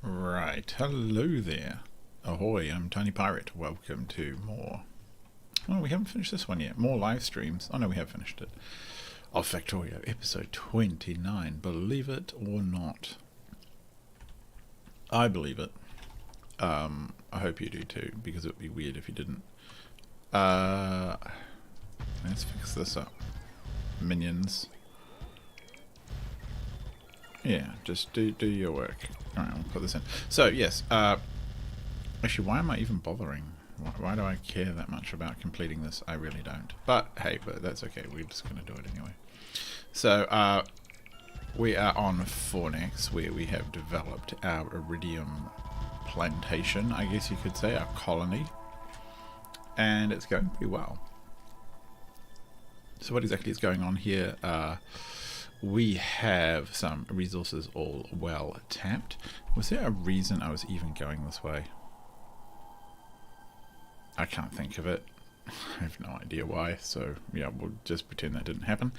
Right, hello there. Ahoy, I'm Tiny Pirate. Welcome to more. Oh, we haven't finished this one yet. More live streams. Oh no, we have finished it. Of Factorio, episode 29. Believe it or not. I believe it. I hope you do too, because it would be weird if you didn't. Let's fix this up. Minions. Yeah, just do your work. Alright, I'll put this in. So, yes, actually, why am I even bothering? Why do I care that much about completing this? I really don't. But, hey, but that's okay. We're just going to do it anyway. So, we are on Fornex, where we have developed our Iridium plantation, I guess you could say, our colony. And it's going pretty well. So what exactly is going on here? We have some resources all well tapped. Was there a reason I was even going this way? I can't think of it. I have no idea why, so yeah, we'll just pretend that didn't happen.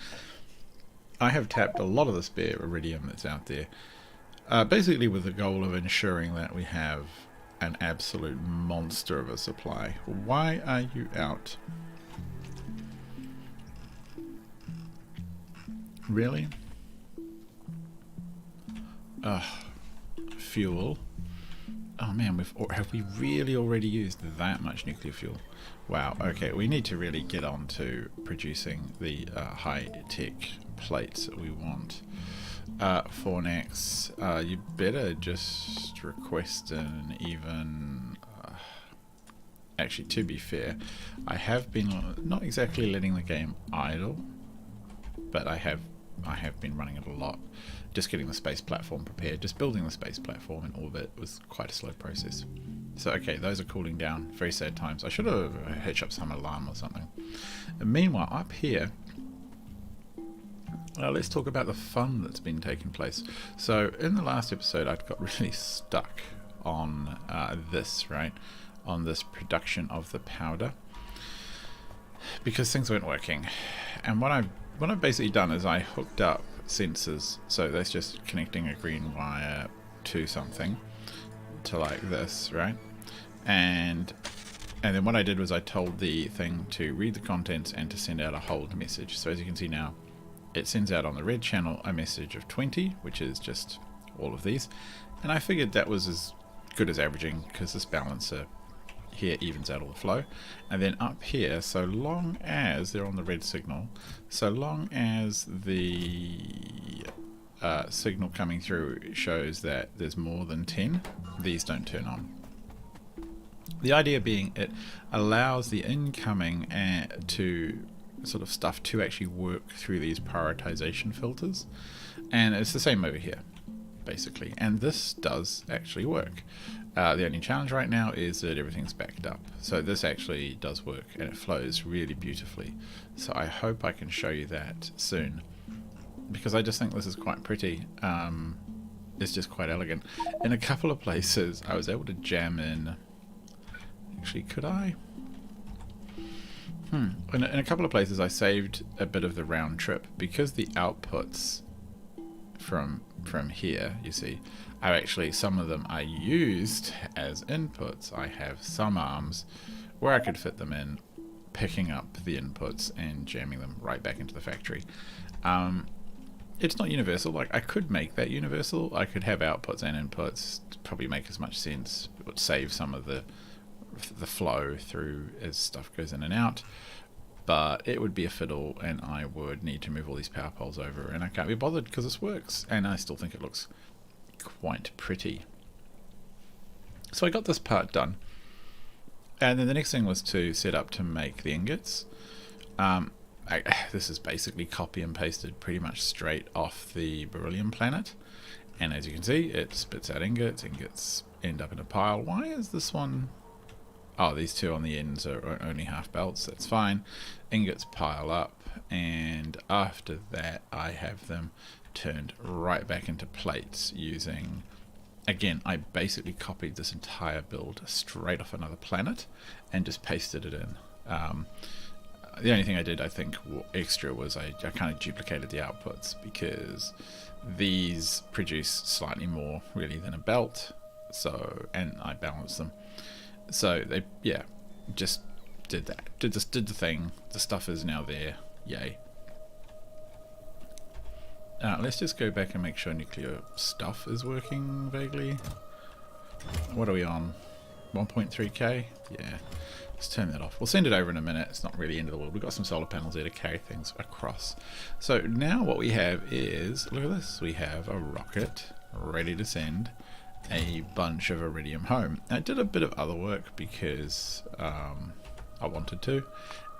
I have tapped a lot of the spare iridium that's out there, basically with the goal of ensuring that we have an absolute monster of a supply. Why are you out? Really? Fuel. Oh man, have we really already used that much nuclear fuel? Wow, okay, we need to really get on to producing the high-tech plates that we want. Fornex, you better just request an even... actually, to be fair, I have been not exactly letting the game idle, but I have been running it a lot. Just getting the space platform prepared, just building the space platform in orbit was quite a slow process. So okay, those are cooling down. Very sad times. I should have hitched up some alarm or something. And meanwhile, up here, let's talk about the fun that's been taking place. So in the last episode, I got really stuck on this, right? On this production of the powder, because things weren't working. And what I've basically done is I hooked up sensors, so that's just connecting a green wire to something, to like this, right? And then what I did was I told the thing to read the contents and to send out a hold message. So as you can see now, it sends out on the red channel a message of 20, which is just all of these. And I figured that was as good as averaging, because this balancer here evens out all the flow. And then up here, so long as they're on the red signal, so long as the signal coming through shows that there's more than 10, these don't turn on. The idea being it allows the incoming to sort of stuff to actually work through these prioritization filters, and it's the same over here basically, and this does actually work. The only challenge right now is that everything's backed up. So this actually does work and it flows really beautifully. So I hope I can show you that soon, because I just think this is quite pretty. It's just quite elegant. In a couple of places I was able to jam in... Actually, could I? In a couple of places I saved a bit of the round trip, because the outputs from here, you see, are actually, some of them are used as inputs. I have some arms where I could fit them in, picking up the inputs and jamming them right back into the factory. It's not universal. Like, I could make that universal. I could have outputs and inputs, probably make as much sense. It would save some of the flow through as stuff goes in and out. But it would be a fiddle, and I would need to move all these power poles over, and I can't be bothered because this works, and I still think it looks quite pretty. So I got this part done, and then the next thing was to set up to make the ingots. This is basically copy and pasted pretty much straight off the Beryllium planet, and as you can see, it spits out ingots. Ingots end up in a pile. Why is this one... Oh, these two on the ends are only half belts. That's fine. Ingots pile up, and after that I have them turned right back into plates using... Again, I basically copied this entire build straight off another planet and just pasted it in. The only thing I did, I think, extra was I kind of duplicated the outputs, because these produce slightly more really than a belt. So, and I balanced them. So they, yeah, just did that. Did the thing. The stuff is now there. Yay. Let's just go back and make sure nuclear stuff is working vaguely. What are we on? 1.3k? Yeah. Let's turn that off. We'll send it over in a minute. It's not really the end of the world. We've got some solar panels there to carry things across. So now what we have is, look at this. We have a rocket ready to send a bunch of Iridium home. I did a bit of other work because I wanted to,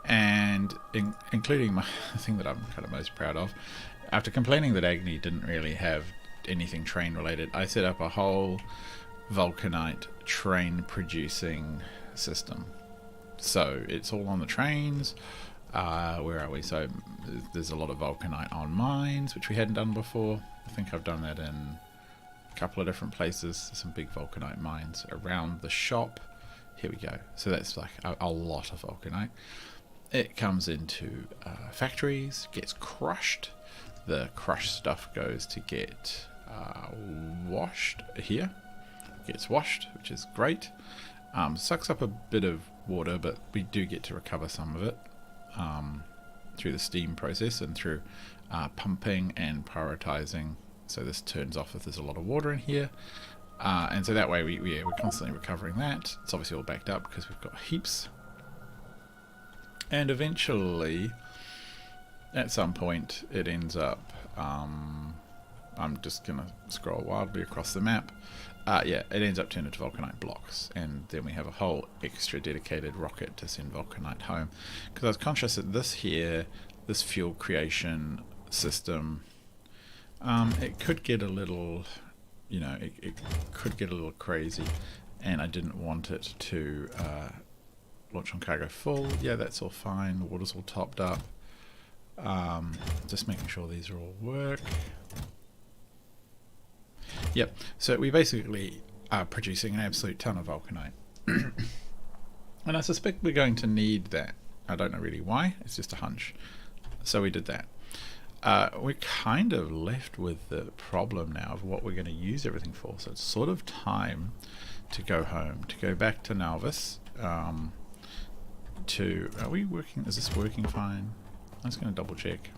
and including my thing that I'm kind of most proud of. After complaining that Agni didn't really have anything train related, I set up a whole vulcanite train producing system. So it's all on the trains. Where are we? So there's a lot of vulcanite on mines, which we hadn't done before. I think I've done that in a couple of different places. There's some big vulcanite mines around the shop. Here we go. So that's like a lot of vulcanite. It comes into factories, gets crushed. The crushed stuff goes to get washed here. Gets washed, which is great. Sucks up a bit of water, but we do get to recover some of it through the steam process and through pumping and prioritizing. So this turns off if there's a lot of water in here. And so that way we're constantly recovering that. It's obviously all backed up because we've got heaps. And eventually, at some point, it ends up, I'm just going to scroll wildly across the map. Yeah, it ends up turning into vulcanite blocks, and then we have a whole extra dedicated rocket to send vulcanite home. Because I was conscious that this fuel creation system, it could get a little, it could get a little crazy, and I didn't want it to launch on cargo full. Yeah, that's all fine. The water's all topped up. Just making sure these are all work. Yep, so we basically are producing an absolute ton of vulcanite. And I suspect we're going to need that. I don't know really why, it's just a hunch. So we did that. We're kind of left with the problem now of what we're going to use everything for. So it's sort of time to go home, to go back to Nalvis. Are we working? Is this working fine? I'm just going to double check.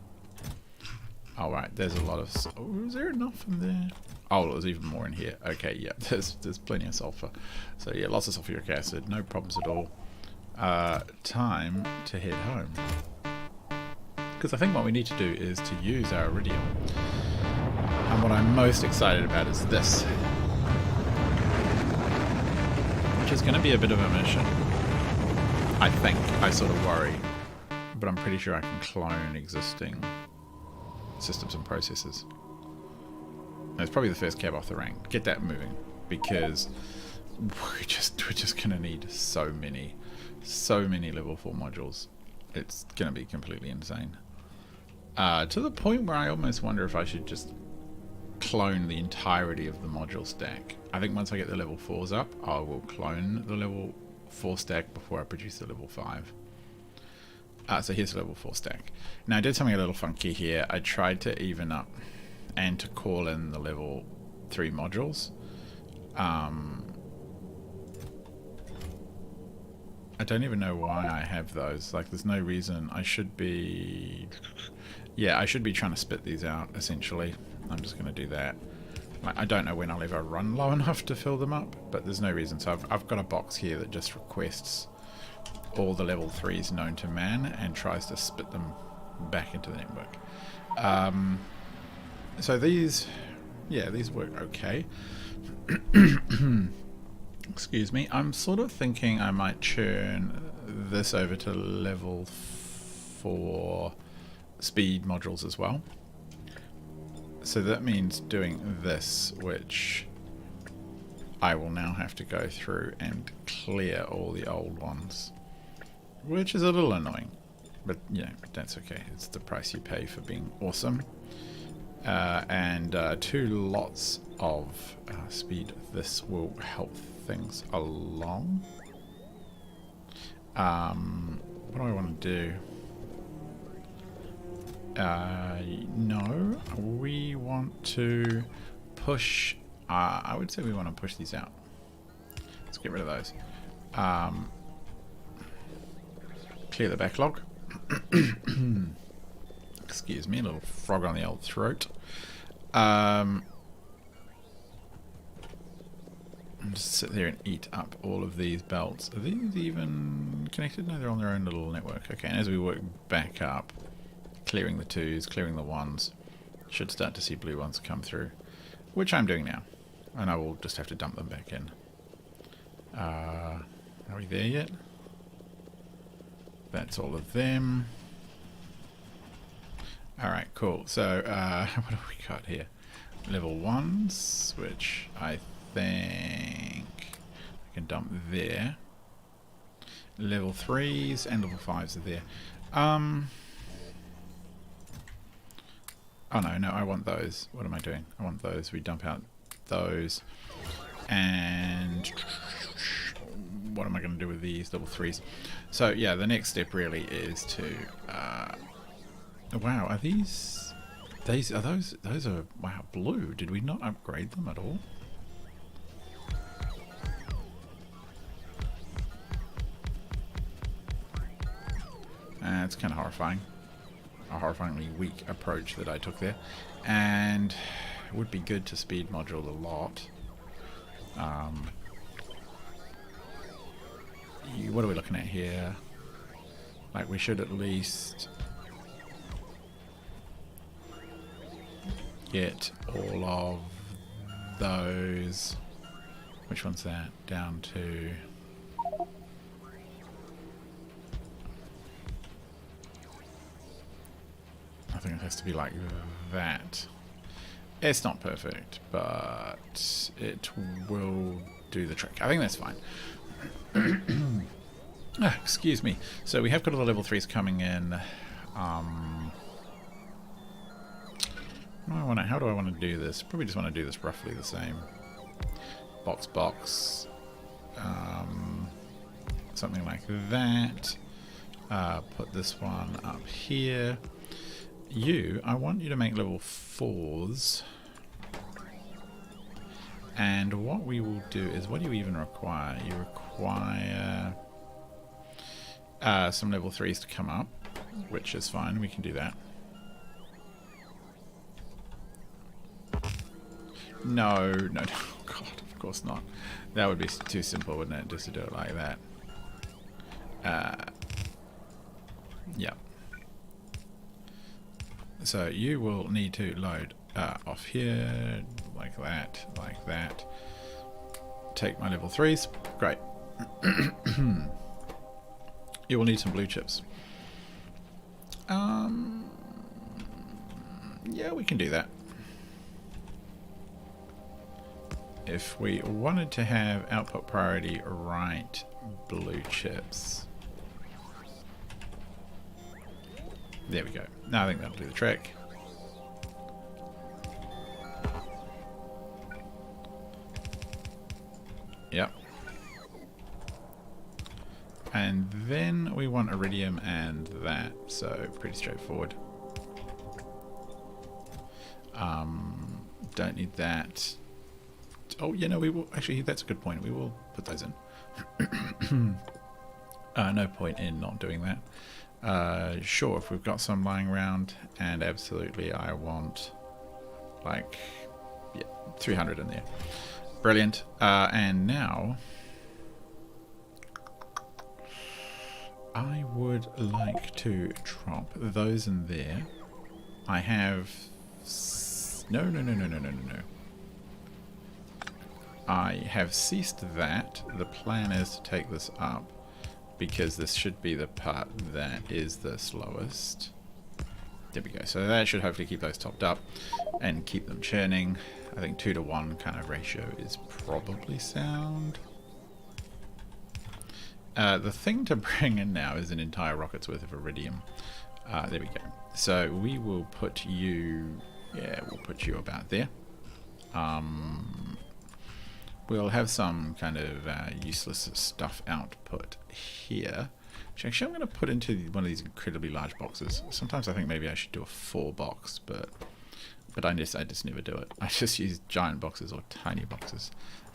All right, there's a lot of. Oh, is there enough in there? Oh, there's even more in here. Okay, yeah, there's plenty of sulfur. So yeah, lots of sulfuric acid, no problems at all. Time to head home. Because I think what we need to do is to use our Iridium. And what I'm most excited about is this, which is going to be a bit of a mission. I think. I sort of worry. But I'm pretty sure I can clone existing systems and processes. And it's probably the first cab off the rank. Get that moving, because we're just gonna need so many level 4 modules. It's gonna be completely insane. To the point where I almost wonder if I should just clone the entirety of the module stack. I think once I get the level 4s up, I will clone the level 4 stack before I produce the level 5. So here's the level 4 stack. Now I did something a little funky here. I tried to even up and to call in the level 3 modules. I don't even know why I have those. Like, there's no reason. I should be... Yeah, I should be trying to spit these out, essentially. I'm just going to do that. I don't know when I'll ever run low enough to fill them up, but there's no reason. So I've got a box here that just requests all the level 3s known to man and tries to spit them back into the network. So these work okay. Excuse me. I'm sort of thinking I might churn this over to level 4 speed modules as well. So that means doing this, which I will now have to go through and clear all the old ones, which is a little annoying, but that's okay. It's the price you pay for being awesome. And 2 lots of speed. This will help things along. What do I want to do? No, we want to push. I would say we want to push these out. Let's get rid of those. Clear the backlog. Excuse me, a little frog on the old throat. Just sit there and eat up all of these belts. Are these even connected? No, they're on their own little network. Okay, and as we work back up, clearing the 2s, clearing the 1s, should start to see blue ones come through, which I'm doing now. And I will just have to dump them back in. Are we there yet? That's all of them. Alright, cool. So, what have we got here? Level 1s, which I think I can dump there. Level 3s and level 5s are there. Oh no, I want those. What am I doing? I want those. We dump out those. And what am I going to do with these level 3s? So yeah, the next step really is to wow, are these are those are wow, blue. Did we not upgrade them at all? It's kind of horrifying. A horrifyingly weak approach that I took there. And it would be good to speed module a lot. What are we looking at here? Like, we should at least get all of those. Which one's that? Down to... I think it has to be like that. It's not perfect, but it will do the trick. I think that's fine. Excuse me. So we have got all the level 3s coming in. How do I want to do this? Probably just want to do this roughly the same. Box. Something like that. Put this one up here. I want you to make level 4s. And what we will do is, what do you even require? You require some level 3s to come up, which is fine, we can do that. No, God, of course not. That would be too simple, wouldn't it, just to do it like that. Yeah. So you will need to load off here, like that. Take my level 3s. Great. You will need some blue chips. Yeah, we can do that. If we wanted to have output priority right blue chips. There we go. Now I think that'll do the trick. Yep. And then we want iridium and that, so pretty straightforward. Don't need that. Oh, yeah, no, we will. Actually, that's a good point. We will put those in. No point in not doing that. Sure, if we've got some lying around, and absolutely I want, like, yeah, 300 in there. Brilliant. And now I would like to drop those in there. I have... No. I have ceased that. The plan is to take this up, because this should be the part that is the slowest. There we go. So that should hopefully keep those topped up and keep them churning. I think 2 to 1 kind of ratio is probably sound. The thing to bring in now is an entire rocket's worth of iridium. There we go. So we will put you... Yeah, we'll put you about there. We'll have some kind of useless stuff output here, which actually I'm going to put into one of these incredibly large boxes. Sometimes I think maybe I should do a 4 box, but But I just never do it. I just use giant boxes or tiny boxes.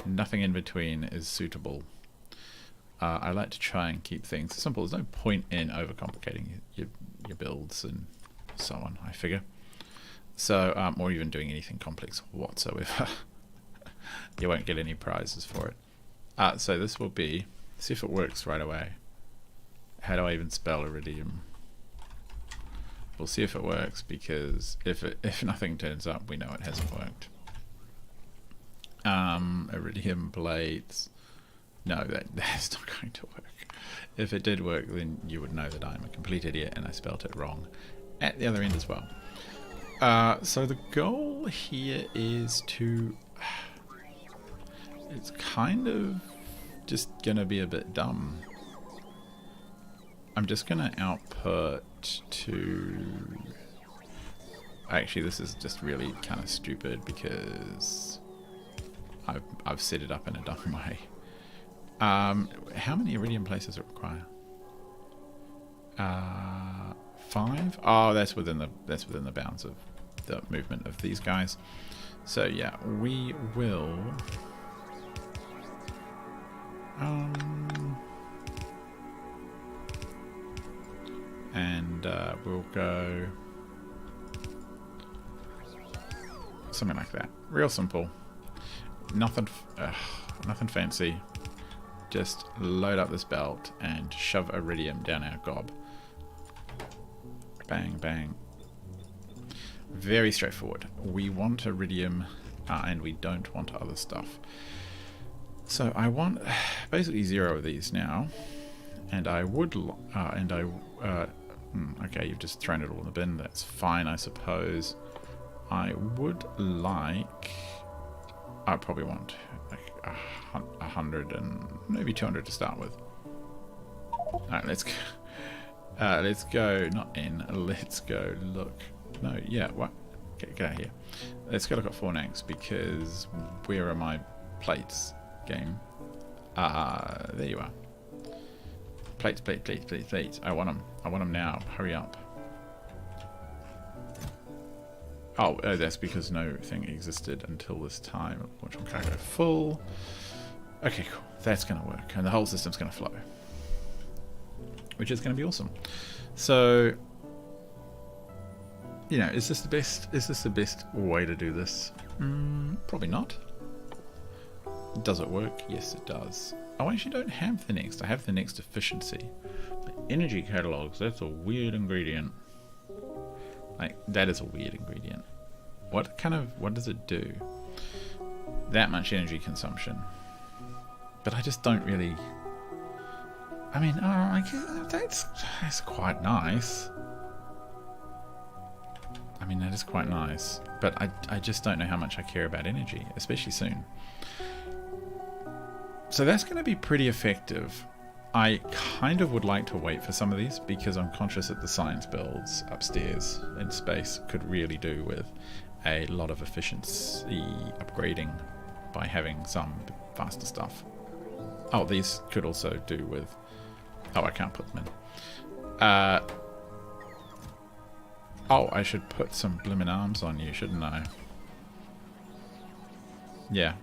Nothing in between is suitable. I like to try and keep things simple. There's no point in overcomplicating your builds and so on, I figure. So, or even doing anything complex whatsoever. You won't get any prizes for it. So this will be, see if it works right away. How do I even spell Iridium? We'll see if it works, because if nothing turns up, we know it hasn't worked. Iridium blades. No, that's not going to work. If it did work, then you would know that I'm a complete idiot and I spelt it wrong at the other end as well. So the goal here is to... It's kind of just gonna be a bit dumb. I'm just gonna output to... Actually, this is just really kind of stupid because I've set it up in a dumb way. How many iridium places does it require? 5? Oh, that's within the bounds of the movement of these guys. So yeah, we will. And we'll go something like that. Real simple. Nothing fancy. Just load up this belt and shove iridium down our gob. Bang, bang. Very straightforward. We want iridium and we don't want other stuff. So I want basically 0 of these now. And I would... okay, you've just thrown it all in the bin. That's fine, I suppose. I would like... I probably want like 100 and maybe 200 to start with. Alright, let's go. Let's go, not in, let's go look. No, yeah, what? Get out of here. Let's go look at Fornax, because where are my plates, game? There you are. Plates, plates, plates, plates, plates. I want them. I want them now. Hurry up. Oh, that's because no thing existed until this time. Launch on cargo full. Okay, cool. That's going to work. And the whole system's going to flow. Which is going to be awesome. So, you know, is this the best way to do this? Probably not. Does it work? Yes, it does. Oh, I actually don't have the next. I have the next efficiency. But energy catalogs, that's a weird ingredient. Like, that is a weird ingredient. What does it do? That much energy consumption. But I just don't really... I mean, I guess that's quite nice. I mean, that is quite nice. But I just don't know how much I care about energy, especially soon. So that's going to be pretty effective. I kind of would like to wait for some of these because I'm conscious that the science builds upstairs in space could really do with a lot of efficiency upgrading by having some faster stuff. Oh, these could also do with... Oh, I can't put them in. Oh, I should put some blimmin' arms on you, shouldn't I? Yeah.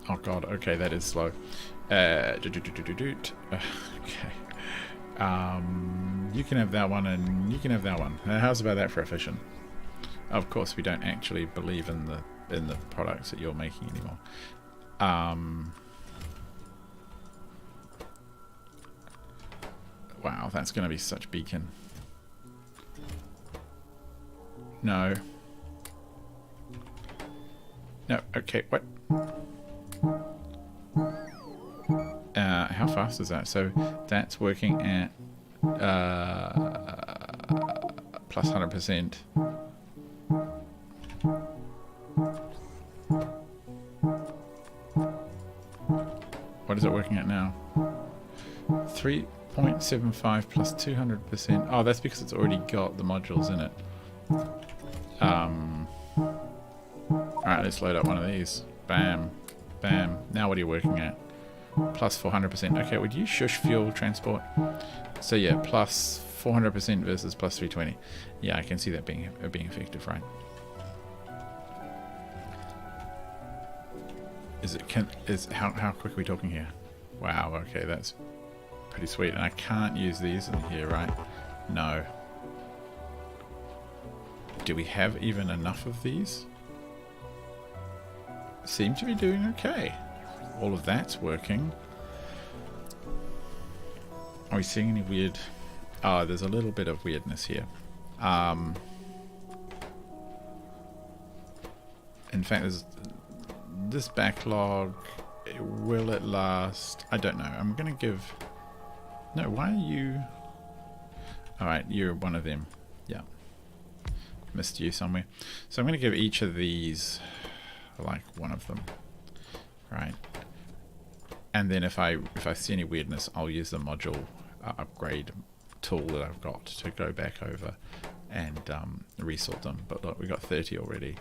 Oh god, okay, that is slow. Okay. You can have that one and you can have that one. How's about that for efficient? Of course, we don't actually believe in the products that you're making anymore. Wow, that's going to be such beacon. No. No, okay, what? How fast is that? So that's working at plus 100%. What is it working at now? 3.75 plus 200%. Oh, that's because it's already got the modules in it. Alright, let's load up one of these. Bam. Bam. Now what are you working at? Plus 400%. Okay, would you shush fuel transport? So yeah, plus 400% versus plus 320. Yeah, I can see that being effective, right? How quick are we talking here? Wow, okay, that's pretty sweet. And I can't use these in here, right? No. Do we have even enough of these? Seem to be doing okay. All of that's working. Are we seeing any weird... Oh, there's a little bit of weirdness here. In fact, there's this backlog. Will it last? I don't know. I'm going to give... No, why are you... Alright, you're one of them. Yeah. Missed you somewhere. So I'm going to give each of these, like, one of them. Right. And then if I see any weirdness, I'll use the module upgrade tool that I've got to go back over and resort them. But look, we got 30 already.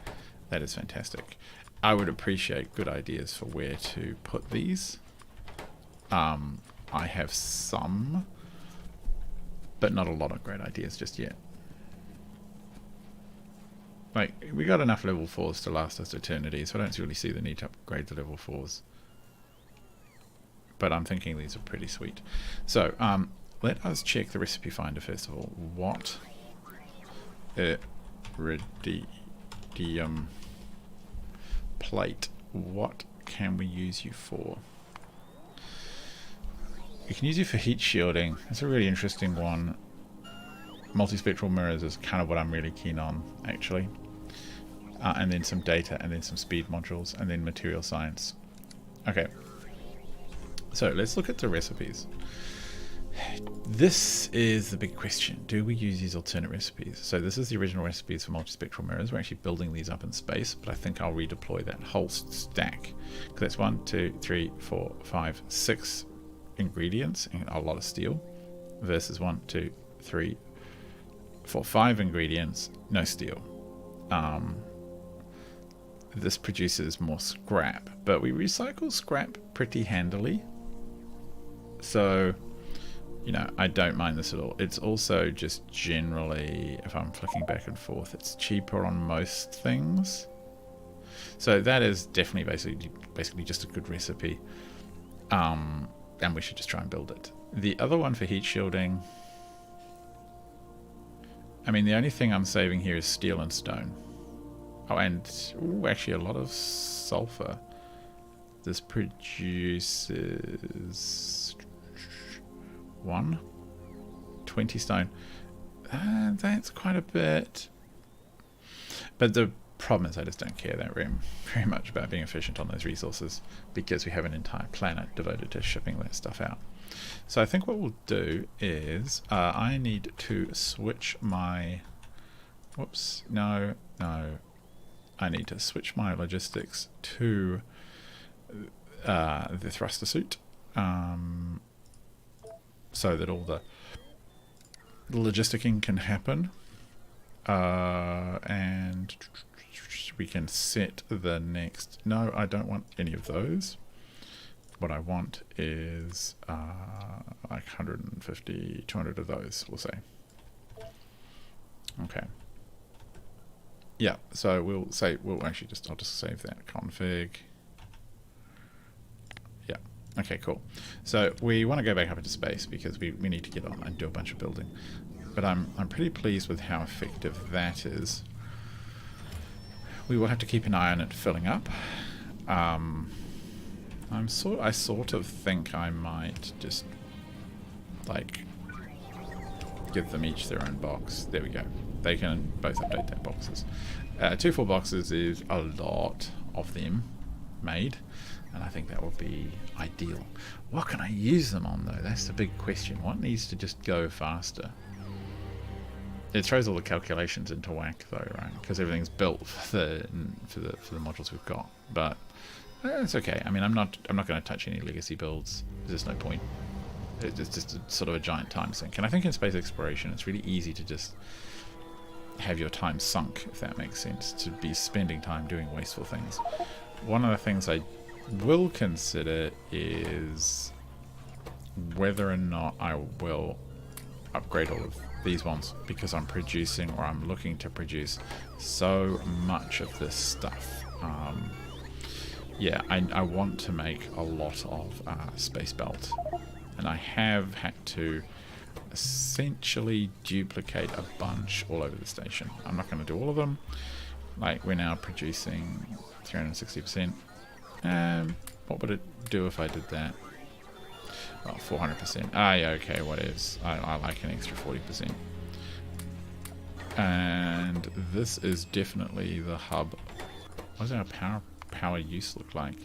That is fantastic. I would appreciate good ideas for where to put these. I have some, but not a lot of great ideas just yet. Like, we got enough level 4s to last us eternity, so I don't really see the need to upgrade the level 4s. But I'm thinking these are pretty sweet. So, let us check the recipe finder first of all. What Iridium plate, what can we use you for? We can use you for heat shielding. That's a really interesting one. Multispectral mirrors is kind of what I'm really keen on, actually. And then some data, and then some speed modules, and then material science. Okay. So let's look at the recipes. This is the big question. Do we use these alternate recipes? So this is the original recipes for multispectral mirrors. We're actually building these up in space, but I think I'll redeploy that whole stack. Because that's 1, 2, 3, 4, 5, 6 ingredients and a lot of steel versus 1, 2, 3, 4, 5 ingredients, no steel. This produces more scrap, but we recycle scrap pretty handily. So, you know, I don't mind this at all. It's also just generally, if I'm flicking back and forth, it's cheaper on most things. So that is definitely basically just a good recipe. And we should just try and build it. The other one for heat shielding, I mean, the only thing I'm saving here is steel and stone. Oh, and actually a lot of sulfur. This produces 20 stone. That's quite a bit. But the problem is I just don't care that very much about being efficient on those resources because we have an entire planet devoted to shipping that stuff out. So I think what we'll do is I need to switch my... Whoops. No. I need to switch my logistics to the thruster suit so that all the logisticking can happen. And we can set the next... No, I don't want any of those. What I want is like 150, 200 of those, we'll say. Okay. Yeah, so we'll say, I'll just save that config. Yeah, okay, cool. So we want to go back up into space because we need to get on and do a bunch of building. But I'm pretty pleased with how effective that is. We will have to keep an eye on it filling up. I sort of think I might just like give them each their own box. There we go. They can both update their boxes. 2 full boxes is a lot of them made, and I think that would be ideal. What can I use them on though? That's the big question. What needs to just go faster? It throws all the calculations into whack though, right? Because everything's built for the modules we've got. But it's okay. I mean, I'm not going to touch any legacy builds. There's no point. It's just a, sort of a giant time sink. And I think in space exploration, it's really easy to just have your time sunk, if that makes sense, to be spending time doing wasteful things. One of the things I will consider is whether or not I will upgrade all of these ones, because I'm producing, or I'm looking to produce, so much of this stuff. Yeah, I want to make a lot of space belt, and I have had to essentially duplicate a bunch all over the station. I'm not going to do all of them. Like, we're now producing 360%. What would it do if I did that? Well, 400%. Ah, yeah, okay, what is? I like an extra 40%. And this is definitely the hub. What does our power use look like?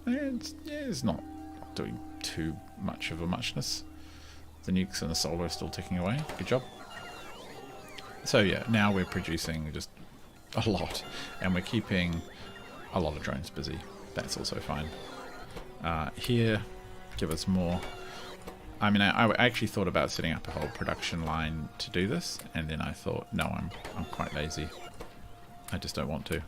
It's not doing too much of a muchness. The nukes and the solar are still ticking away. Good job. So yeah, now we're producing just a lot, and we're keeping a lot of drones busy. That's also fine. Here, give us more. I mean, I actually thought about setting up a whole production line to do this, and then I thought, no, I'm quite lazy. I just don't want to.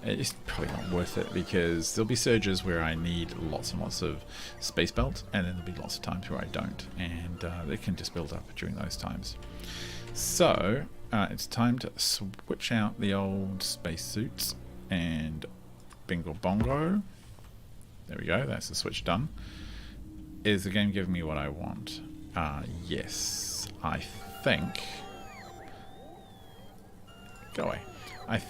It's probably not worth it, because there'll be surges where I need lots and lots of space belt, and then there'll be lots of times where I don't, and they can just build up during those times. So it's time to switch out the old spacesuits, and bingo bongo. There we go, that's the switch done. Is the game giving me what I want? Yes, I think. Go away. I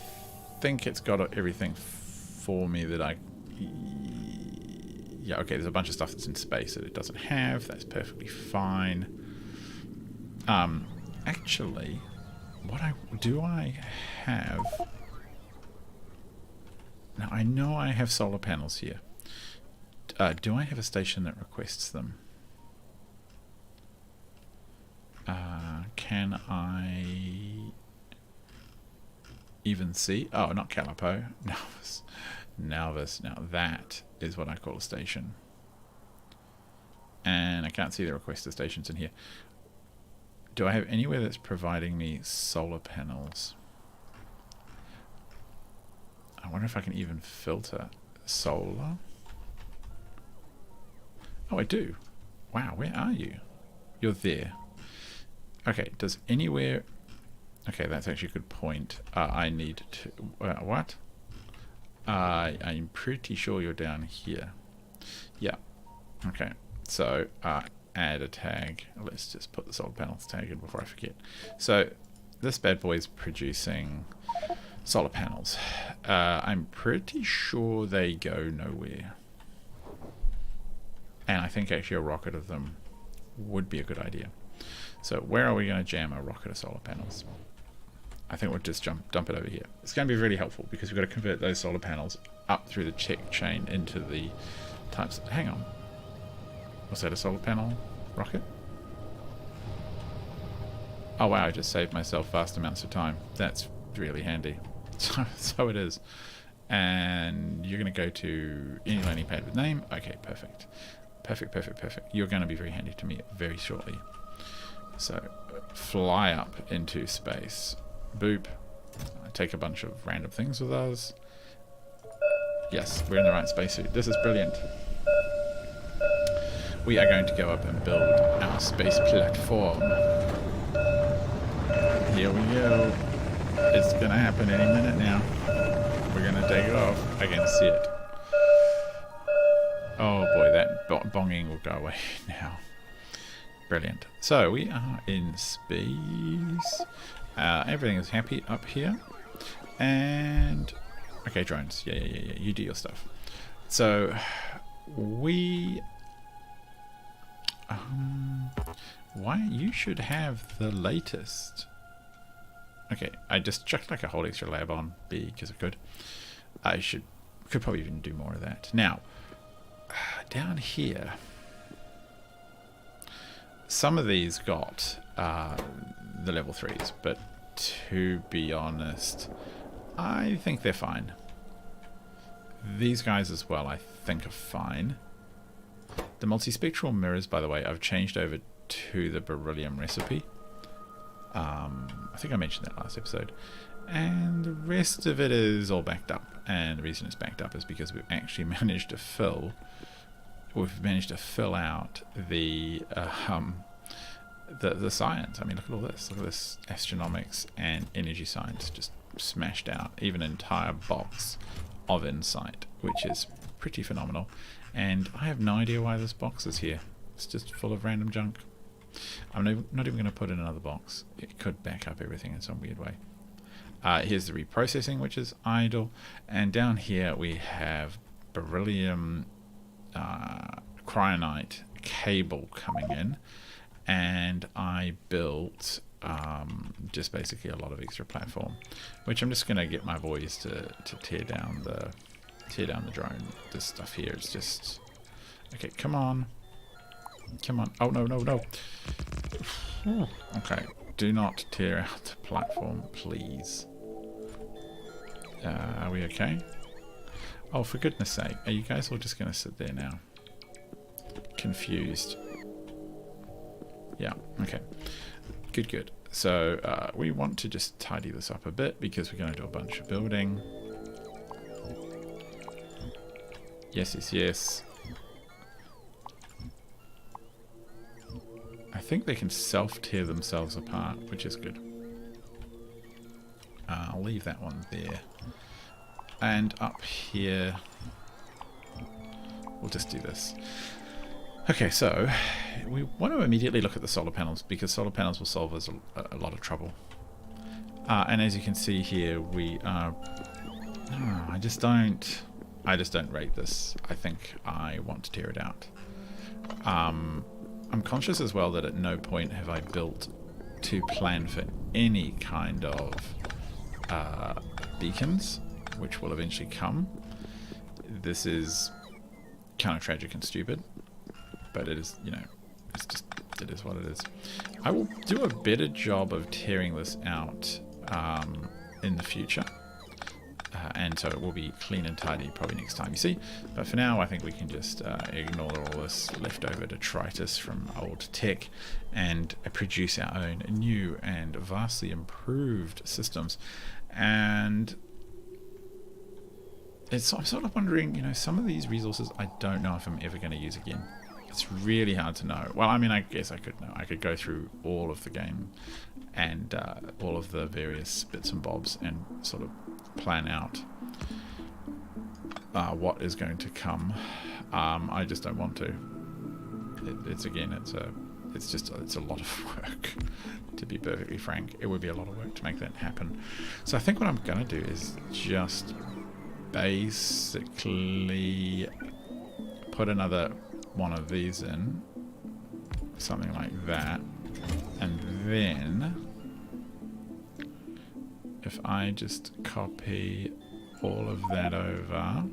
think it's got everything for me that I... Yeah, okay, there's a bunch of stuff that's in space that it doesn't have. That's perfectly fine. Actually, do I have... Now, I know I have solar panels here. Do I have a station that requests them? Can I even see? Oh, not Calipo. Nalvis. Now that is what I call a station. And I can't see the requested stations in here. Do I have anywhere that's providing me solar panels? I wonder if I can even filter solar. Oh, I do. Wow, where are you? You're there. Okay, does anywhere... Okay, that's actually a good point. I need to... what? I'm pretty sure you're down here. Yeah. Okay, so add a tag. Let's just put the solar panels tag in before I forget. So this bad boy is producing solar panels. I'm pretty sure they go nowhere. And I think actually a rocket of them would be a good idea. So where are we going to jam a rocket of solar panels? I think we'll just dump it over here. It's going to be really helpful, because we've got to convert those solar panels up through the check chain into the types. Hang on. Was that a solar panel rocket? Oh wow, I just saved myself vast amounts of time. That's really handy. So it is. And you're going to go to any landing pad with name. Okay, perfect. Perfect. You're going to be very handy to me very shortly. So fly up into space. Boop. Take a bunch of random things with us. Yes, we're in the right spacesuit. This is brilliant. We are going to go up and build our space platform. Here we go. It's going to happen any minute now. We're going to take it off. I can see it. Oh boy, that bonging will go away now. Brilliant. So we are in space. Everything is happy up here. And okay, drones. Yeah. You do your stuff. So we why you should have the latest. Okay, I just chucked like a whole extra lab on B because I could. I could probably even do more of that. Now, down here, some of these got the level 3s, but to be honest, I think they're fine. These guys as well, I think, are fine. The multispectral mirrors, by the way, I've changed over to the beryllium recipe. I think I mentioned that last episode. And the rest of it is all backed up. And the reason it's backed up is because we've actually managed to fill out the the science. I mean, look at all this. Look at this astronomics and energy science just smashed out. Even an entire box of insight, which is pretty phenomenal. And I have no idea why this box is here. It's just full of random junk. I'm not even going to put in another box. It could back up everything in some weird way. Here's the reprocessing, which is idle. And down here we have beryllium cryonite cable coming in. And I built just basically a lot of extra platform, which I'm just going to get my boys to tear down the drone. This stuff here is just... Okay, come on. Come on. Oh, no, no, no. Okay, do not tear out the platform, please. Are we okay? Oh, for goodness sake. Are you guys all just going to sit there now? Confused. Yeah, okay. Good, good. So we want to just tidy this up a bit because we're going to do a bunch of building. Yes, yes, yes. I think they can self-tear themselves apart, which is good. I'll leave that one there. And up here, we'll just do this. Okay, so we want to immediately look at the solar panels because solar panels will solve us a lot of trouble. And as you can see here, we are... I just don't rate this. I think I want to tear it out. I'm conscious as well that at no point have I built to plan for any kind of beacons, which will eventually come. This is kind of tragic and stupid, but it is, you know, it's just, it is what it is. I will do a better job of tearing this out in the future. And so it will be clean and tidy probably next time, you see. But for now, I think we can just ignore all this leftover detritus from old tech and produce our own new and vastly improved systems. And I'm sort of wondering, you know, some of these resources I don't know if I'm ever going to use again. It's really hard to know. Well, I mean, I guess I could know. I could go through all of the game and all of the various bits and bobs and sort of plan out what is going to come. I just don't want to. It's a lot of work, to be perfectly frank. It would be a lot of work to make that happen. So I think what I'm going to do is just basically put another one of these in, something like that, and then if I just copy all of that over,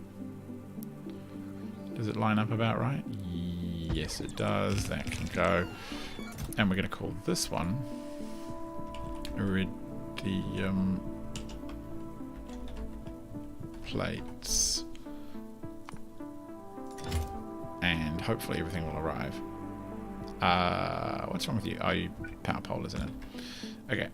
does it line up about right? Yes, it does. That can go. And we're going to call this one Iridium plates. And hopefully everything will arrive. What's wrong with you? Oh, you power pole, isn't it? Okay.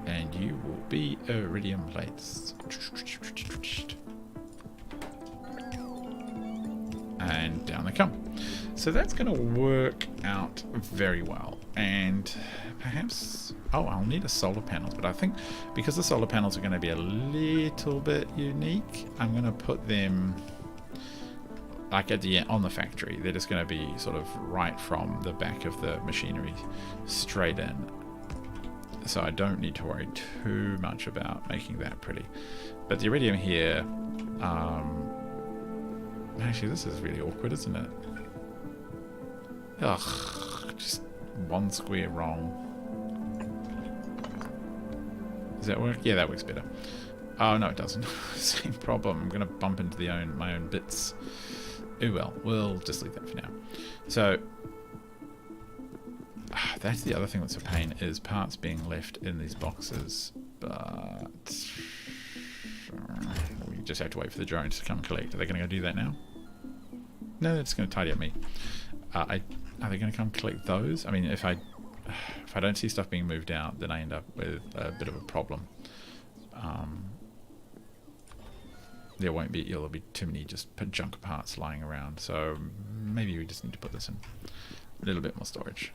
And you will be iridium plates. And down they come. So that's going to work out very well. And perhaps... Oh, I'll need a solar panels. But I think because the solar panels are going to be a little bit unique, I'm going to put them like at the end on the factory. They're just going to be sort of right from the back of the machinery straight in. So I don't need to worry too much about making that pretty. But the iridium here... actually, this is really awkward, isn't it? Ugh, just one square wrong. Does that work? Yeah, that works better. Oh, no, it doesn't. Same problem. I'm going to bump into my own bits. Oh, well, we'll just leave that for now. So, that's the other thing that's a pain, is parts being left in these boxes. But we just have to wait for the drones to come collect. Are they going to go do that now? No, they're just going to tidy up me. Are they going to come collect those? I mean, if I don't see stuff being moved out, then I end up with a bit of a problem. there'll be too many just junk parts lying around. So maybe we just need to put this in. A little bit more storage.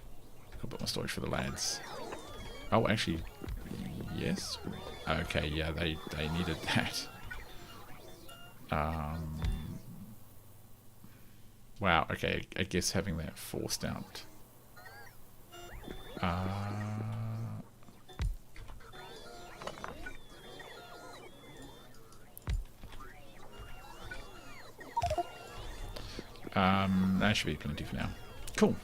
A little bit more storage for the lads. Oh, actually, yes. Okay, yeah, they needed that. Wow, okay, I guess having that forced out. That should be plenty for now. Cool.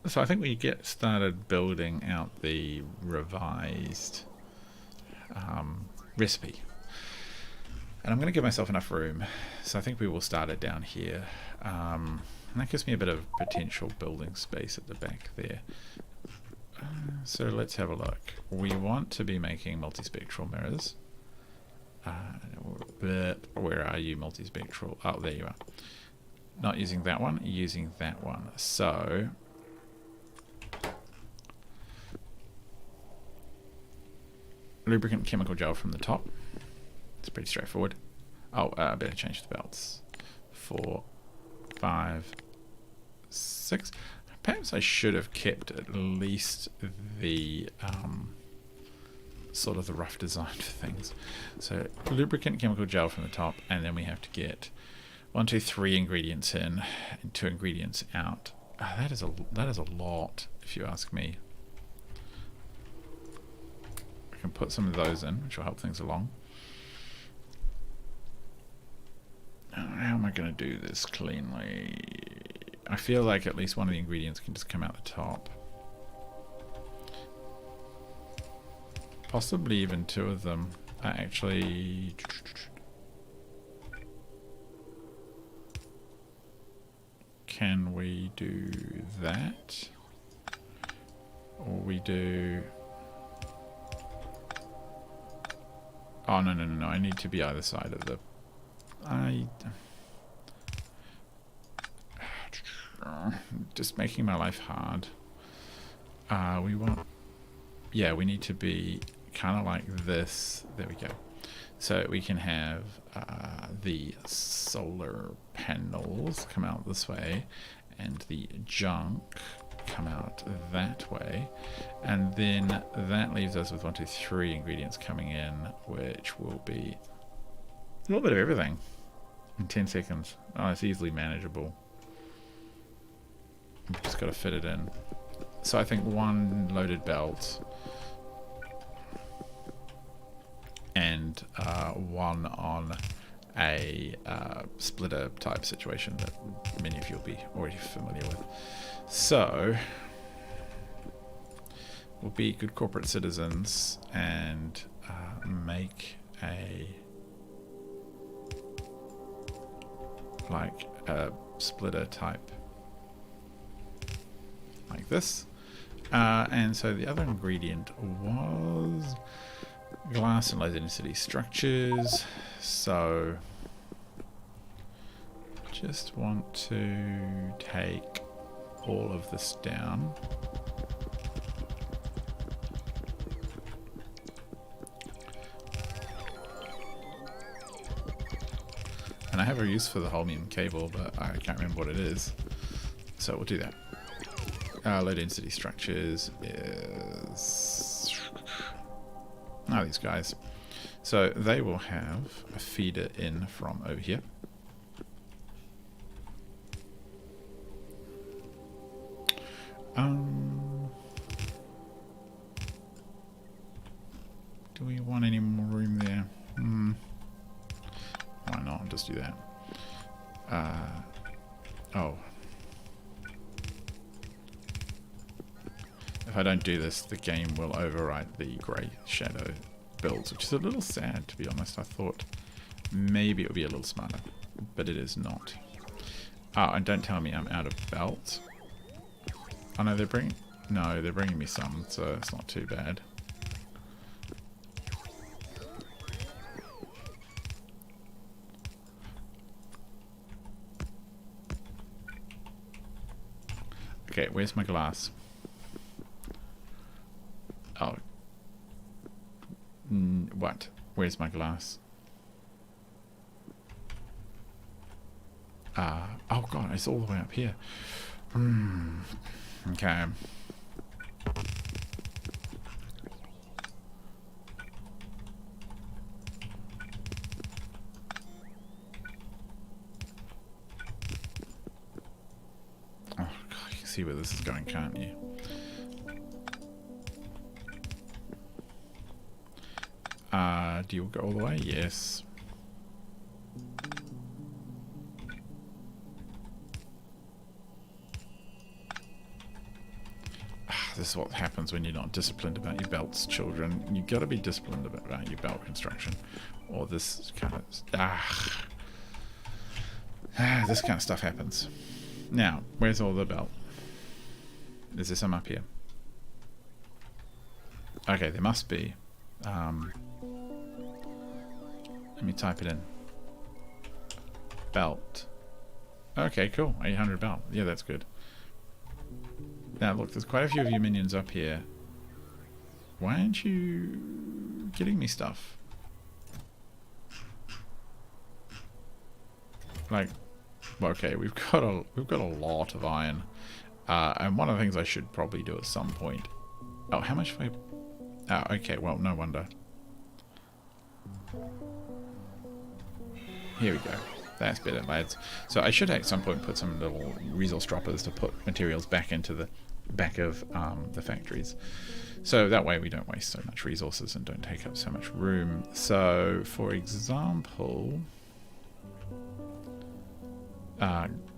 So I think we get started building out the revised recipe. And I'm going to give myself enough room. So I think we will start it down here. And that gives me a bit of potential building space at the back there. So let's have a look. We want to be making multispectral mirrors. Where are you, multispectral? Oh, there you are. Not using that one, using that one. So lubricant chemical gel from the top. It's pretty straightforward. Oh, I better change the belts. 4, 5, 6. Perhaps I should have kept at least the sort of the rough design for things. So lubricant chemical gel from the top, and then we have to get 1, 2, 3 ingredients in and 2 ingredients out. That is a lot, if you ask me. I can put some of those in, which will help things along. How am I going to do this cleanly? I feel like at least one of the ingredients can just come out the top. Possibly even 2 of them. Actually, can we do that? Or we do... Oh, no. I need to be either side of the... Just making my life hard. We want... Yeah, we need to be kind of like this. There we go. So we can have the solar panels come out this way, and the junk come out that way, and then that leaves us with 1, 2, 3 ingredients coming in, which will be a little bit of everything in 10 seconds. Oh, it's easily manageable. We've just got to fit it in. So I think 1 loaded belt and 1 on a splitter type situation that many of you will be already familiar with. So we'll be good corporate citizens and make a splitter type like this. And so the other ingredient was glass and low density structures. So just want to take all of this down. And I have a use for the holmium cable, but I can't remember what it is. So we'll do that. Low density structures is... these guys. So they will have a feeder in from over here. Do we want any more room there? Why not? I'll just do that. Oh. If I don't do this, the game will overwrite the grey shadow builds, which is a little sad, to be honest. I thought maybe it would be a little smarter, but it is not. Oh, and don't tell me I'm out of belts. Oh no, they're bringing me some, so it's not too bad. Okay, where's my glass? Oh. What? Where's my glass? Oh god, it's all the way up here. Okay. Oh god, you can see where this is going, can't you? Do you go all the way? Yes. This is what happens when you're not disciplined about your belts, children. You gotta be disciplined about your belt construction, or this kind of this kind of stuff happens. Now, where's all the belt? Is there some up here? Okay, there must be. Let me type it in. Belt. Okay, cool. 800 belt. Yeah, that's good. Now look, there's quite a few of you minions up here. Why aren't you getting me stuff? Like, well, okay, we've got a lot of iron, and one of the things I should probably do at some point. Oh, how much have I? Oh, okay. Well, no wonder. Here we go. That's better, lads. So I should at some point put some little resource droppers to put materials back into the back of the factories. So that way we don't waste so much resources and don't take up so much room. So, for example,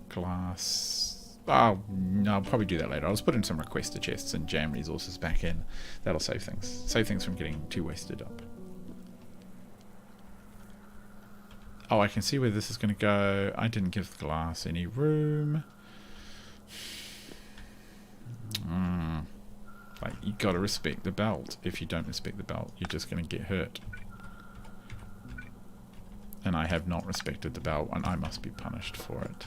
glass... Oh, no, I'll probably do that later. I'll just put in some requester chests and jam resources back in. That'll save things. Save things from getting too wasted up. Oh, I can see where this is going to go. I didn't give the glass any room. Like, you got to respect the belt. If you don't respect the belt, you're just going to get hurt. And I have not respected the belt, and I must be punished for it.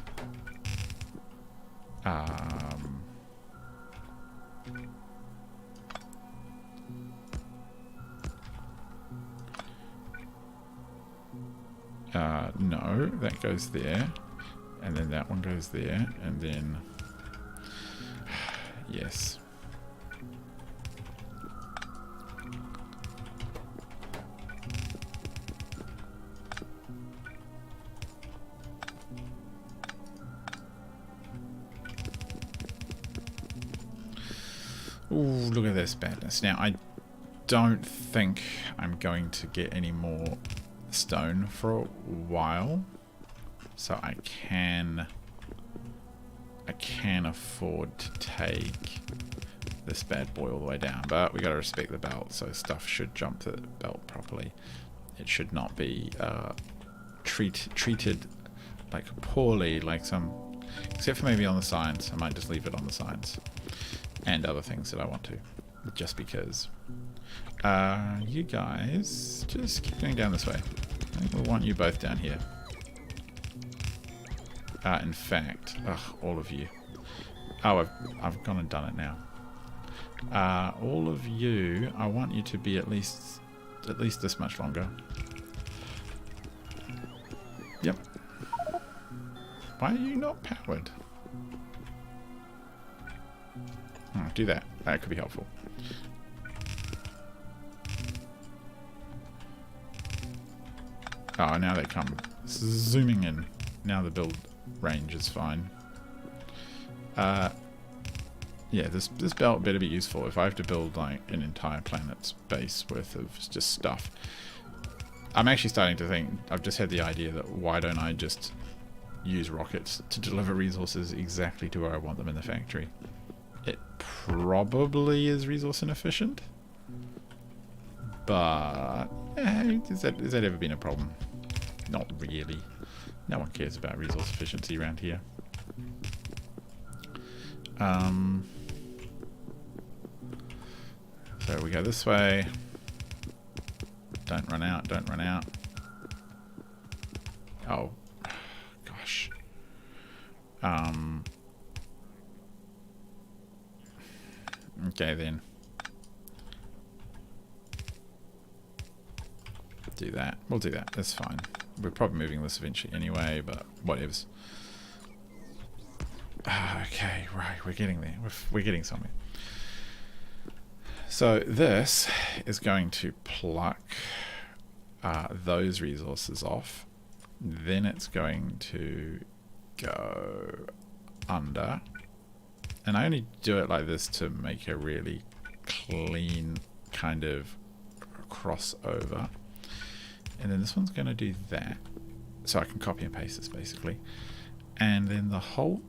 No, that goes there, and then that one goes there, and then yes. Ooh, look at this badness. Now, I don't think I'm going to get any more stone for a while, so I can afford to take this bad boy all the way down, but we got to respect the belt, so stuff should jump the belt properly. It should not be treated like poorly, like some, except for maybe on the signs. I might just leave it on the signs and other things that I want to, just because. You guys just keep going down this way. I think we'll want you both down here. In fact, all of you. Oh, I've gone and done it now. All of you, I want you to be at least this much longer. Yep. Why are you not powered? Do that. That could be helpful. Oh, now they come zooming in. Now the build range is fine. Yeah, this belt better be useful if I have to build like an entire planet's base worth of just stuff. I'm actually starting to think, I've just had the idea that why don't I just use rockets to deliver resources exactly to where I want them in the factory. It probably is resource inefficient, but has that ever been a problem? Not really. No one cares about resource efficiency around here. So we go this way. Don't run out, don't run out. Oh, gosh. Okay then. do that. We'll do that. That's fine. We're probably moving this eventually anyway, but whatevs. Okay, right. We're getting there. We're getting somewhere. So this is going to pluck those resources off. Then it's going to go under. And I only do it like this to make a really clean kind of crossover. And then this one's going to do that. So I can copy and paste this basically. And then the whole,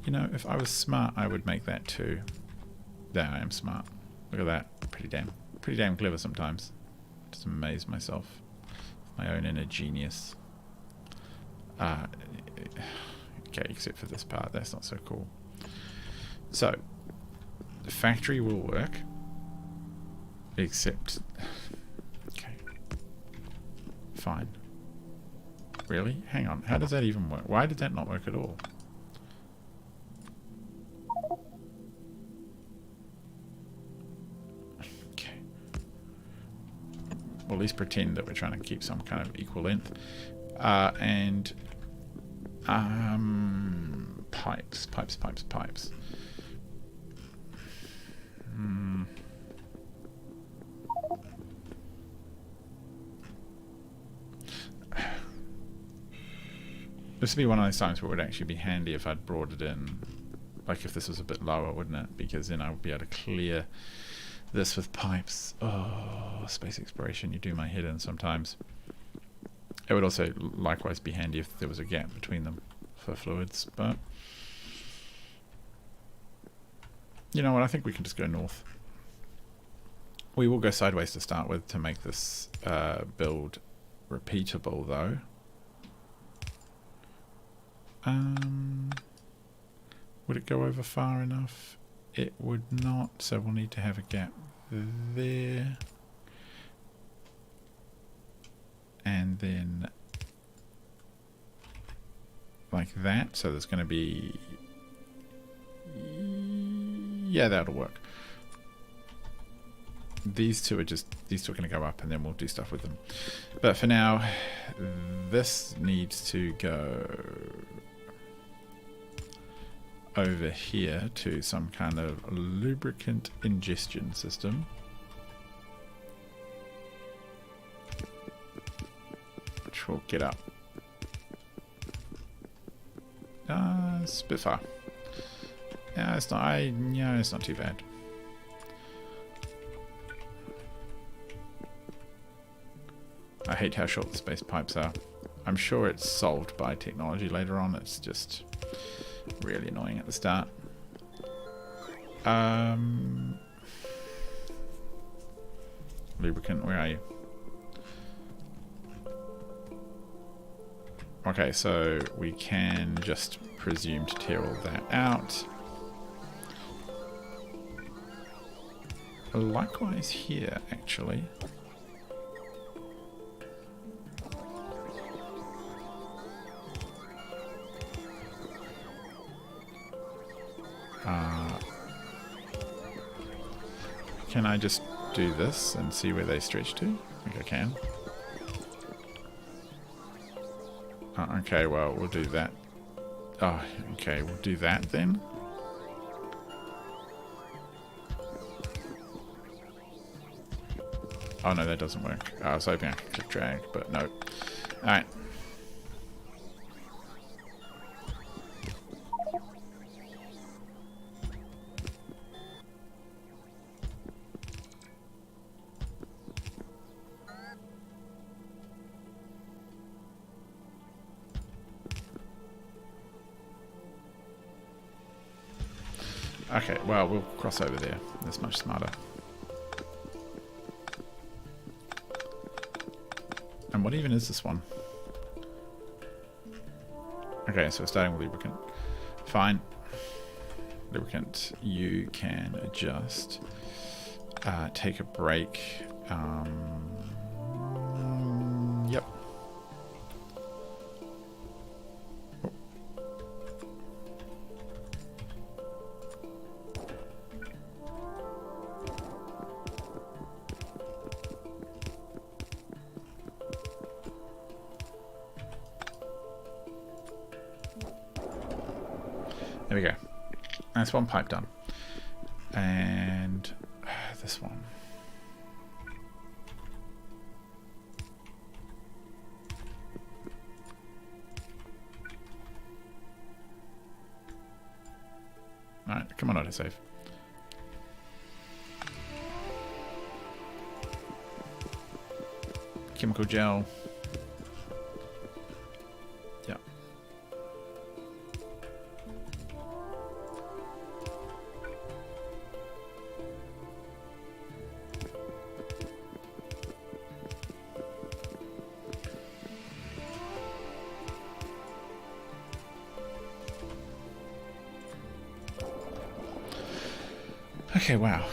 you know, if I was smart, I would make that too. There, I am smart. Look at that. Pretty damn clever sometimes. Just amaze myself. My own inner genius. Okay, except for this part. That's not so cool. So, the factory will work. Except... Okay. Fine. Really? Hang on. How does that even work? Why did that not work at all? Okay. Well, at least pretend that we're trying to keep some kind of equal length. Pipes. This would be one of those times where it would actually be handy if I'd brought it in, like if this was a bit lower, wouldn't it? Because then I would be able to clear this with pipes. Oh, space exploration, you do my head in sometimes. It would also likewise be handy if there was a gap between them for fluids, but you know what, I think we can just go north. We will go sideways to start with to make this build repeatable though. Would it go over far enough? It would not, so we'll need to have a gap there. And then like that, so there's going to be, yeah, that'll work. These two are going to go up and then we'll do stuff with them. But for now, this needs to go over here to some kind of lubricant ingestion system. Which will get up. It's a bit far. Yeah, it's not too bad. I hate how short the space pipes are. I'm sure it's solved by technology later on. It's just really annoying at the start. Lubricant, where are you? Okay, so we can just presume to tear all that out. Likewise here, actually. Can I just do this and see where they stretch to? I think I can. Okay, well, we'll do that. Oh, okay, we'll do that then. Oh no, that doesn't work. I was hoping I could click drag, but no. Alright. Okay, well, we'll cross over there. That's much smarter. And what even is this one? Okay, so we're starting with lubricant. Fine. Lubricant, you can just take a break. Yep. we go. That's one pipe done. And this one. Alright, come on, autosave. Chemical gel. Yeah. Okay, wow.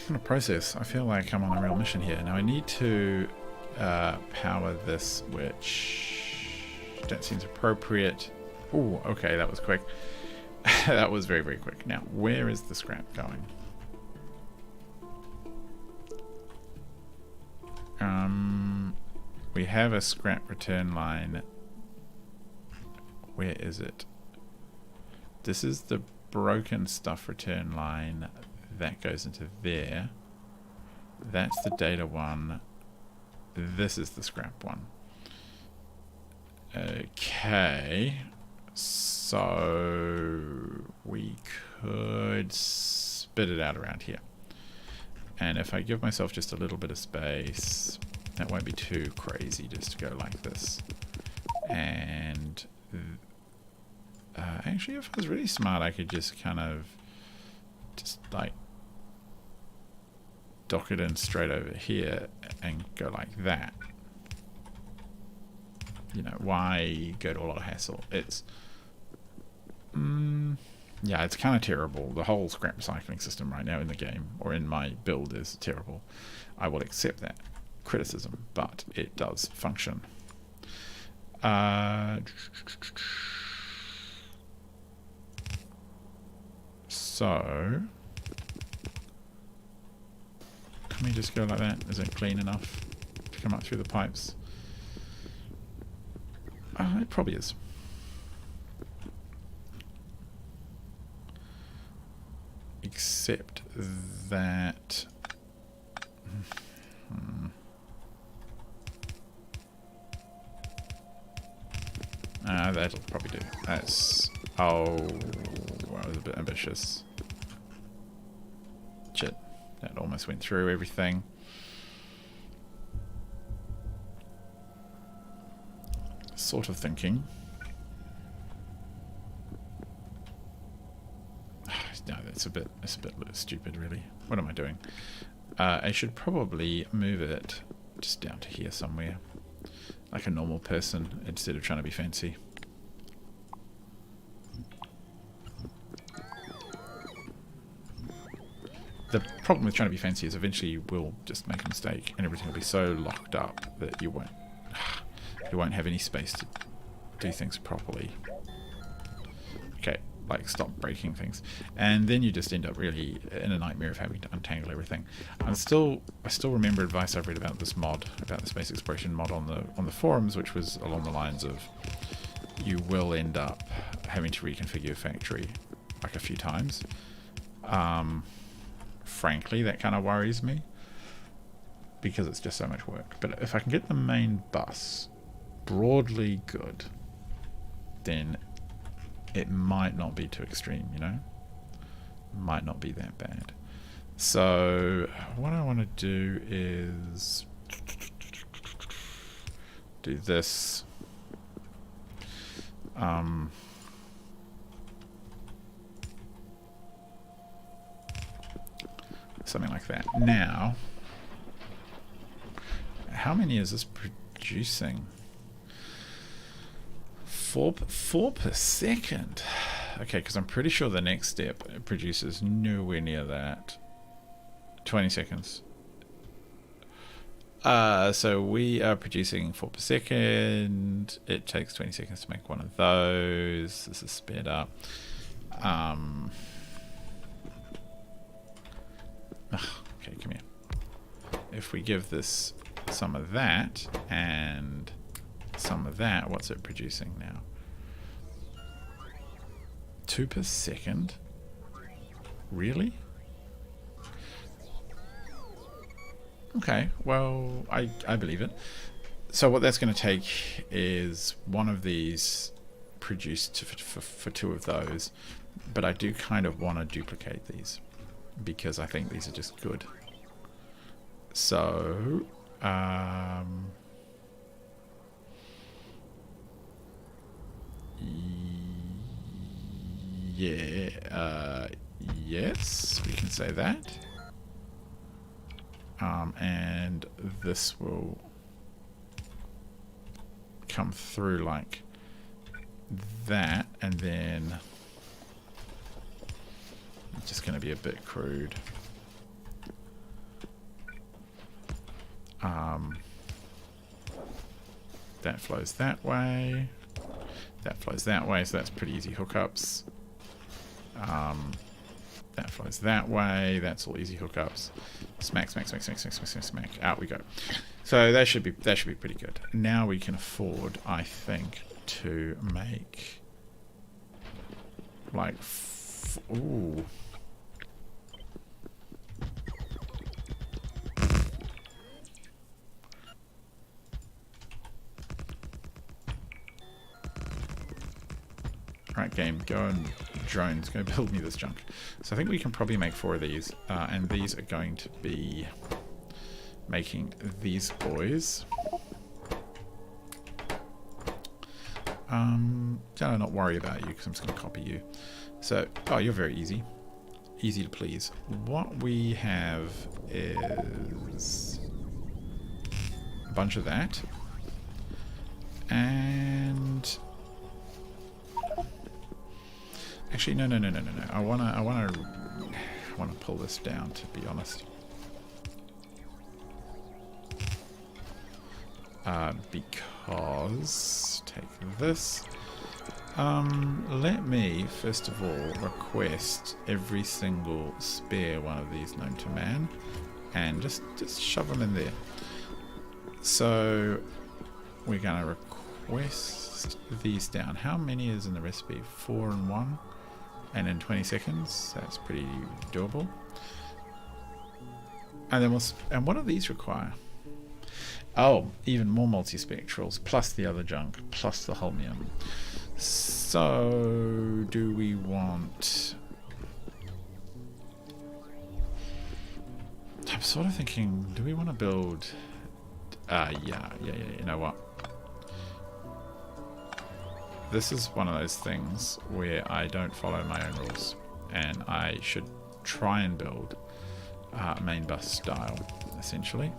What a process. I feel like I'm on a real mission here. Now I need to power this, which that seems appropriate. Oh, okay, that was quick. That was very, very quick. Now, where is the scrap going? We have a scrap return line. Where is it? This is the broken stuff return line. That goes into there. That's the data one. This is the scrap one. Okay. So we could spit it out around here. And if I give myself just a little bit of space, that won't be too crazy just to go like this. And actually, if I was really smart, I could just kind of just like dock it in straight over here and go like that. You know, why go to a lot of hassle? It's yeah, it's kind of terrible. The whole scrap recycling system right now in the game, or in my build, is terrible. I will accept that criticism, but it does function. So can we just go like that? Is it clean enough to come up through the pipes? It probably is. Except that that'll probably do. That's I was a bit ambitious. Shit. That almost went through everything. Sort of thinking. No, that's a bit stupid, really. What am I doing? I should probably move it just down to here somewhere, like a normal person, instead of trying to be fancy. The problem with trying to be fancy is eventually you will just make a mistake, and everything will be so locked up that you won't have any space to do things properly. Okay, like stop breaking things, and then you just end up really in a nightmare of having to untangle everything. I still remember advice I've read about this mod, about the space exploration mod on the forums, which was along the lines of you will end up having to reconfigure your factory like a few times. Frankly, that kind of worries me because it's just so much work. But if I can get the main bus broadly good, then it might not be too extreme, you know? Might not be that bad. So what I want to do is do this. Something like that. Now, how many is this producing? 4 per second. Okay, because I'm pretty sure the next step produces nowhere near that. 20 seconds. So we are producing 4 per second. It takes 20 seconds to make one of those. This is sped up. Okay, come here. If we give this some of that and some of that, what's it producing now? 2 per second? Really? Okay, well, I believe it. So what that's going to take is one of these produced for 2 of those, but I do kind of want to duplicate these because I think these are just good. So, yeah, yes, we can say that. And this will come through like that, and then it's just going to be a bit crude. That flows that way. That flows that way, so that's pretty easy hookups. That flows that way. That's all easy hookups. Smack, smack, smack, smack, smack, smack, smack, smack. Out we go. So that should be pretty good. Now we can afford, I think, to make like ooh. Right, game, go and drones, go build me this junk. So I think we can probably make 4 of these, and these are going to be making these boys. I'll not worry about you because I'm just going to copy you. So, oh, you're very easy. Easy to please. What we have is a bunch of that. And actually, no. I wanna pull this down, to be honest. Because take this. Let me first of all request every single spare one of these known to man, and just shove them in there. So we're gonna request these down. How many is in the recipe? 4 and 1. And in 20 seconds, that's pretty doable. And then and what do these require? Oh, even more multispectrals, plus the other junk, plus the holmium. So, do we want... I'm sort of thinking, do we want to build... yeah, you know what? This is one of those things where I don't follow my own rules, and I should try and build main bus style, essentially.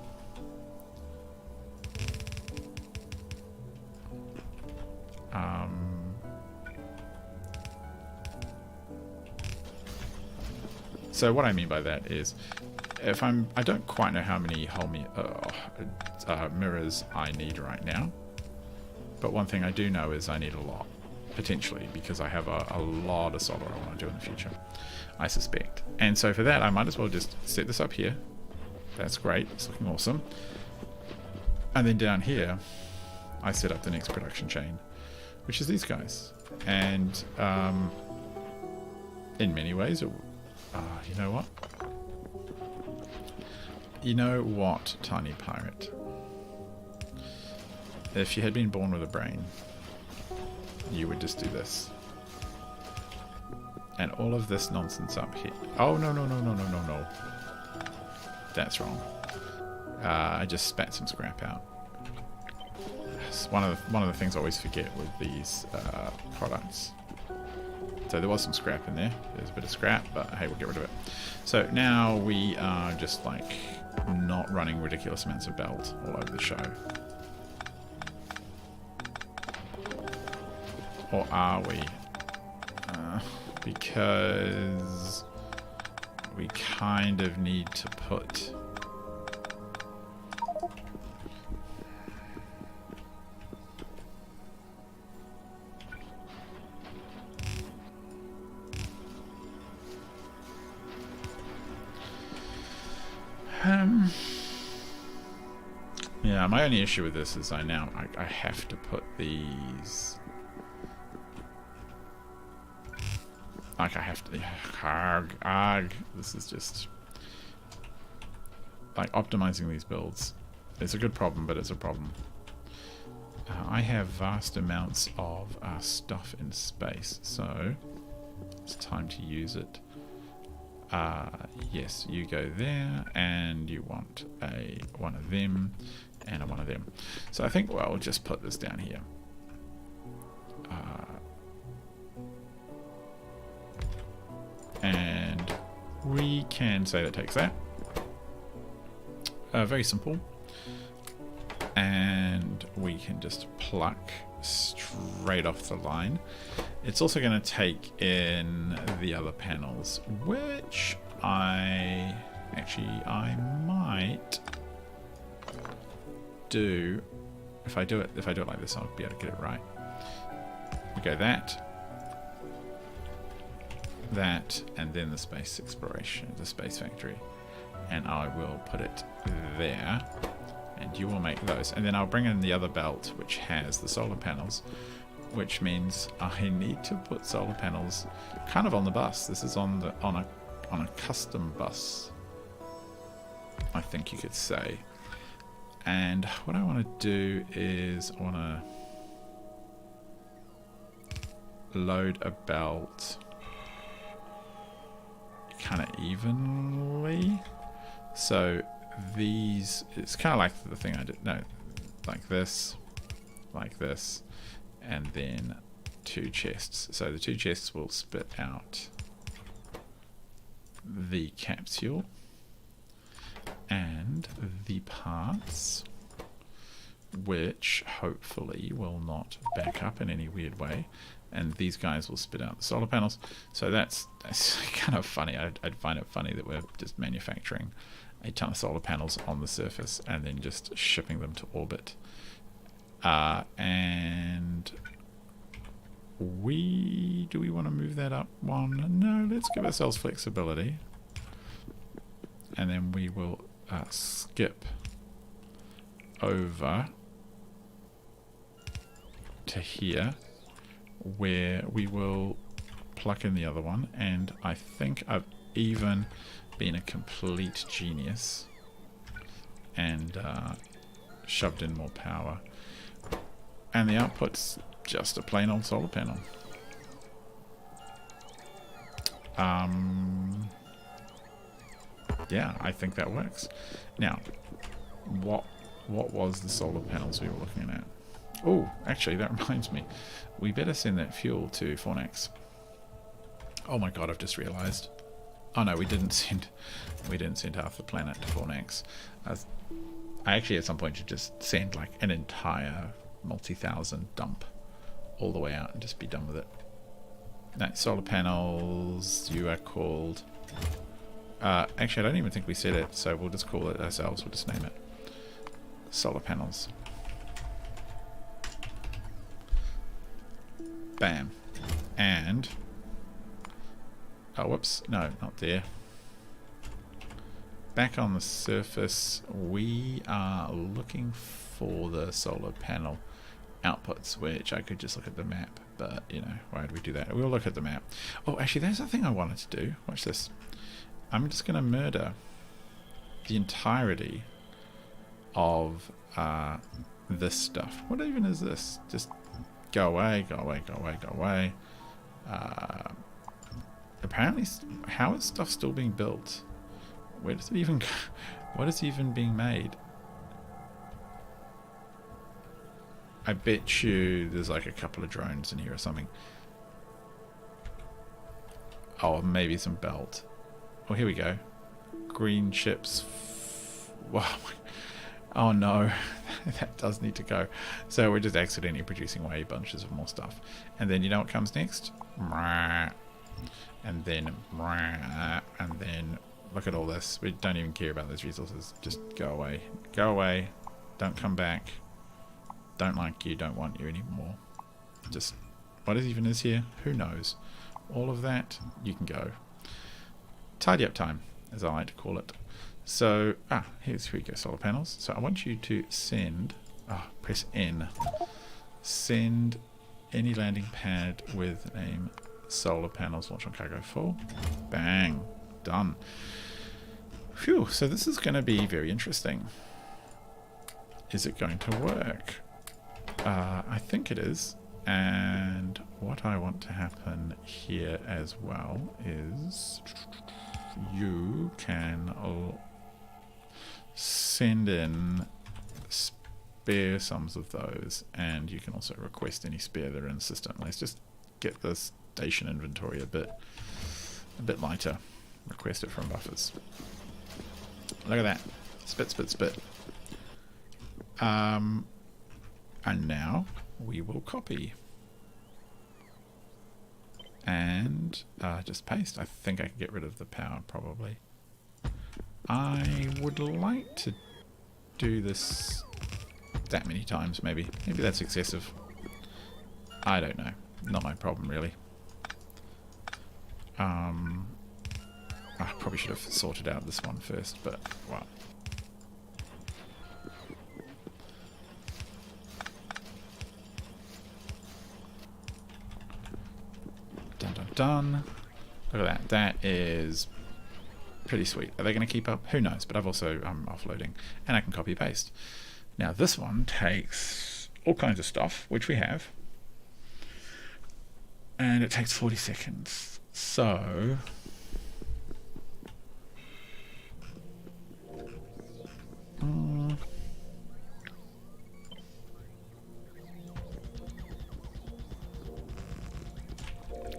So what I mean by that is, if I don't quite know how many mirrors I need right now. But one thing I do know is I need a lot, potentially, because I have a lot of solar I want to do in the future, I suspect. And so for that, I might as well just set this up here. That's great. It's looking awesome. And then down here, I set up the next production chain, which is these guys. And in many ways, you know what? You know what, Tiny Pirate? If you had been born with a brain, you would just do this. And all of this nonsense up here. Oh, no. That's wrong. I just spat some scrap out. It's one of the things I always forget with these products. So there was some scrap in there. There's a bit of scrap, but hey, we'll get rid of it. So now we are just like not running ridiculous amounts of belt all over the show. Or are we? Because we kind of need to put... yeah, my only issue with this is I have to put these Like I have to... Arg. This is just... Like optimizing these builds. It's a good problem, but it's a problem. I have vast amounts of stuff in space, so it's time to use it. Yes, you go there, and you want one of them, and one of them. So I think, well, we'll just put this down here. And we can say that takes that. Very simple. And we can just pluck straight off the line. It's also going to take in the other panels, which I might do. If I do it like this, I'll be able to get it right. We go that, and then the space exploration, the space factory, and I will put it there. And you will make those, and then I'll bring in the other belt which has the solar panels, which means I need to put solar panels kind of on the bus. This is on a custom bus, I think you could say. And what I want to do is I want to load a belt kind of evenly, so these, it's kind of like the thing I did, no, like this, and then 2 chests. So the 2 chests will spit out the capsule and the parts, which hopefully will not back up in any weird way, and these guys will spit out the solar panels. So that's kind of funny. I'd find it funny that we're just manufacturing a ton of solar panels on the surface and then just shipping them to orbit. And do we want to move that up one? No, let's give ourselves flexibility. And then we will skip over to here, where we will pluck in the other one. And I think I've even been a complete genius and shoved in more power, and the output's just a plain old solar panel. Yeah, I think that works. Now, what was the solar panels we were looking at? Oh, actually, that reminds me, we better send that fuel to Fornax. Oh my god, I've just realized. Oh no, we didn't send half the planet to Fornax. I actually at some point should just send like an entire multi-thousand dump all the way out and just be done with it. No, solar panels, you are called... actually, I don't even think we said it, so we'll just call it ourselves. We'll just name it solar panels. Bam. And... oh, whoops. No, not there. Back on the surface, we are looking for the solar panel outputs, which I could just look at the map, but, you know, why would we do that? We'll look at the map. Oh, actually, there's a thing I wanted to do. Watch this. I'm just going to murder the entirety of this stuff. What even is this? Just go away, go away, go away, go away. Apparently, how is stuff still being built? Where does it even go? What is even being made? I bet you there's like a couple of drones in here or something. Oh, maybe some belt. Oh, here we go. Green chips. Wow. Oh no, that does need to go. So we're just accidentally producing way bunches of more stuff. And then you know what comes next? And then look at all this. We don't even care about those resources. Just go away. Go away. Don't come back. Don't like you. Don't want you anymore. Just what even is here? Who knows? All of that, you can go. Tidy up time, as I like to call it. So, here we go, solar panels. So I want you to send, press N. Send any landing pad with name Solar panels launch on cargo full. Bang. Done. Phew, so this is going to be very interesting. Is it going to work? I think it is. And what I want to happen here as well is you can send in spare sums of those, and you can also request any spare that are in the system. Let's just get the station inventory a bit lighter. Request it from buffers. Look at that. Spit, spit, spit. And now we will copy. And just paste. I think I can get rid of the power probably. I would like to do this that many times maybe. Maybe that's excessive. I don't know. Not my problem really. I probably should have sorted out this one first, but well. Dun dun dun. Look at that. That is pretty sweet. Are they going to keep up? Who knows? But I'm offloading, and I can copy paste. Now this one takes all kinds of stuff, which we have, and it takes 40 seconds. So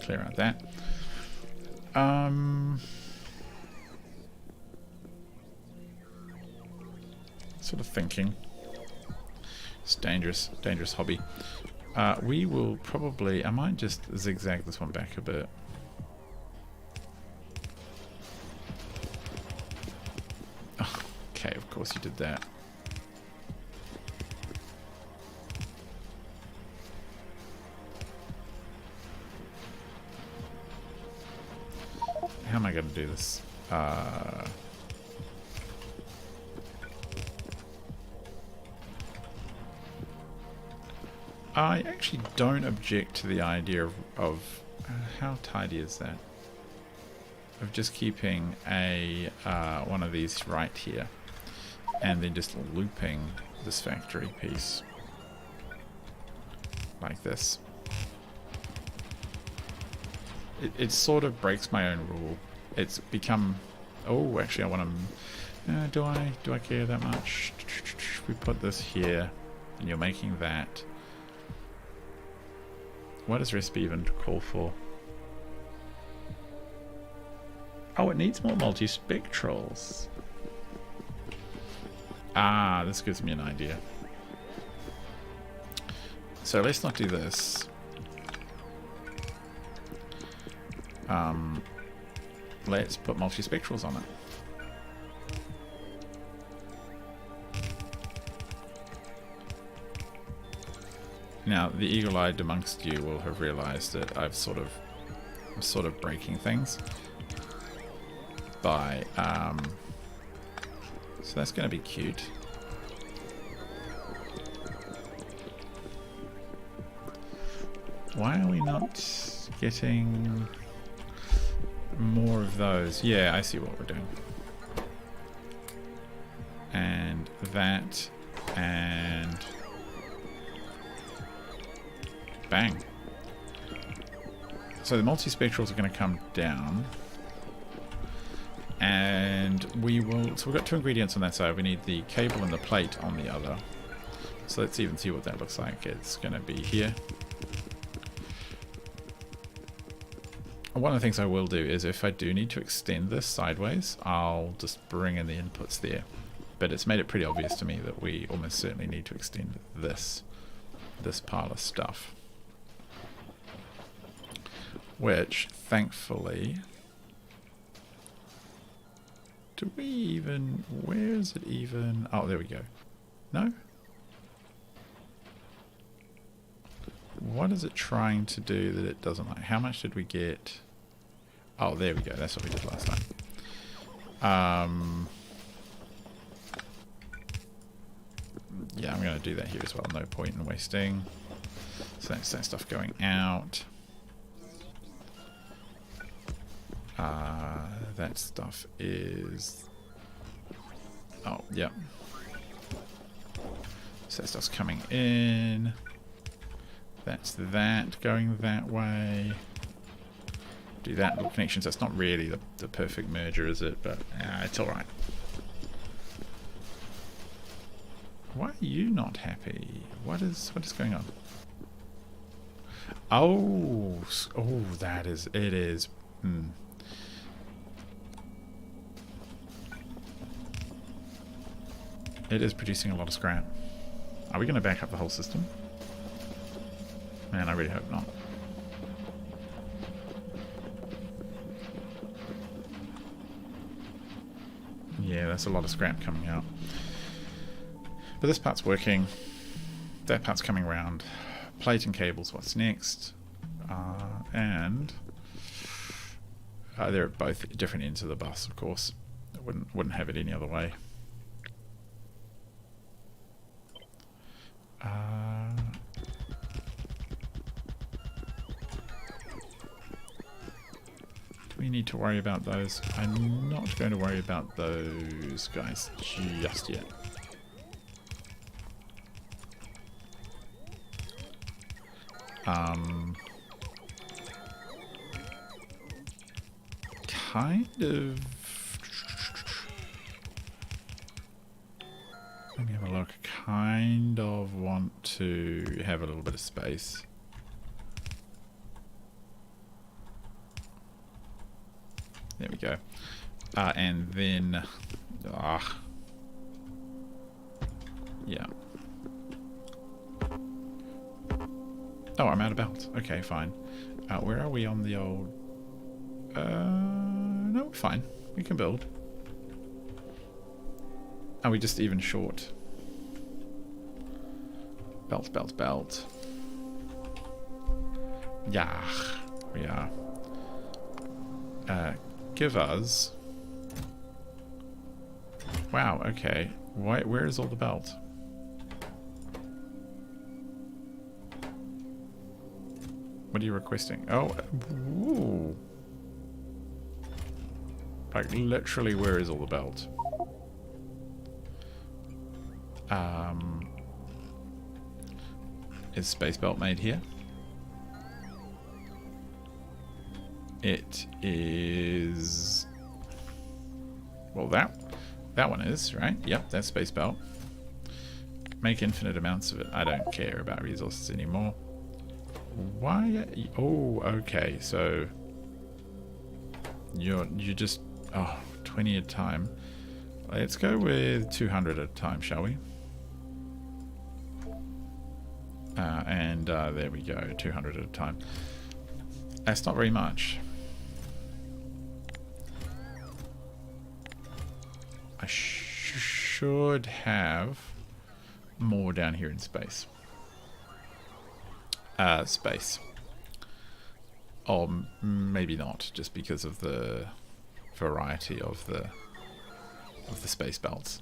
clear out that. Sort of thinking. It's dangerous hobby. We will probably, I might just zigzag this one back a bit. Oh, okay, of course you did that. How am I going to do this? I actually don't object to the idea of how tidy is that? Of just keeping a one of these right here, and then just looping this factory piece like this. It sort of breaks my own rule. It's become, oh, actually I want to, do I care that much? We put this here, and you're making that. What does recipe even call for? Oh, it needs more multispectrals. Ah, this gives me an idea. So let's not do this. Let's put multispectrals on it. Now, the eagle-eyed amongst you will have realized that I'm sort of breaking things by, so that's going to be cute. Why are we not getting more of those? Yeah, I see what we're doing. And that, and bang. So the multispectrals are going to come down, and we will, so we've got two ingredients on that side. We need the cable and the plate on the other. So let's even see what that looks like. It's going to be here. One of the things I will do is if I do need to extend this sideways, I'll just bring in the inputs there. But it's made it pretty obvious to me that we almost certainly need to extend this pile of stuff. Which, thankfully, do we even, where is it even? Oh, there we go. No? What is it trying to do that it doesn't like? How much did we get? Oh, there we go. That's what we did last time. Yeah, I'm going to do that here as well. No point in wasting. So that's that stuff going out. That stuff is... Oh, yeah. So that stuff's coming in. That's that going that way. Do that little connections. That's not really the perfect merger, is it? But it's alright. Why are you not happy? What is going on? Oh, that is... It is... It is producing a lot of scrap. Are we going to back up the whole system? Man, I really hope not. Yeah, that's a lot of scrap coming out. But this part's working. That part's coming around. Plate and cables, what's next? And they're at both different ends of the bus, of course. I wouldn't have it any other way. Do we need to worry about those? I'm not going to worry about those guys just yet. Kind of... Let me have a look. Kind of want to have a little bit of space. There we go. And then... yeah. Oh, I'm out of belt. Okay, fine. Where are we on the old... no, we're fine. We can build. Are we just even short? Belt, belt, belt. Yeah, we are. Give us... Wow, okay. Where is all the belt? What are you requesting? Oh, ooh. Like, literally, where is all the belt? Is space belt made here? It is... Well, that one is, right? Yep, that's space belt. Make infinite amounts of it. I don't care about resources anymore. Why? Oh, okay. So you just 20 at a time. Let's go with 200 at a time, shall we? And there we go, 200 at a time. That's not very much. I should have more down here in space. Space. Or maybe not, just because of the variety of the space belts.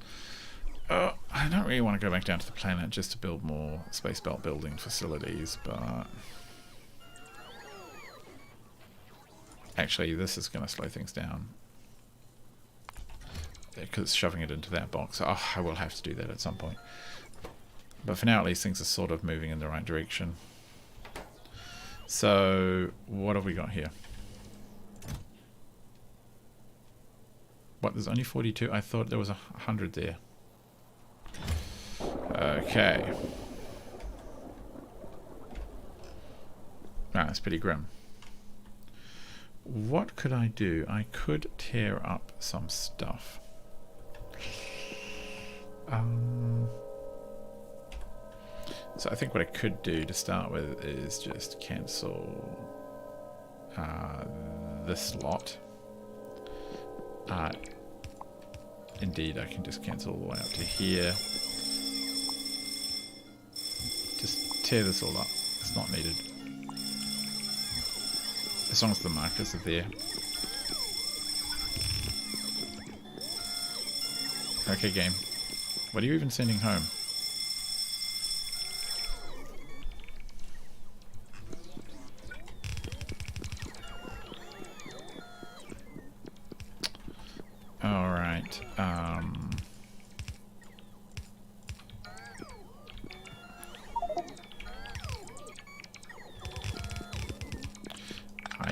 I don't really want to go back down to the planet just to build more space belt building facilities, but actually this is going to slow things down because shoving it into that box. I will have to do that at some point, but for now at least things are sort of moving in the right direction. So what have we got here? What, there's only 42? I thought there was 100 there. Okay. That's pretty grim. What could I do? I could tear up some stuff. So I think what I could do to start with is just cancel this lot. Indeed, I can just cancel all the way up to here. Just tear this all up. It's not needed. As long as the markers are there. Okay, game. What are you even sending home?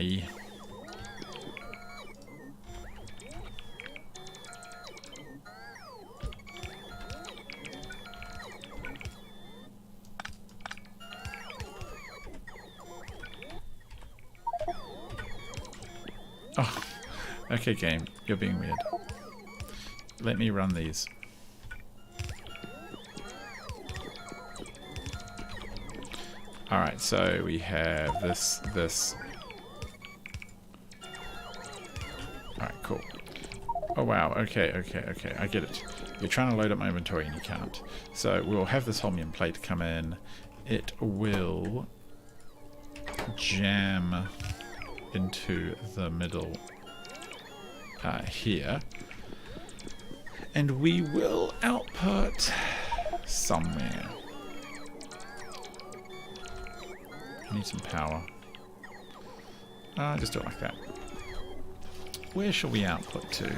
die. Oh, okay, game. You're being weird. Let me run these. Alright, so we have this. Alright, cool. Oh wow, okay, I get it. You're trying to load up my inventory and you can't. So we'll have this holmium plate come in. It will jam into the middle here. And we will output somewhere. I need some power. Just do it like that. Where shall we output to?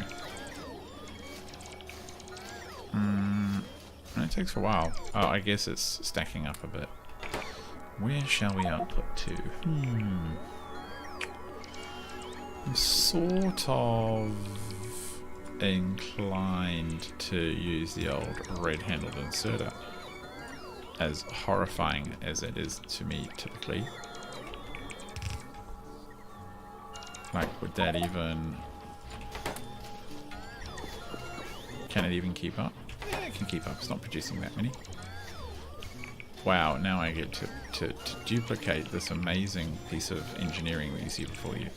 It takes a while. Oh, I guess it's stacking up a bit. Where shall we output to? I'm sort of inclined to use the old red-handled inserter, as horrifying as it is to me typically. Like, would that even... Can it even keep up? Yeah, it can keep up. It's not producing that many. Wow, now I get to duplicate this amazing piece of engineering that you see before you.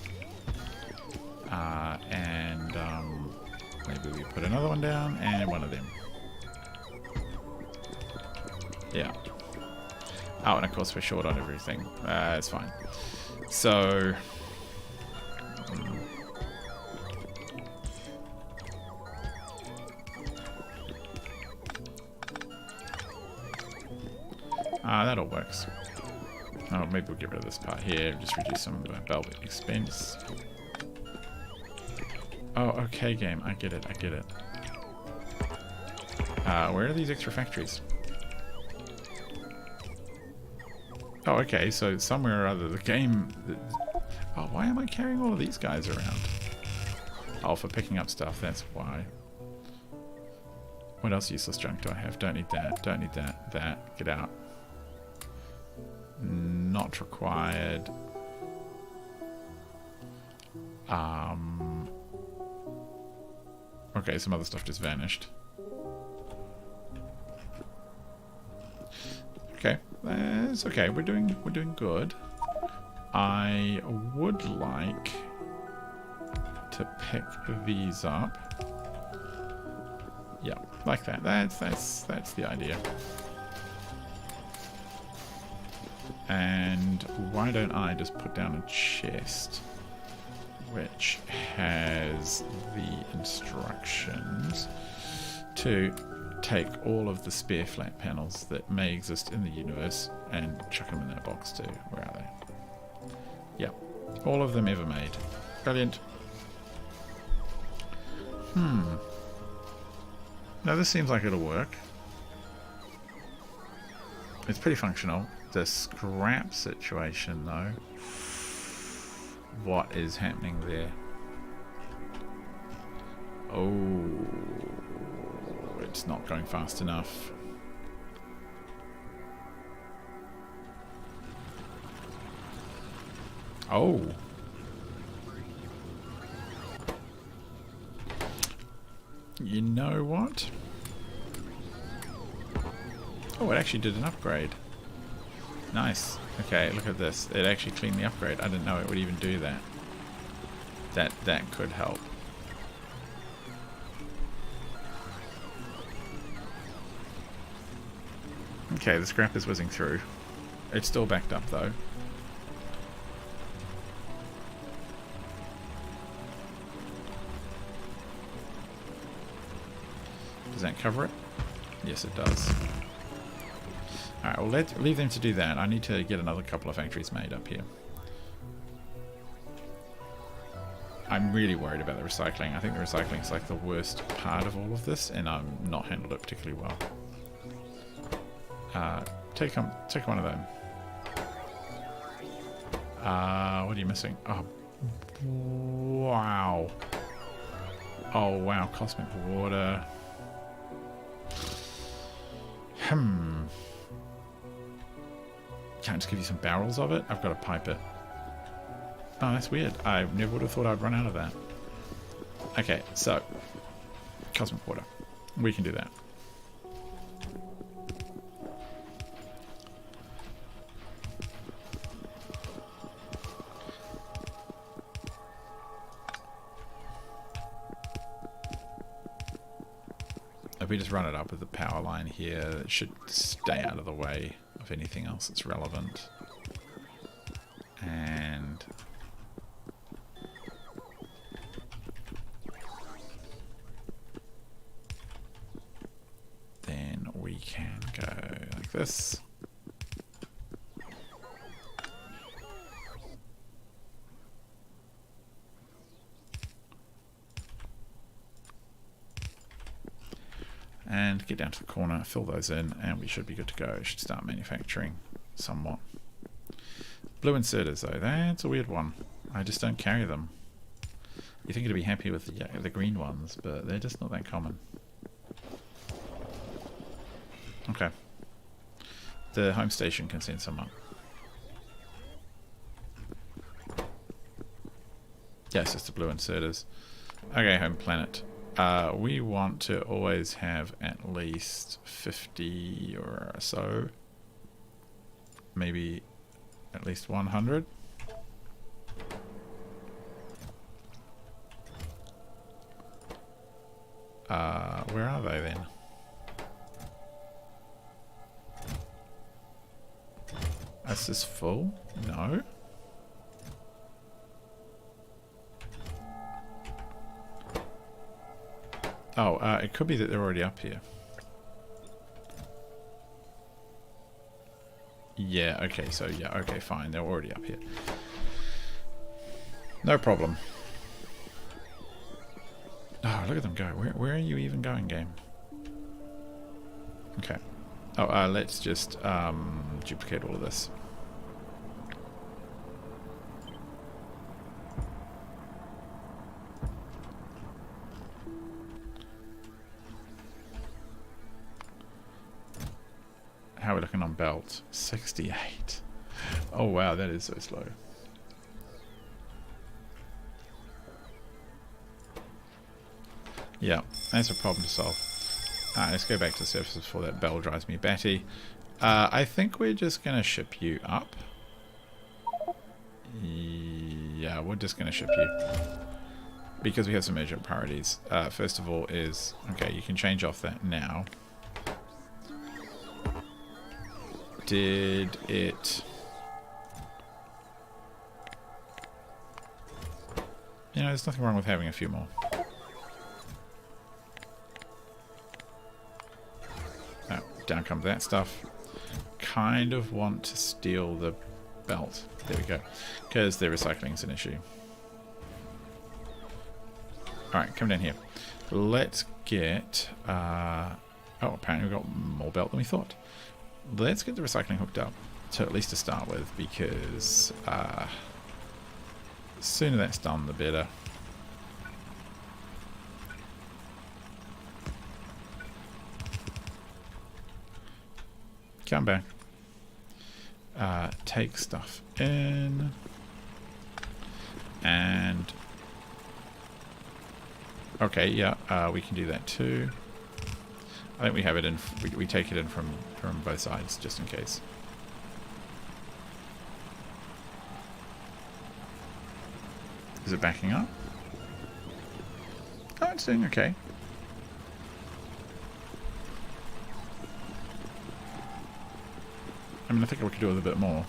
Maybe we put another one down and one of them. Yeah. Oh, and of course we're short on everything. It's fine. So... that all works. Oh, maybe we'll get rid of this part here. Just reduce some of the velvet expense. Oh, okay, game. I get it. Where are these extra factories? Oh, okay. So somewhere or other, the game... Oh, why am I carrying all of these guys around? Oh, for picking up stuff. That's why. What else useless junk do I have? Don't need that. Don't need that. That. Get out. Not required. Okay, some other stuff just vanished. Okay, it's okay. We're doing good. I would like to pick these up. Yeah, like that. That's the idea. And why don't I just put down a chest which has the instructions to take all of the spare flat panels that may exist in the universe and chuck them in that box too. Where are they? Yep, all of them ever made. Brilliant. Now this seems like it'll work. It's pretty functional. The scrap situation though. What is happening there? Oh, it's not going fast enough. Oh. You know what? Oh, it actually did an upgrade. Nice. Okay, look at this. It actually cleaned the upgrade. I didn't know it would even do that. That could help. Okay, the scrap is whizzing through. It's still backed up though. Does that cover it? Yes, it does. Alright, well, leave them to do that. I need to get another couple of factories made up here. I'm really worried about the recycling. I think the recycling is like the worst part of all of this, and I've not handled it particularly well. Take one of them. What are you missing? Oh, Wow. Oh wow, cosmic water. Can't just give you some barrels of it? I've got to pipe it. Oh, that's weird. I never would have thought I'd run out of that. Okay, so cosmic water. We can do that. If we just run it up with the power line here, it should stay out of the way of anything else that's relevant. And then we can go like this. And get down to the corner, fill those in, and we should be good to go. Should start manufacturing somewhat. Blue inserters though, that's a weird one. I just don't carry them. You think it'd be happy with the green ones, but they're just not that common. Okay. The home station can send someone. Yeah, it's just the blue inserters. Okay, home planet. We want to always have at least 50 or so. Maybe at least 100. Where are they then? Is this full? No. Oh, it could be that they're already up here. Yeah, okay, so yeah, okay, fine, they're already up here. No problem. Oh, look at them go. Where are you even going, game? Okay. Oh, let's just duplicate all of this. How are we looking on belt? 68. Oh wow, that is so slow. Yeah, that's a problem to solve. Alright, let's go back to the surface before that bell drives me batty. I think we're just going to ship you up. Yeah, we're just going to ship you. Because we have some urgent priorities. First of all is... Okay, you can change off that now. Did it... You know, there's nothing wrong with having a few more. Oh, down comes that stuff. Kind of want to steal the belt. There we go. Because the recycling is an issue. Alright, come down here. Let's get... oh, apparently we've got more belt than we thought. Let's get the recycling hooked up, to at least to start with, because the sooner that's done, the better. Come back. Take stuff in. And... Okay, yeah, we can do that too. I think we have it in. We take it in from both sides, just in case. Is it backing up? Oh, it's doing okay. I mean, I think we could do with a bit more.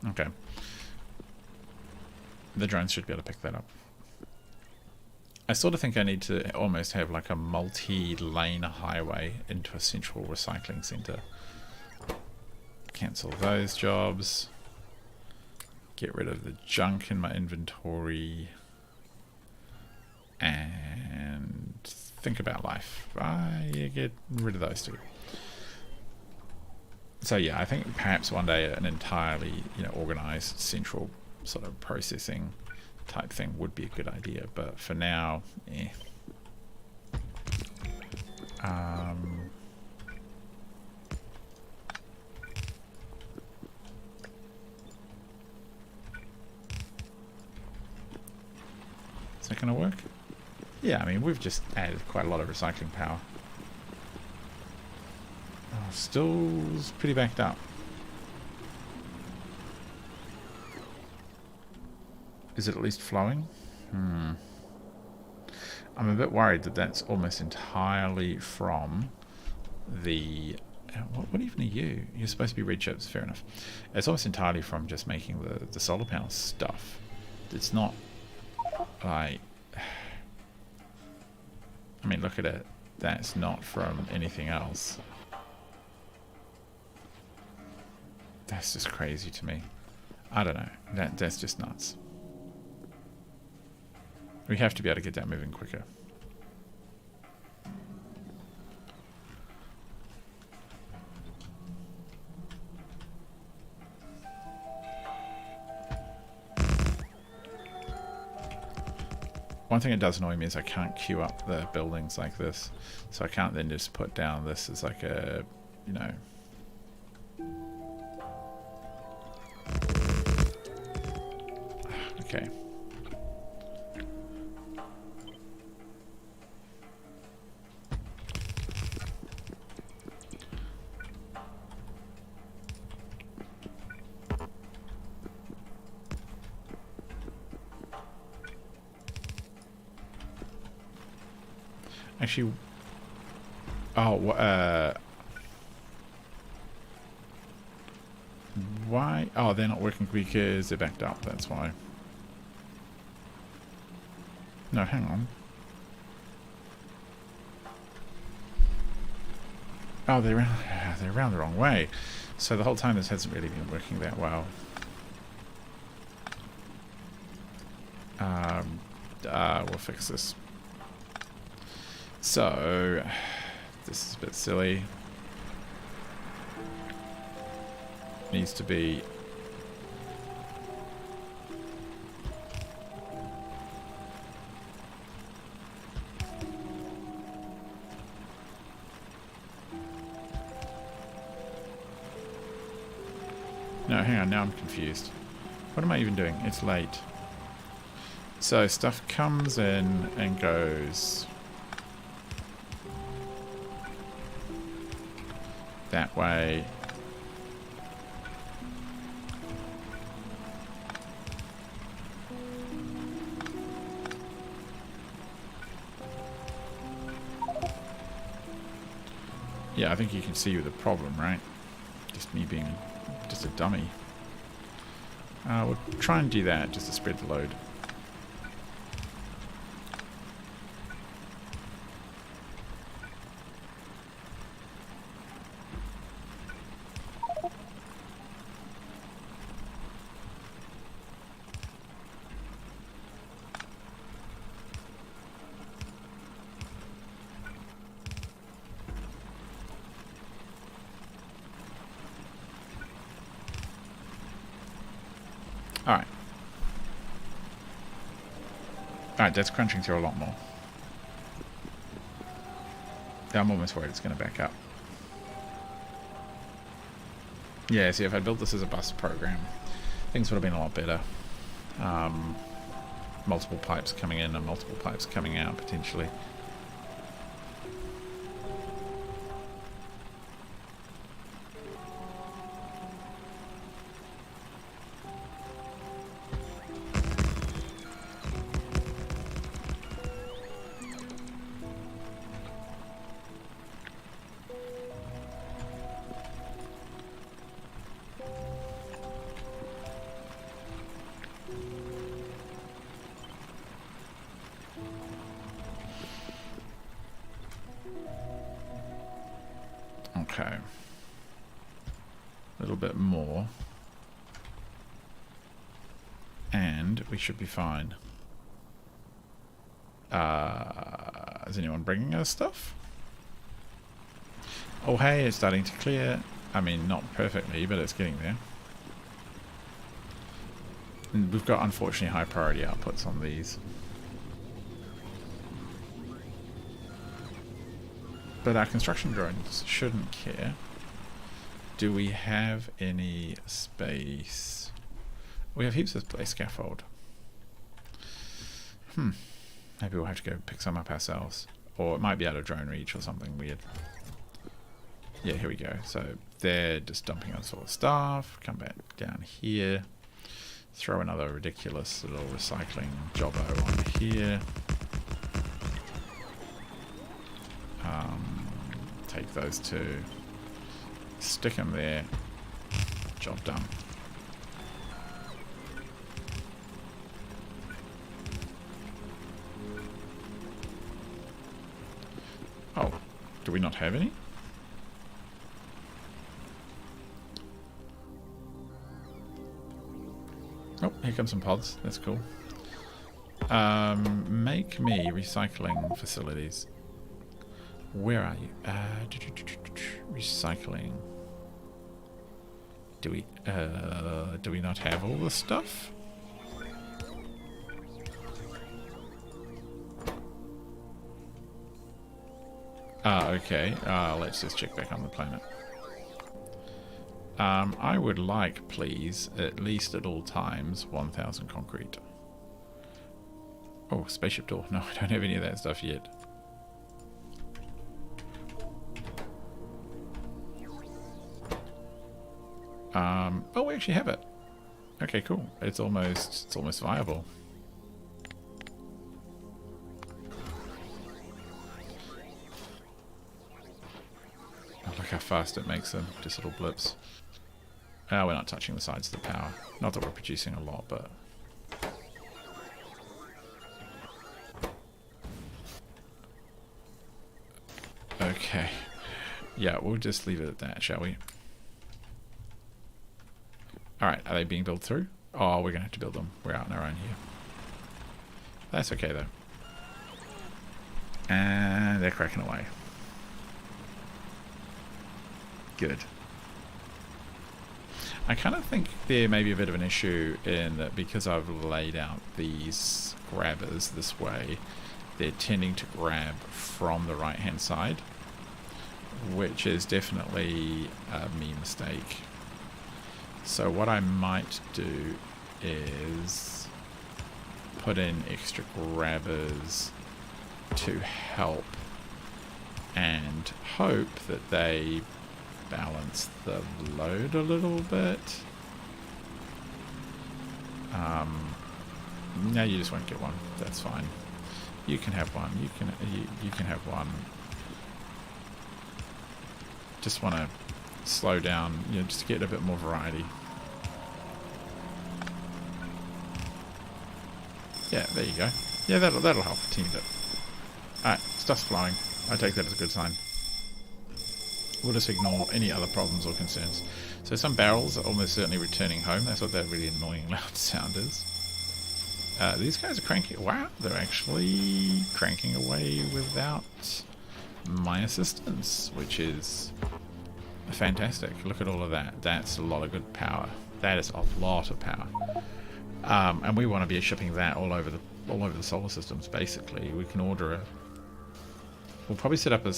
Okay. The drones should be able to pick that up. I sort of think I need to almost have like a multi-lane highway into a central recycling center. Cancel those jobs. Get rid of the junk in my inventory. And think about life. You get rid of those two. So yeah, I think perhaps one day an entirely, organized central sort of processing type thing would be a good idea. But for now, eh. Is that going to work? Yeah, I mean, we've just added quite a lot of recycling power. Oh, still pretty backed up. Is it at least flowing? I'm a bit worried that that's almost entirely from the... What even are you? You're supposed to be red chips, fair enough. It's almost entirely from just making the solar panel stuff. It's not like... I mean, look at it. That's not from anything else. That's just crazy to me. I don't know. That's just nuts. We have to be able to get that moving quicker. One thing that does annoy me is I can't queue up the buildings like this. So I can't then just put down this as like a, Okay. Actually, why? Oh, they're not working because they're backed up, that's why. No, hang on. Oh, they're around the wrong way. So the whole time this hasn't really been working that well. We'll fix this. So, this is a bit silly. Needs to be... No, hang on, now I'm confused. What am I even doing? It's late. So, stuff comes in and goes... that way. Yeah, I think you can see the problem, right? Just me being just a dummy. We'll try and do that just to spread the load. Alright. Alright, that's crunching through a lot more. Yeah, I'm almost worried it's going to back up. Yeah, see, if I built this as a bus program, things would have been a lot better. Multiple pipes coming in and multiple pipes coming out, potentially. Okay. A little bit more. And we should be fine. Is anyone bringing us stuff? Oh hey, it's starting to clear. I mean, not perfectly, but it's getting there. And we've got, unfortunately, high priority outputs on these. But our construction drones shouldn't care. Do we have any space? We have heaps of space scaffold. Maybe we'll have to go pick some up ourselves. Or it might be out of drone reach or something weird. Yeah, here we go. So they're just dumping on sort of stuff. Come back down here. Throw another ridiculous little recycling jobbo on here. Take those two. Stick them there. Job done. Oh, do we not have any? Oh, here come some pods. That's cool. Make me recycling facilities. Where are you? Recycling. Do we not have all this stuff? Okay. Let's just check back on the planet. I would like, please, at least at all times, 1,000 concrete. Oh, spaceship door. No, I don't have any of that stuff yet. Oh, we actually have it. Okay, cool. It's almost viable. Oh, look how fast it makes them. Just little blips. Oh, we're not touching the sides of the power. Not that we're producing a lot, but... Okay. Yeah, we'll just leave it at that, shall we? Alright, are they being built through? Oh, we're going to have to build them. We're out on our own here. That's okay, though. And they're cracking away. Good. I kind of think there may be a bit of an issue in that because I've laid out these grabbers this way, they're tending to grab from the right-hand side, which is definitely a me mistake. So what I might do is put in extra grabbers to help and hope that they balance the load a little bit. No, you just won't get one. That's fine. You can have one. You can have one. Just want to slow down, you know, just to get a bit more variety. Yeah, there you go. Yeah, that'll help a teeny bit. Alright, stuff's flowing. I take that as a good sign. We'll just ignore any other problems or concerns. So some barrels are almost certainly returning home. That's what that really annoying loud sound is. These guys are cranking. Wow, they're actually cranking away without my assistance, which is fantastic. Look at all of that. That's a lot of good power. That is a lot of power. And we want to be shipping that all over the solar systems. Basically, we can order a. We'll probably set up a.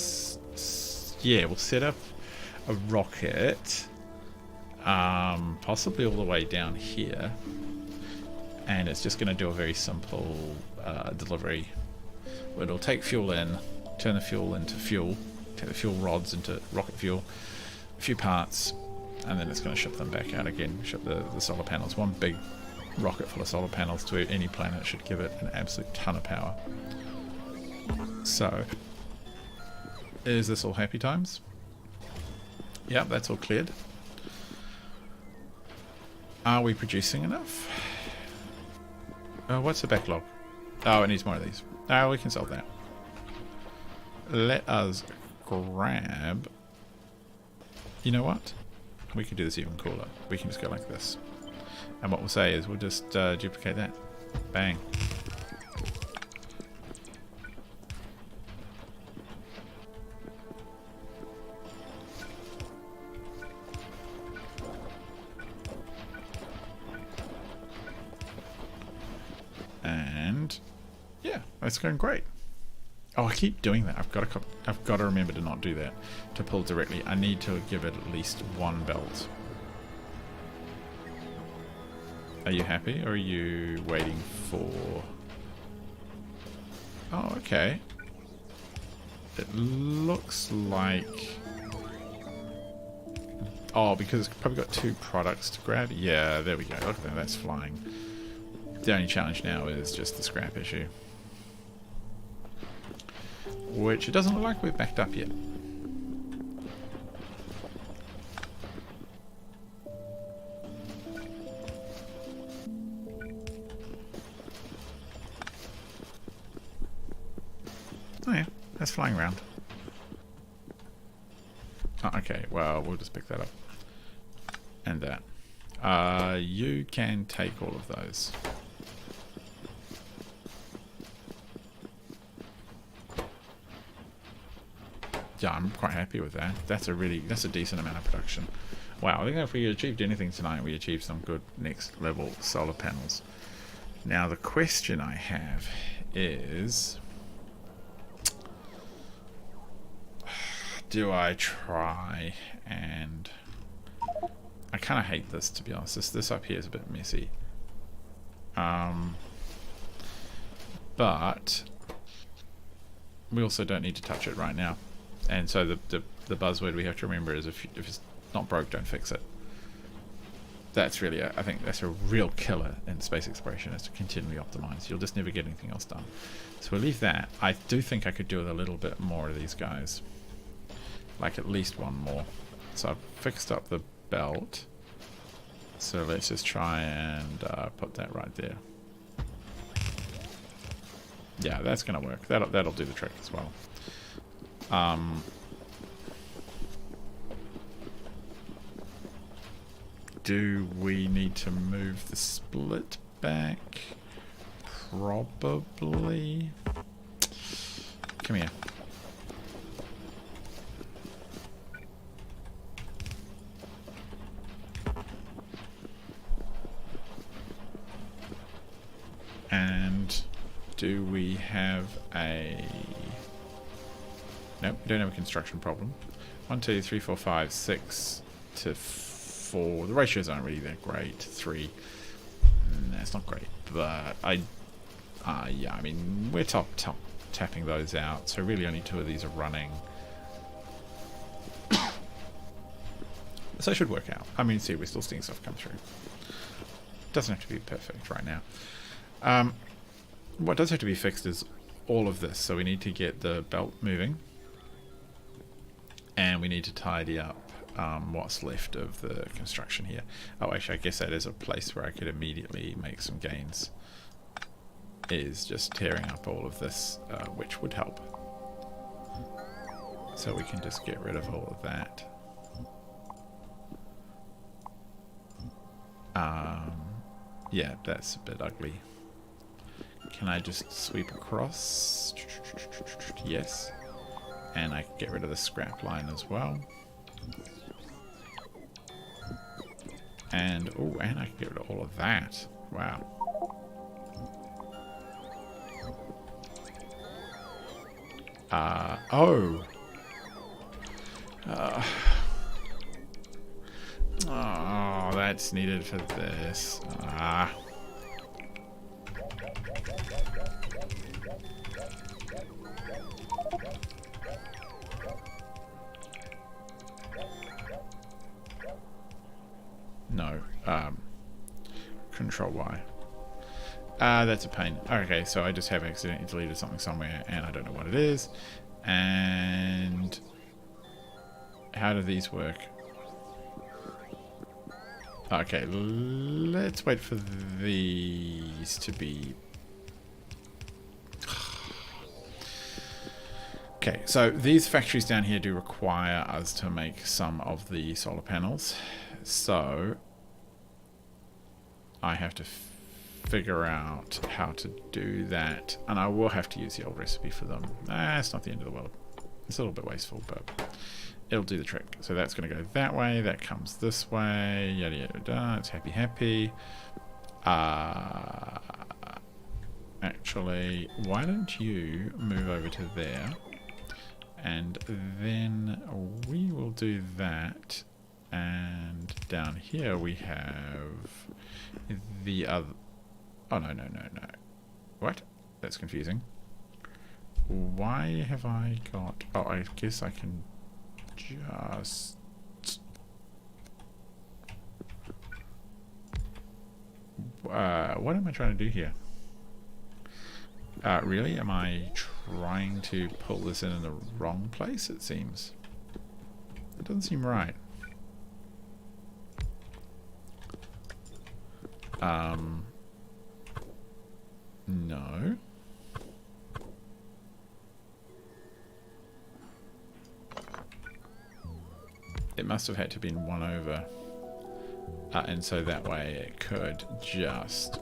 Yeah, we'll set up a rocket, possibly all the way down here, and it's just going to do a very simple delivery. It'll take fuel in, turn the fuel into fuel, take the fuel rods into rocket fuel, a few parts, and then it's going to ship them back out again. Ship the solar panels. One big rocket full of solar panels to any planet should give it an absolute ton of power. So, is this all happy times? Yep, that's all cleared. Are we producing enough? What's the backlog? Oh, it needs more of these. Oh, we can solve that. Let us grab... You know what? We could do this even cooler. We can just go like this. And what we'll say is we'll just duplicate that. Bang. And yeah, it's going great. Oh, I keep doing that. I've got to remember to not do that. To pull directly, I need to give it at least one belt. Are you happy, or are you waiting for... Oh, okay. It looks like... Oh, because it's probably got 2 products to grab. Yeah, there we go. Look at that, that's flying. The only challenge now is just the scrap issue. Which it doesn't look like we've backed up yet. Oh yeah, that's flying around. Oh, okay, well, we'll just pick that up. And that. You can take all of those. Yeah, I'm quite happy with that. That's a decent amount of production. Wow, I think if we achieved anything tonight, we achieved some good next level solar panels. Now the question I have is, do I try and... I kind of hate this, to be honest. This up here is a bit messy. But we also don't need to touch it right now. And so the buzzword we have to remember is if it's not broke, don't fix it. That's really, I think that's a real killer in space exploration, is to continually optimize. You'll just never get anything else done. So we'll leave that. I do think I could do with a little bit more of these guys. Like at least one more. So I've fixed up the belt. So let's just try and put that right there. Yeah, that's going to work. That'll do the trick as well. Do we need to move the split back? Probably. Come here. And do we have a... Nope, we don't have a construction problem. 1, 2, 3, 4, 5, 6 to 4. The ratios aren't really that great. 3. Nah, it's not great. But yeah, I mean, we're tapping those out. So really only 2 of these are running. So it should work out. I mean, see, we're still seeing stuff come through. Doesn't have to be perfect right now. What does have to be fixed is all of this. So we need to get the belt moving. And we need to tidy up what's left of the construction here. Oh, actually, I guess that is a place where I could immediately make some gains. Is just tearing up all of this, which would help. So we can just get rid of all of that. Yeah, that's a bit ugly. Can I just sweep across? Yes. And I can get rid of the scrap line as well. And, oh, and I can get rid of all of that. Wow. Oh, that's needed for this. No. Control Y. That's a pain. Okay, so I just have accidentally deleted something somewhere and I don't know what it is. And how do these work? Okay, let's wait for these to be... Okay, so these factories down here do require us to make some of the solar panels. So I have to figure out how to do that, and I will have to use the old recipe for them. It's not the end of the world. It's a little bit wasteful, but it'll do the trick. So that's going to go that way, that comes this way, yada yada yada. It's happy happy. Actually, why don't you move over to there, and then we will do that, and down here we have the other... Oh, no. What? That's confusing. Why have I got... Oh, I guess I can just... what am I trying to do here? Really? Am I trying to pull this in the wrong place, it seems? It doesn't seem right. No. It must have had to have been 1 over. And so that way it could just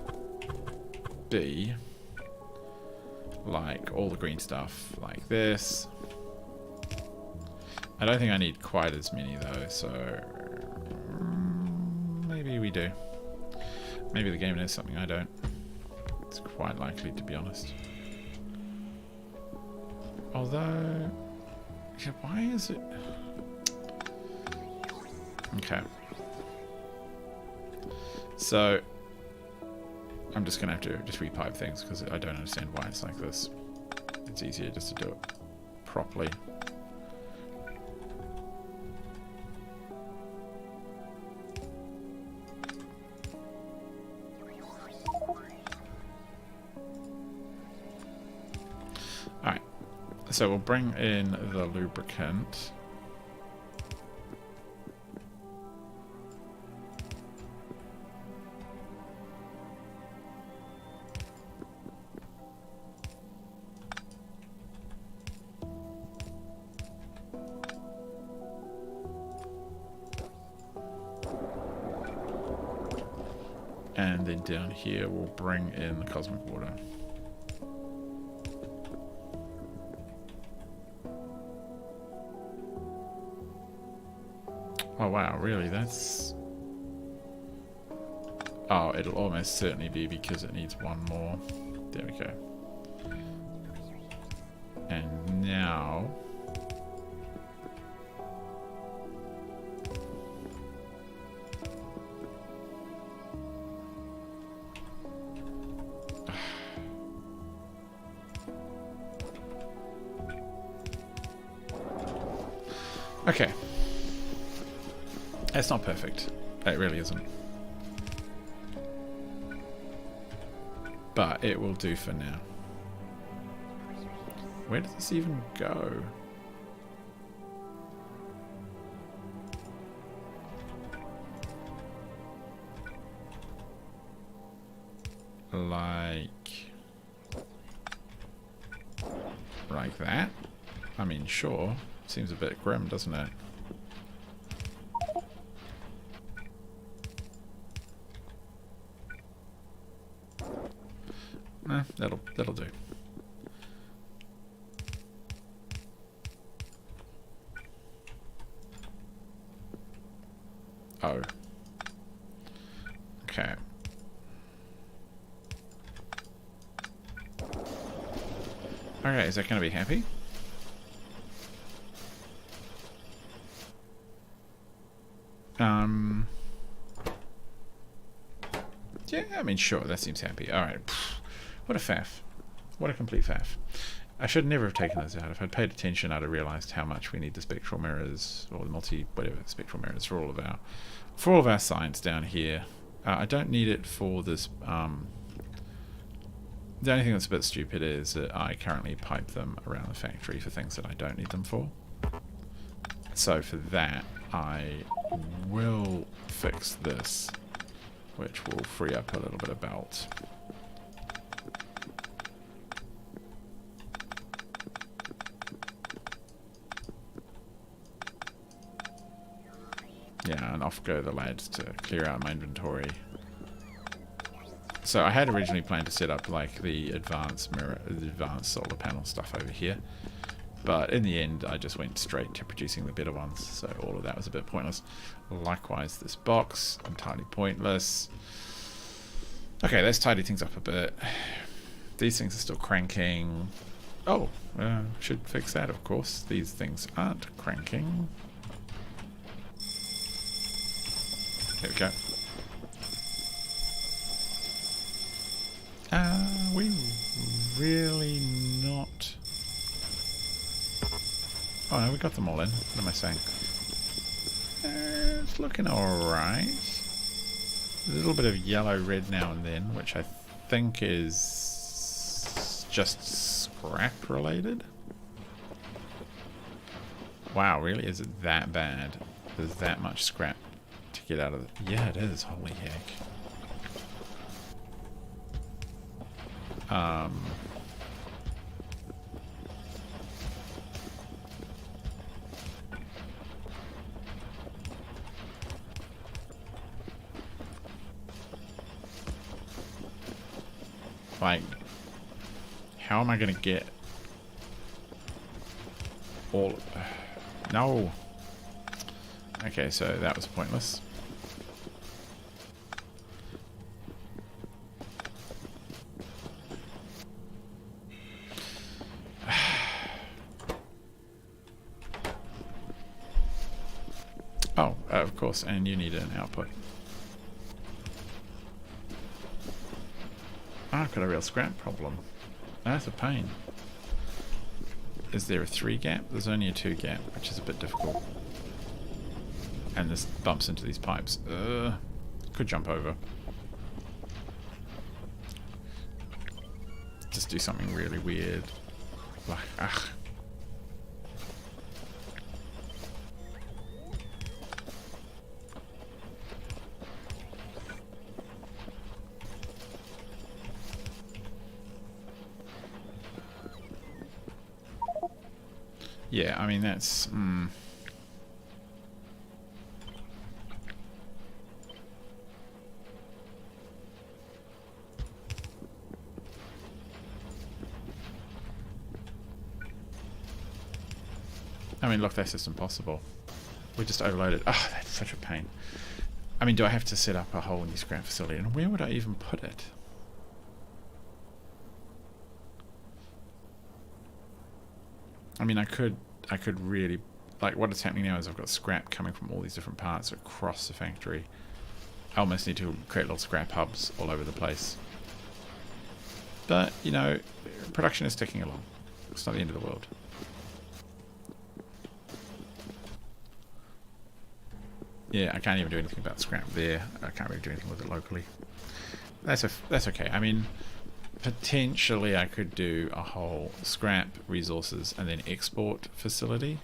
be like all the green stuff like this. I don't think I need quite as many though, so maybe we do. Maybe the game knows something I don't. It's quite likely, to be honest. Although, yeah, why is it? Okay. So, I'm just going to have to just repipe things because I don't understand why it's like this. It's easier just to do it properly. Alright, so we'll bring in the lubricant. And then down here we'll bring in the cosmic water. Oh wow, really? That's... Oh, it'll almost certainly be because it needs 1 more. There we go. And now... Okay. It's not perfect. It really isn't. But it will do for now. Where does this even go? Like that? I mean, sure. Seems a bit grim, doesn't it? That'll do. Oh. Okay. Okay, is that going to be happy? Yeah, I mean, sure, that seems happy. Alright. What a faff. What a complete faff. I should never have taken those out. If I'd paid attention, I'd have realized how much we need the spectral mirrors, or the whatever spectral mirrors for all of our science down here. I don't need it for this. The only thing that's a bit stupid is that I currently pipe them around the factory for things that I don't need them for. So for that, I will fix this, which will free up a little bit of belt. Yeah, and off go the lads to clear out my inventory. So I had originally planned to set up like the advanced solar panel stuff over here, but in the end I just went straight to producing the better ones, so all of that was a bit pointless. Likewise this box, entirely pointless. Okay, let's tidy things up a bit. These things are still cranking. Oh, should fix that, of course. These things aren't cranking. There we go. Are we really not... Oh no, we got them all in. What am I saying? It's looking alright. A little bit of yellow-red now and then, which I think is just scrap related. Wow, really? Is it that bad? There's that much scrap to get out of it? Yeah, it is. Holy heck. Like, how am I going to get all... No! Okay, so that was pointless. Oh, of course, and you need an output. I've got a real scrap problem. That's a pain. Is there a 3 gap? There's only a 2 gap, which is a bit difficult. And this bumps into these pipes. Could jump over. Just do something really weird. Like, ugh. Yeah, I mean, that's... I mean, look, that's just impossible. We just overloaded. Oh, that's such a pain. I mean, do I have to set up a whole new scrap facility? And where would I even put it? I mean, I could really, like, what is happening now is I've got scrap coming from all these different parts across the factory. I almost need to create little scrap hubs all over the place. But, you know, production is ticking along. It's not the end of the world. Yeah, I can't even do anything about scrap there. I can't really do anything with it locally. That's okay. I mean, potentially I could do a whole scrap, resources, and then export facility.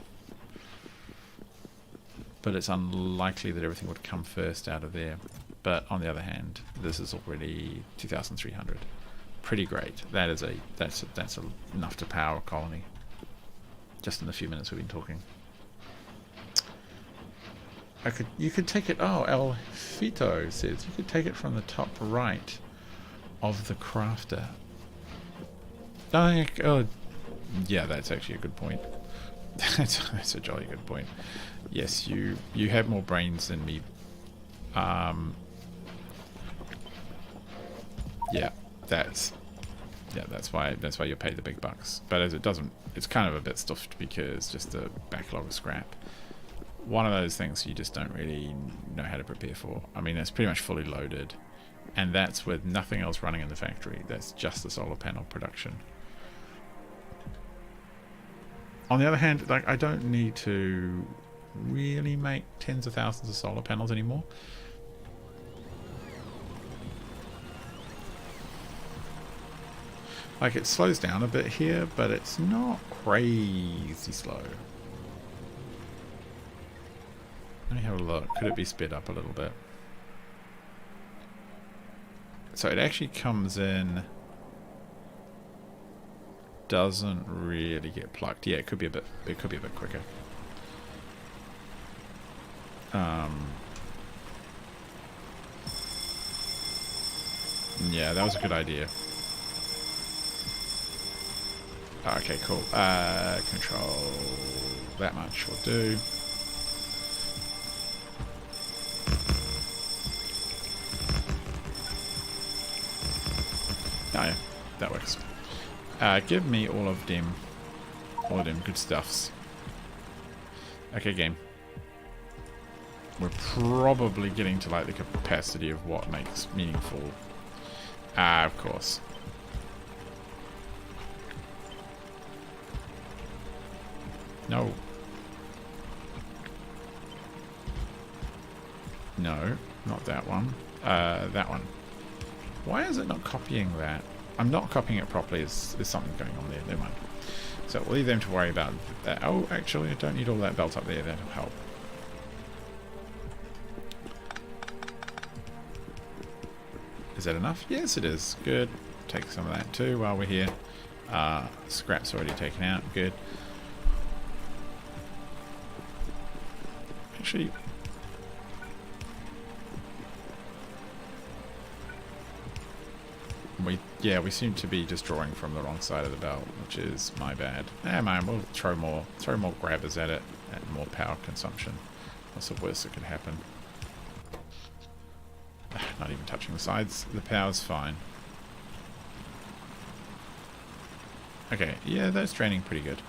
But it's unlikely that everything would come first out of there. But on the other hand, this is already 2,300. Pretty great. That's enough to power a colony. Just in the few minutes we've been talking. You could take it. Oh, El Fito says you could take it from the top right of the crafter. Oh, yeah, that's actually a good point. That's a jolly good point. Yes, you have more brains than me. Yeah, that's why you're paid the big bucks. But as it doesn't, it's kind of a bit stuffed because just the backlog of scrap. One of those things you just don't really know how to prepare for. I mean, it's pretty much fully loaded, and that's with nothing else running in the factory. That's just the solar panel production. On the other hand, like, I don't need to really make tens of thousands of solar panels anymore. Like, it slows down a bit here, but it's not crazy slow. Let me have a look. Could it be sped up a little bit? So it actually comes in, doesn't really get plucked. Yeah, it could be a bit quicker. Yeah, that was a good idea. Okay, cool. Control that much will do. Oh, yeah. that works. Give me all of them good stuffs. Okay, game. We're probably getting to like the capacity of what makes meaningful. Of course. No. No, not that one. That one. Why is it not copying that? I'm not copying it properly. There's something going on there. Never mind. So we'll leave them to worry about that. Oh, actually, I don't need all that belt up there. That'll help. Is that enough? Yes, it is. Good. Take some of that too while we're here. Scrap's already taken out. Good. Actually, we seem to be just drawing from the wrong side of the belt, which is my bad. Man, we'll throw more grabbers at it and more power consumption. What's the worst that could happen? Not even touching the sides. The power's fine. Okay, yeah, that's draining pretty good.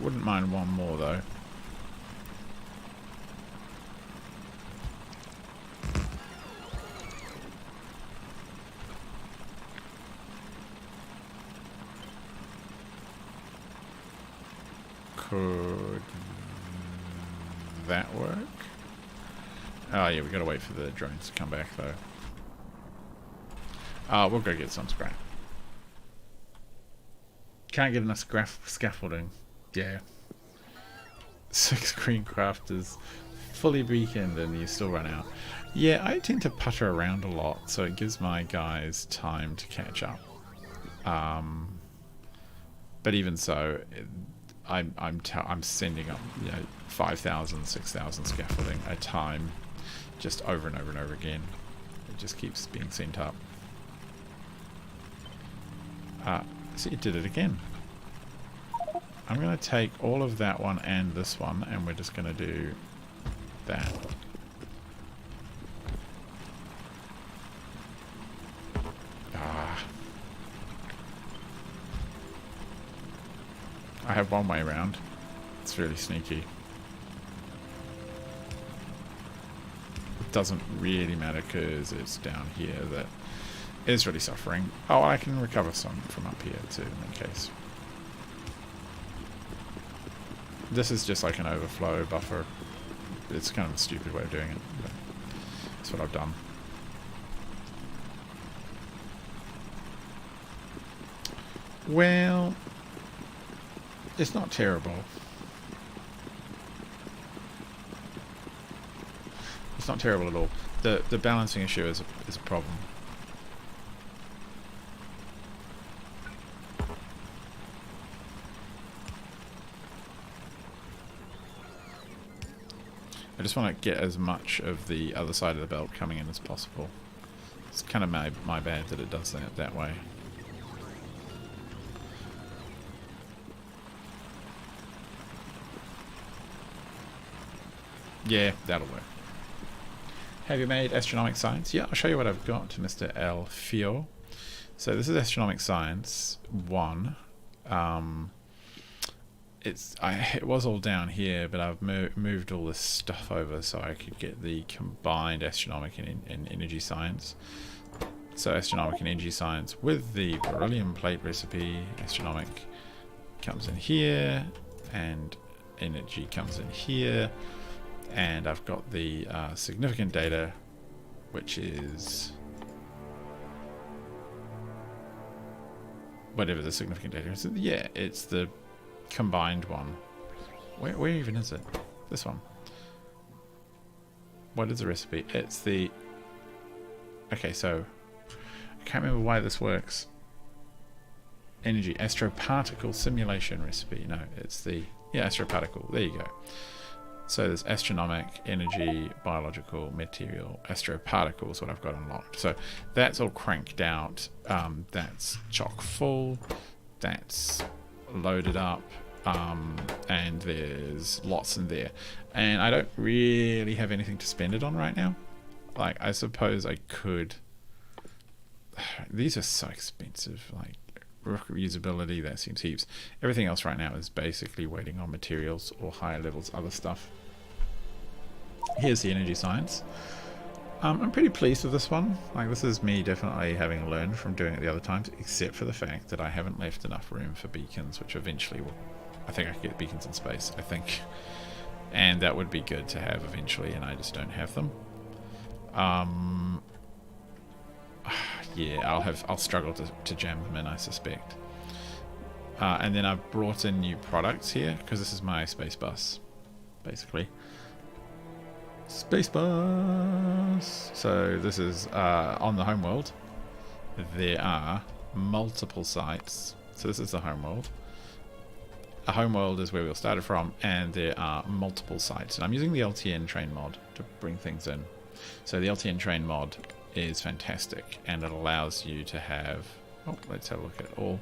Wouldn't mind one more though. Could that work? Oh yeah, we gotta wait for the drones to come back though. We'll go get some scrap. Can't get enough scaffolding. Yeah. 6 green crafters, fully beaconed, and you still run out. Yeah, I tend to putter around a lot, so it gives my guys time to catch up. But even so, I'm sending up 5,000, 6,000 scaffolding at a time, just over and over and over again. It just keeps being sent up. So you did it again. I'm going to take all of that one and this one, and we're just going to do that. I have one way around. It's really sneaky. It doesn't really matter because it's down here that is really suffering. Oh, I can recover some from up here too in case. This is just like an overflow buffer. It's kind of a stupid way of doing it, but that's what I've done. Well, it's not terrible. It's not terrible at all. The balancing issue is a problem. I just want to get as much of the other side of the belt coming in as possible. It's kind of my bad that it does that way. Yeah, that'll work. Have you made Astronomic Science? Yeah, I'll show you what I've got, Mr. El Fio. So this is Astronomic Science 1. It was all down here, but I've moved all this stuff over so I could get the combined Astronomic and Energy Science. So Astronomic and Energy Science with the beryllium plate recipe. Astronomic comes in here, and Energy comes in here. And I've got the significant data, which is whatever the significant data is. Yeah, it's the combined one. Where even is it? This one. What is the recipe? It's the... Okay, so I can't remember why this works. Energy, astroparticle simulation recipe. No, it's the... Yeah, astroparticle. There you go. So there's astronomic, energy, biological, material, astroparticle is what I've got unlocked. So that's all cranked out. That's chock full. That's loaded up. and there's lots in there, and I don't really have anything to spend it on right now. Like, I suppose I could. These are so expensive. Like, rocket reusability, that seems heaps. Everything else right now is basically waiting on materials or higher levels other stuff. Here's the energy science. I'm pretty pleased with this one. Like, this is me definitely having learned from doing it the other times, except for the fact that I haven't left enough room for beacons, which eventually will. I think I can get beacons in space, I think. And that would be good to have eventually, and I just don't have them. Yeah, I'll struggle to jam them in, I suspect. And then I've brought in new products here, because this is my space bus, basically. Space bus! So this is on the homeworld. There are multiple sites. So this is the homeworld. A homeworld is where we all started from, and there are multiple sites. And I'm using the LTN train mod to bring things in. So the LTN train mod is fantastic, and it allows you to have. Oh, let's have a look at all.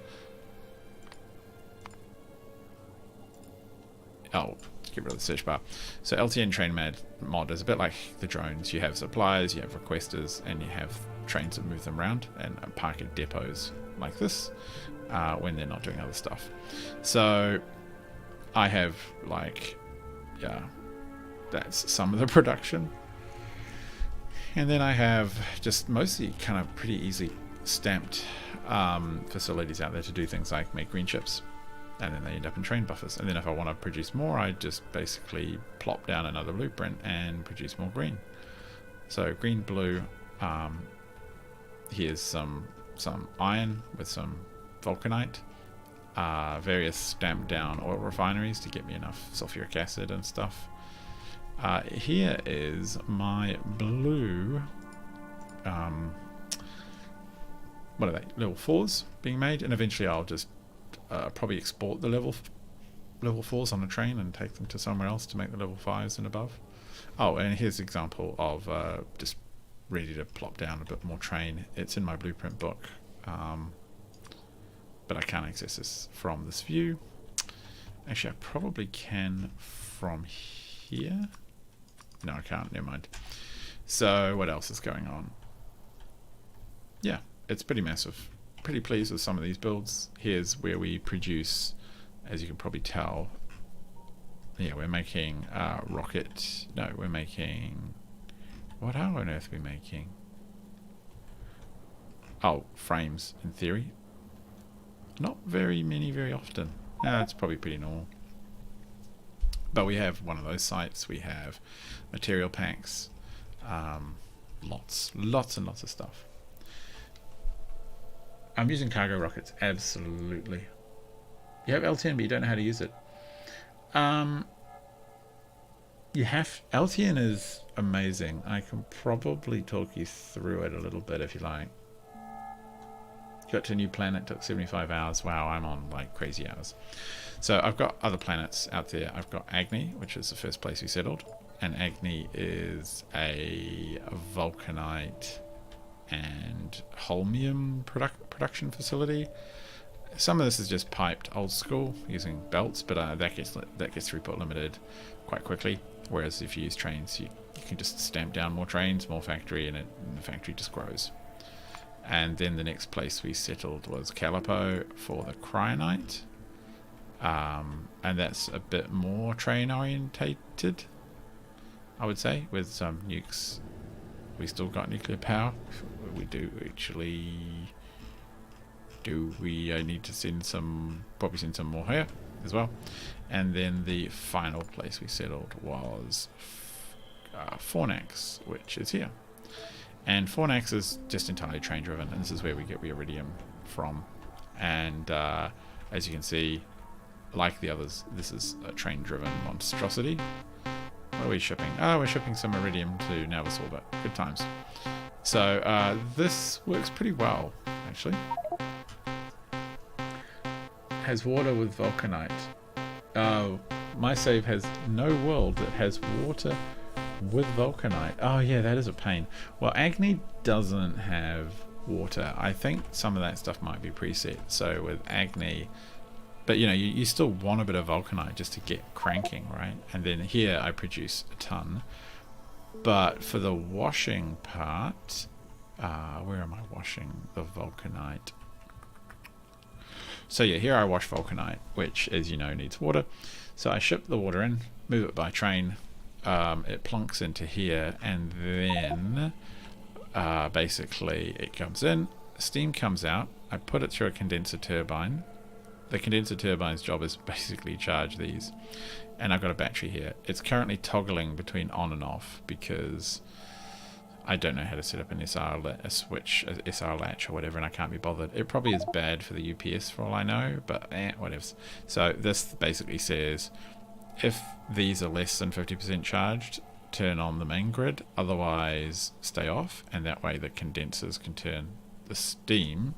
Oh, get rid of the search bar. So LTN train mod is a bit like the drones. You have suppliers, you have requesters, and you have trains that move them around and park at depots like this when they're not doing other stuff. So I have, like, yeah, that's some of the production. And then I have just mostly kind of pretty easy stamped facilities out there to do things like make green chips. And then they end up in train buffers. And then if I want to produce more, I just basically plop down another blueprint and produce more green. So green, blue. Here's some iron with some vulcanite. Various stamped down oil refineries to get me enough sulfuric acid and stuff. Here is my blue. What are they? Level 4s being made, and eventually I'll just probably export the level 4s on a train and take them to somewhere else to make the level 5s and above. Oh, and here's an example of just ready to plop down a bit more train. It's in my blueprint book, but I can't access this from this view. Actually, I probably can from here. No, I can't. Never mind. So what else is going on? Yeah, it's pretty massive. Pretty pleased with some of these builds. Here's where we produce, as you can probably tell. Yeah, we're making rocket. No, we're making. What are on earth are we making? Oh, frames in theory. Not very many, very often. No, it's probably pretty normal. But we have one of those sites. We have material packs, lots and lots of stuff. I'm using cargo rockets, absolutely. You have LTN, but you don't know how to use it. LTN is amazing. I can probably talk you through it a little bit if you like. Got to a new planet, took 75 hours. Wow, I'm on like crazy hours. So I've got other planets out there. I've got Agni, which is the first place we settled. And Agni is a vulcanite and holmium production facility. Some of this is just piped old school using belts, but that gets throughput limited quite quickly. Whereas if you use trains, you can just stamp down more trains, more factory, and the factory just grows. And then the next place we settled was Calipo for the cryonite, and that's a bit more train orientated, I would say, with some nukes. We still got nuclear power. We do actually. I need to probably send some more here as well. And then the final place we settled was Fornax, which is here. And Fornax is just entirely train driven, and this is where we get the Iridium from. And as you can see, like the others, this is a train driven monstrosity. What are we shipping? Oh, we're shipping some Iridium to Navasorbit. Good times. So this works pretty well, actually. Has water with vulcanite. Oh, my save has no world that has water with vulcanite. Oh yeah, that is a pain. Well, Agni doesn't have water. I think some of that stuff might be preset. So with Agni, But you know, you still want a bit of vulcanite just to get cranking, right? And then here I produce a ton. But for the washing part, where am I washing the vulcanite? So yeah, here I wash vulcanite, which, as you know, needs water. So I ship the water in, move it by train. It plunks into here, and then basically it comes in, steam comes out. I put it through a condenser turbine. The condenser turbine's job is basically charge these, and I've got a battery here. It's currently toggling between on and off because I don't know how to set up an a switch, a SR latch or whatever, and I can't be bothered. It probably is bad for the UPS for all I know, but whatever. So this basically says if these are less than 50% charged, turn on the main grid, otherwise stay off, and that way the condensers can turn the steam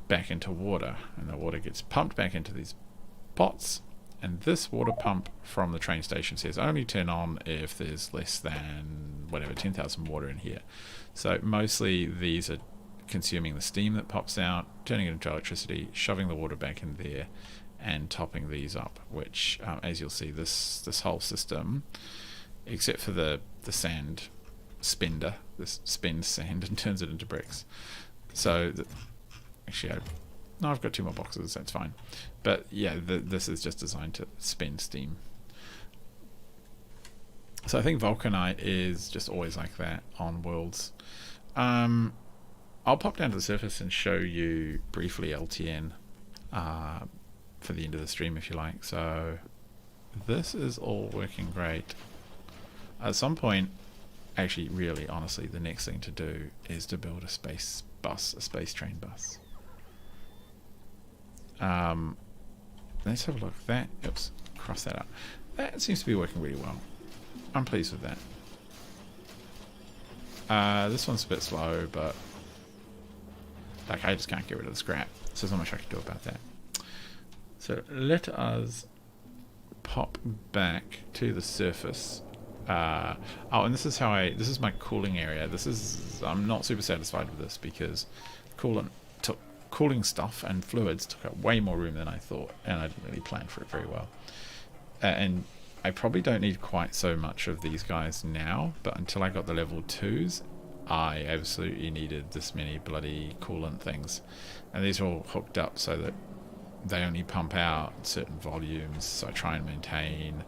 back into water, and the water gets pumped back into these pots. And this water pump from the train station says only turn on if there's less than whatever 10,000 water in here. So mostly these are consuming the steam that pops out, turning it into electricity, shoving the water back in there, and topping these up. Which, as you'll see, this whole system, except for the sand spender, this spins sand and turns it into bricks. So actually, I've got 2 more boxes, that's fine. But yeah, this is just designed to spend steam. So I think vulcanite is just always like that on worlds. I'll pop down to the surface and show you briefly LTN for the end of the stream if you like. So this is all working great. At some point, actually really honestly, the next thing to do is to build a space bus, a space train bus. Let's have a look. Oops, cross that out. That seems to be working really well. I'm pleased with that. This one's a bit slow, but like I just can't get rid of the scrap. So there's not much I can do about that. So let us pop back to the surface. Oh, and this is this is my cooling area. I'm not super satisfied with this because cooling stuff and fluids took up way more room than I thought, and I didn't really plan for it very well. And I probably don't need quite so much of these guys now, but until I got the level 2s, I absolutely needed this many bloody coolant things. And these are all hooked up so that they only pump out certain volumes, so I try and maintain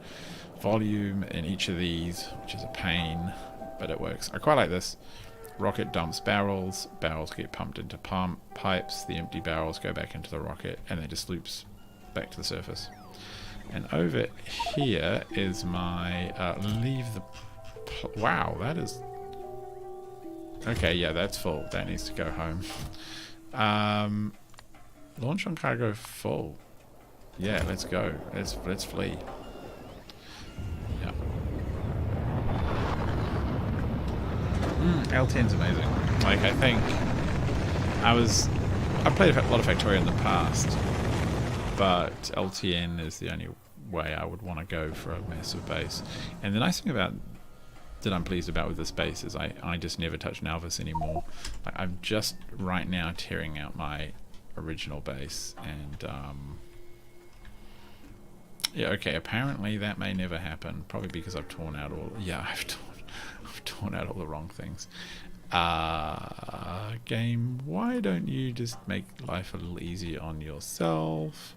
volume in each of these, which is a pain, but it works. I quite like this. Rocket dumps barrels get pumped into pipes, the empty barrels go back into the rocket, and it just loops back to the surface. And over here is my wow, that is okay. Yeah, that's full. That needs to go home. Launch on cargo full. Yeah, let's go. Let's flee. Yeah. LTN's amazing. Like, I think I've played a lot of Factorio in the past, but LTN is the only way I would want to go for a massive base. And the nice thing about that I'm pleased about with this base is I just never touch Nalvis anymore. Like, I'm just right now tearing out my original base, and yeah, okay, apparently that may never happen, probably because I've torn out all I've torn out all the wrong things. Game, why don't you just make life a little easier on yourself?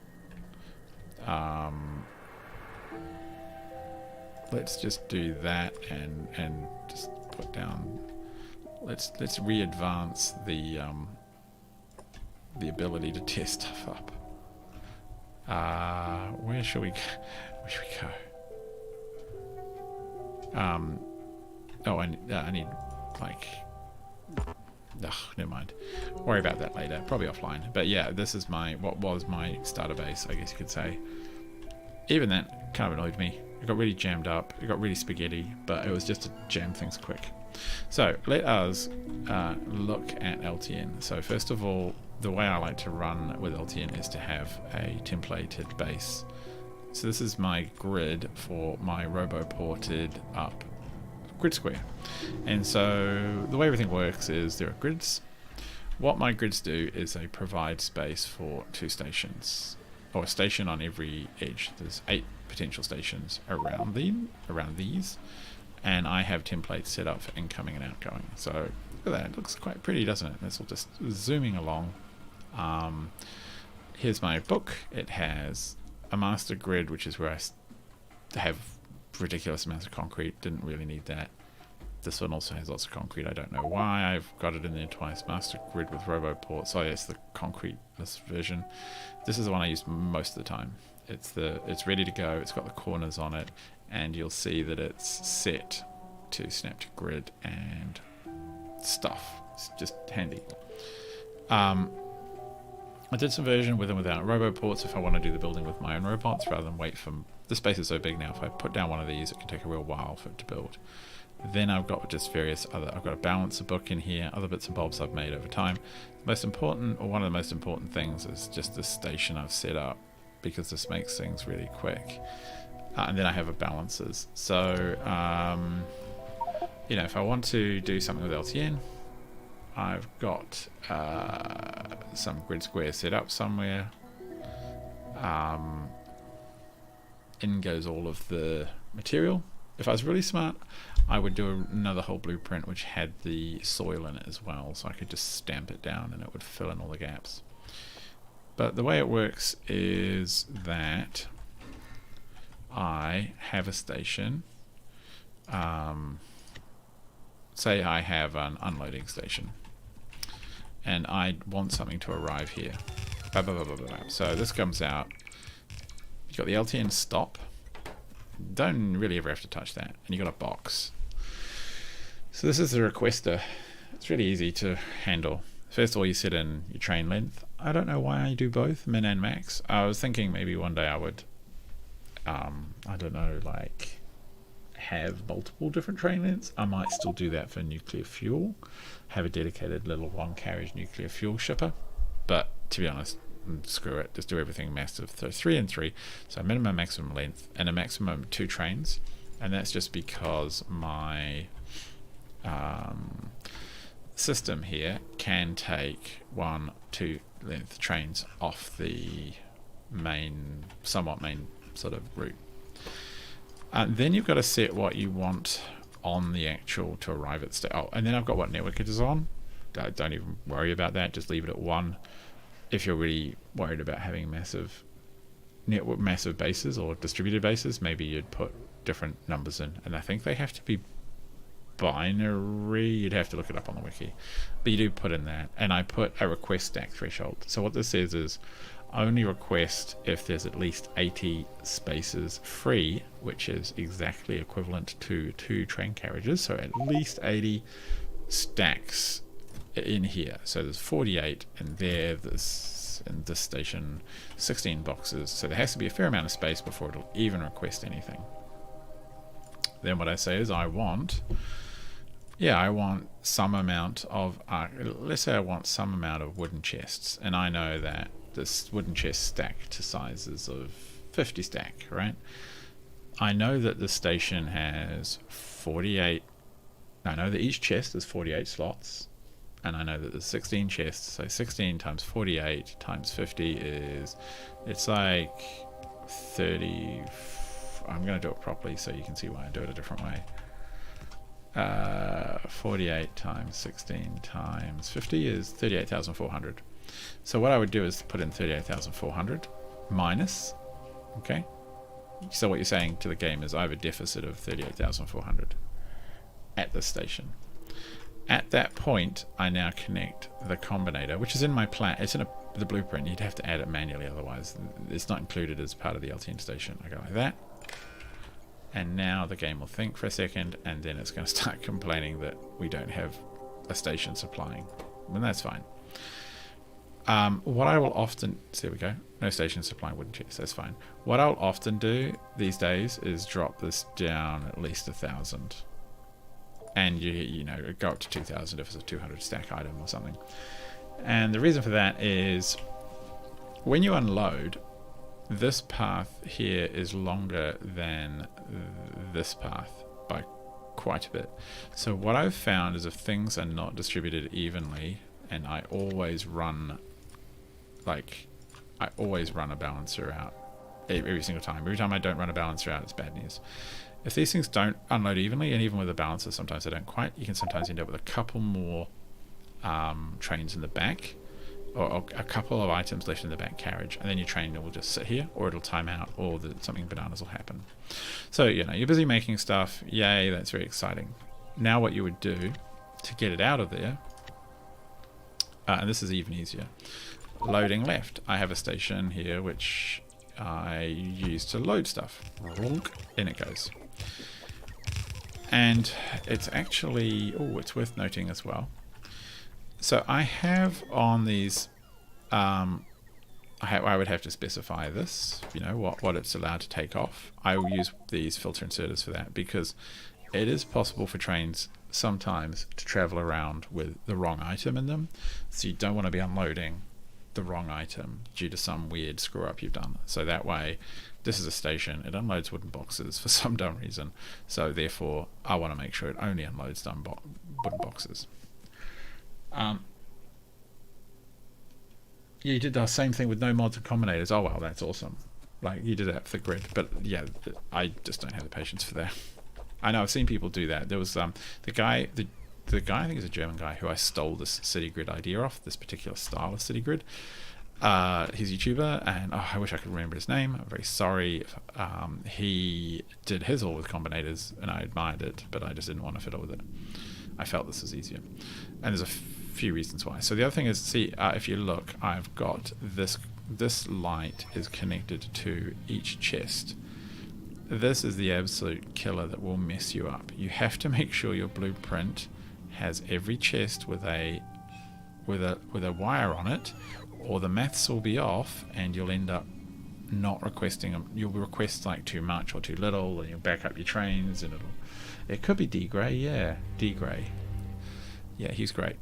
Let's just do that and just put down. Let's re-advance the ability to tear stuff up. Where should we go? Oh, I need like. Ugh, never mind. Worry about that later. Probably offline. But yeah, this is what was my starter base, I guess you could say. Even that kind of annoyed me. It got really jammed up. It got really spaghetti, but it was just to jam things quick. So let us look at LTN. So first of all, the way I like to run with LTN is to have a templated base. So this is my grid for my robo-ported up grid square. And so the way everything works is there are grids. What my grids do is they provide space for 2 stations or a station on every edge. There's 8 potential stations around these, and I have templates set up for incoming and outgoing. So look at that, it looks quite pretty, doesn't it? That's all just zooming along. Here's my book. It has a master grid, which is where I have ridiculous amounts of concrete. Didn't really need that. This one also has lots of concrete. I don't know why. I've got it in there twice. Master grid with roboports. Oh yes, the concrete-less version. This is the one I use most of the time. It's ready to go. It's got the corners on it, and you'll see that it's set to snap to grid and stuff. It's just handy. I did some version with and without roboports if I want to do the building with my own robots rather than wait for... The space is so big now, if I put down one of these, it can take a real while for it to build. Then I've got just various other... I've got a balancer book in here, other bits and bobs I've made over time. The most important, or one of the most important things, is just this station I've set up, because this makes things really quick. And then I have a balancers. So, you know, if I want to do something with LTN, I've got some grid square set up somewhere. In goes all of the material. If I was really smart, I would do another whole blueprint which had the soil in it as well, so I could just stamp it down and it would fill in all the gaps. But the way it works is that I have a station. Say I have an unloading station, and I want something to arrive here. So this comes out. You've got the LTN stop. Don't really ever have to touch that. And you've got a box. So this is the requester. It's really easy to handle. First of all, you set in your train length. I don't know why I do both, min and max. I was thinking maybe one day I would, I don't know, like have multiple different train lengths. I might still do that for nuclear fuel. Have a dedicated little one carriage nuclear fuel shipper. But to be honest, screw it, just do everything massive. So 3 and 3, so minimum, maximum length, and a maximum 2 trains. And that's just because my system here can take 1, 2 length trains off the somewhat main sort of route. Then you've got to set what you want on the actual to arrive at and then I've got what network it is on. Don't even worry about that, just leave it at 1. If you're really worried about having massive bases or distributed bases, maybe you'd put different numbers in, and I think they have to be binary. You'd have to look it up on the wiki, but you do put in that. And I put a request stack threshold. So what this says is only request if there's at least 80 spaces free, which is exactly equivalent to 2 train carriages, so at least 80 stacks in here. So there's 48 and there's in this station 16 boxes, so there has to be a fair amount of space before it'll even request anything. Then what I say is I want some amount of let's say I want some amount of wooden chests, and I know that this wooden chest stack to sizes of 50 stack, right? I know that the station has 48. I know that each chest has 48 slots, and I know that there's 16 chests, so 16 times 48 times 50 is, it's like 30. I'm going to do it properly so you can see why I do it a different way. 48 times 16 times 50 is 38,400. So what I would do is put in 38,400 minus, okay? So what you're saying to the game is I have a deficit of 38,400 at this station. At that point, I now connect the combinator, which is in my plan. It's in the blueprint. You'd have to add it manually, otherwise it's not included as part of the LTN station. I go like that, and now the game will think for a second, and then it's going to start complaining that we don't have a station supplying, and that's fine. What I will often, there we go, no station supplying wooden chests, that's fine. What I'll often do these days is drop this down at least 1,000. And you know, go up to 2,000 if it's a 200 stack item or something. And the reason for that is when you unload, this path here is longer than this path by quite a bit. So what I've found is if things are not distributed evenly, and I always run like I always run a balancer out every single time. Every time I don't run a balancer out, it's bad news. If these things don't unload evenly, and even with a balancer, sometimes they don't quite, you can sometimes end up with a couple more trains in the back, or a couple of items left in the back carriage, and then your train will just sit here, or it'll time out, or something bananas will happen. So, you're busy making stuff. Yay, that's very exciting. Now what you would do to get it out of there, and this is even easier, loading left. I have a station here which I use to load stuff. In it goes. And it's actually, it's worth noting as well. So I have on these, I would have to specify this, what it's allowed to take off. I will use these filter inserters for that, because it is possible for trains sometimes to travel around with the wrong item in them. So you don't want to be unloading the wrong item due to some weird screw up you've done. So that way, this is a station, it unloads wooden boxes for some dumb reason, so therefore I want to make sure it only unloads wooden boxes. You did the same thing with no mods and combinators. Oh wow, that's awesome. Like, you did that for the grid, but yeah, I just don't have the patience for that. I know I've seen people do that. There was the guy, I think he's a German guy, who I stole this city grid idea off, this particular style of city grid. He's a YouTuber, and I wish I could remember his name. I'm very sorry. He did his all with combinators, and I admired it, but I just didn't want to fiddle with it. I felt this was easier, and there's a few reasons why. So the other thing is, see, if you look, I've got this light is connected to each chest. This is the absolute killer that will mess you up. You have to make sure your blueprint has every chest with a wire on it, or the maths will be off and you'll end up not requesting them. You'll request like too much or too little, and you'll back up your trains, and it could be D Gray. Yeah, he's great.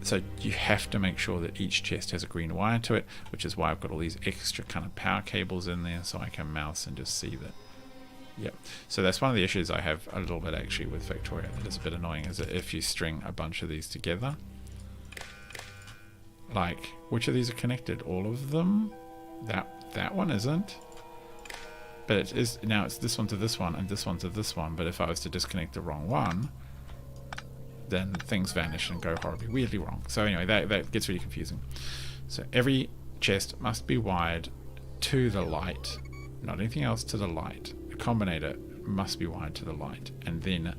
So you have to make sure that each chest has a green wire to it, which is why I've got all these extra kind of power cables in there, so I can mouse and just see that. Yep. So that's one of the issues I have a little bit actually with Factorio that is a bit annoying, is that if you string a bunch of these together, like, which of these are connected? All of them? That one isn't. But it is, now it's this one to this one and this one to this one, but if I was to disconnect the wrong one, then things vanish and go horribly weirdly wrong. So anyway, that gets really confusing. So every chest must be wired to the light, not anything else, to the light. A combinator must be wired to the light, and then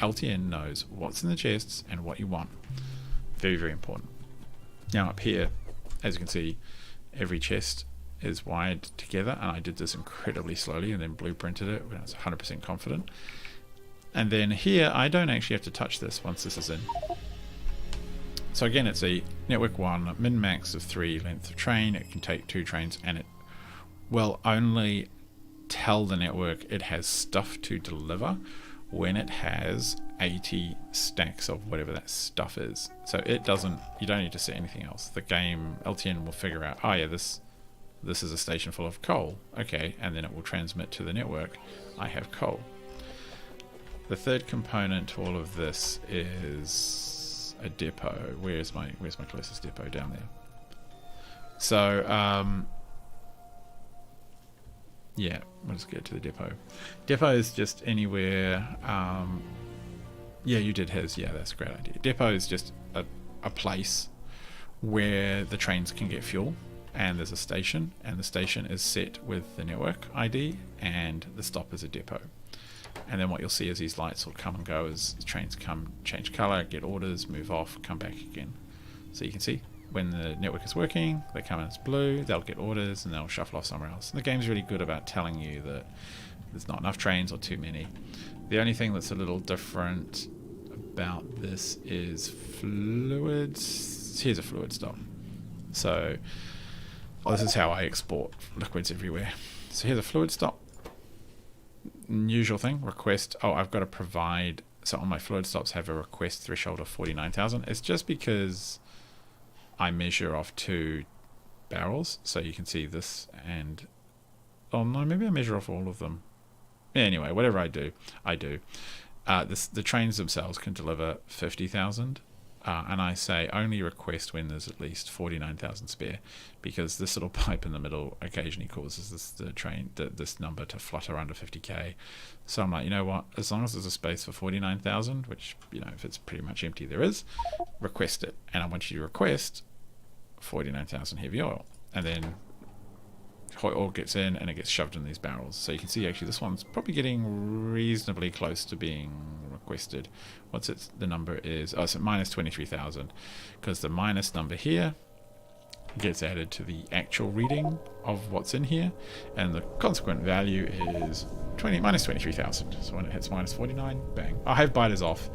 LTN knows what's in the chests and what you want. Very, very important. Now up here, as you can see, every chest is wired together, and I did this incredibly slowly and then blueprinted it when I was 100% confident. And then here, I don't actually have to touch this once this is in. So again, it's a network 1, min-max of 3 length of train. It can take 2 trains, and it will only tell the network it has stuff to deliver when it has 80 stacks of whatever that stuff is. So it doesn't, you don't need to set anything else. The game, LTN will figure out, oh yeah, this is a station full of coal. Okay, and then it will transmit to the network, I have coal. The third component to all of this is a depot. Where's my closest depot? Down there. So yeah, we'll just get to the depot. Depot is just anywhere. Yeah, you did his. Yeah, that's a great idea. Depot is just a place where the trains can get fuel, and there's a station, and the station is set with the network ID, and the stop is a depot. And then what you'll see is these lights will come and go as the trains come, change color, get orders, move off, come back again. So you can see when the network is working, they come in as blue, they'll get orders, and they'll shuffle off somewhere else. And the game's really good about telling you that there's not enough trains or too many. The only thing that's a little different about this is fluids. Here's a fluid stop. So this is how I export liquids everywhere. So here's a fluid stop. Usual thing, request, I've got to provide, so on my fluid stops have a request threshold of 49,000. It's just because I measure off 2 barrels, so you can see this, and oh no, maybe I measure off all of them. Anyway, whatever I do. The trains themselves can deliver 50,000, and I say only request when there's at least 49,000 spare, because this little pipe in the middle occasionally causes this number to flutter under 50k. So I'm like, you know what, as long as there's a space for 49,000, which, you know, if it's pretty much empty, there is, request it. And I want you to request 49,000 heavy oil, and then oil gets in and it gets shoved in these barrels. So you can see actually this one's probably getting reasonably close to being requested. What's it? The number is, oh, it's at minus 23,000, because the minus number here gets added to the actual reading of what's in here, and the consequent value is minus 23,000. So when it hits minus 49, bang. I have biters off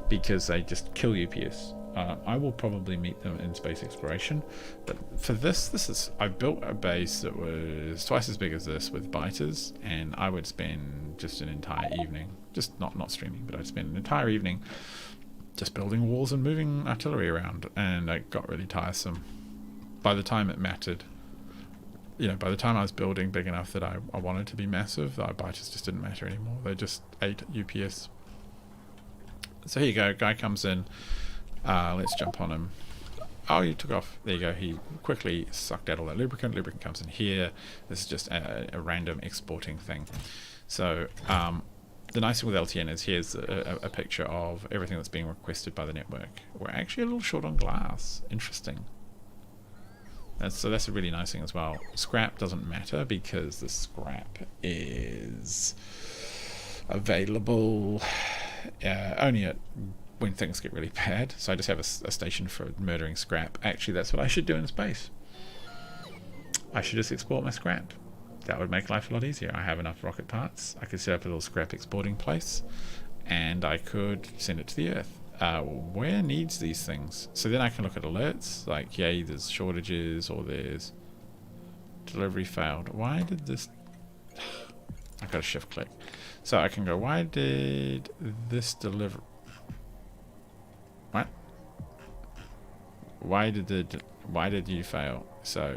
because they just kill UPS. I will probably meet them in space exploration, but for this I built a base that was twice as big as this with biters, and I would spend just an entire evening, just not streaming, but I'd spend an entire evening just building walls and moving artillery around, and it got really tiresome. By the time it mattered, you know, by the time I was building big enough that I wanted to be massive, the biters just didn't matter anymore. They just ate UPS. So here you go, guy comes in. Let's jump on him. Oh, he took off. There you go. He quickly sucked out all that lubricant. Lubricant comes in here. This is just a random exporting thing. So the nice thing with LTN is here's a picture of everything that's being requested by the network. We're actually a little short on glass. Interesting. So that's a really nice thing as well. Scrap doesn't matter because the scrap is available only at when things get really bad. So I just have a station for murdering scrap. Actually, that's what I should do in space. I should just export my scrap. That would make life a lot easier. I have enough rocket parts. I could set up a little scrap exporting place, and I could send it to the Earth. Where needs these things? So then I can look at alerts, like, yay, there's shortages, or there's delivery failed. Why did this... I've got to shift click. So I can go, why did this deliver... What? Why did you fail? So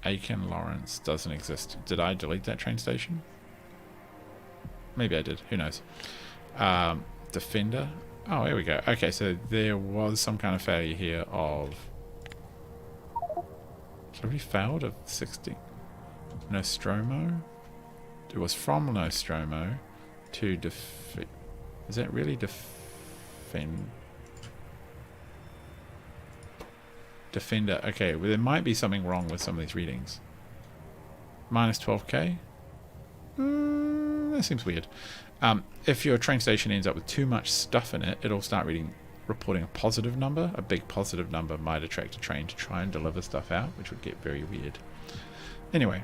Aiken Lawrence doesn't exist. Did I delete that train station? Maybe I did. Who knows? Defender. Oh, here we go. Okay, so there was some kind of failure here of... Delivery failed of 60. Nostromo? It was from Nostromo to defeat... Is that really Defender? Okay, well, there might be something wrong with some of these readings. Minus 12k? That seems weird. If your train station ends up with too much stuff in it, it'll start reporting a positive number. A big positive number might attract a train to try and deliver stuff out, which would get very weird. Anyway,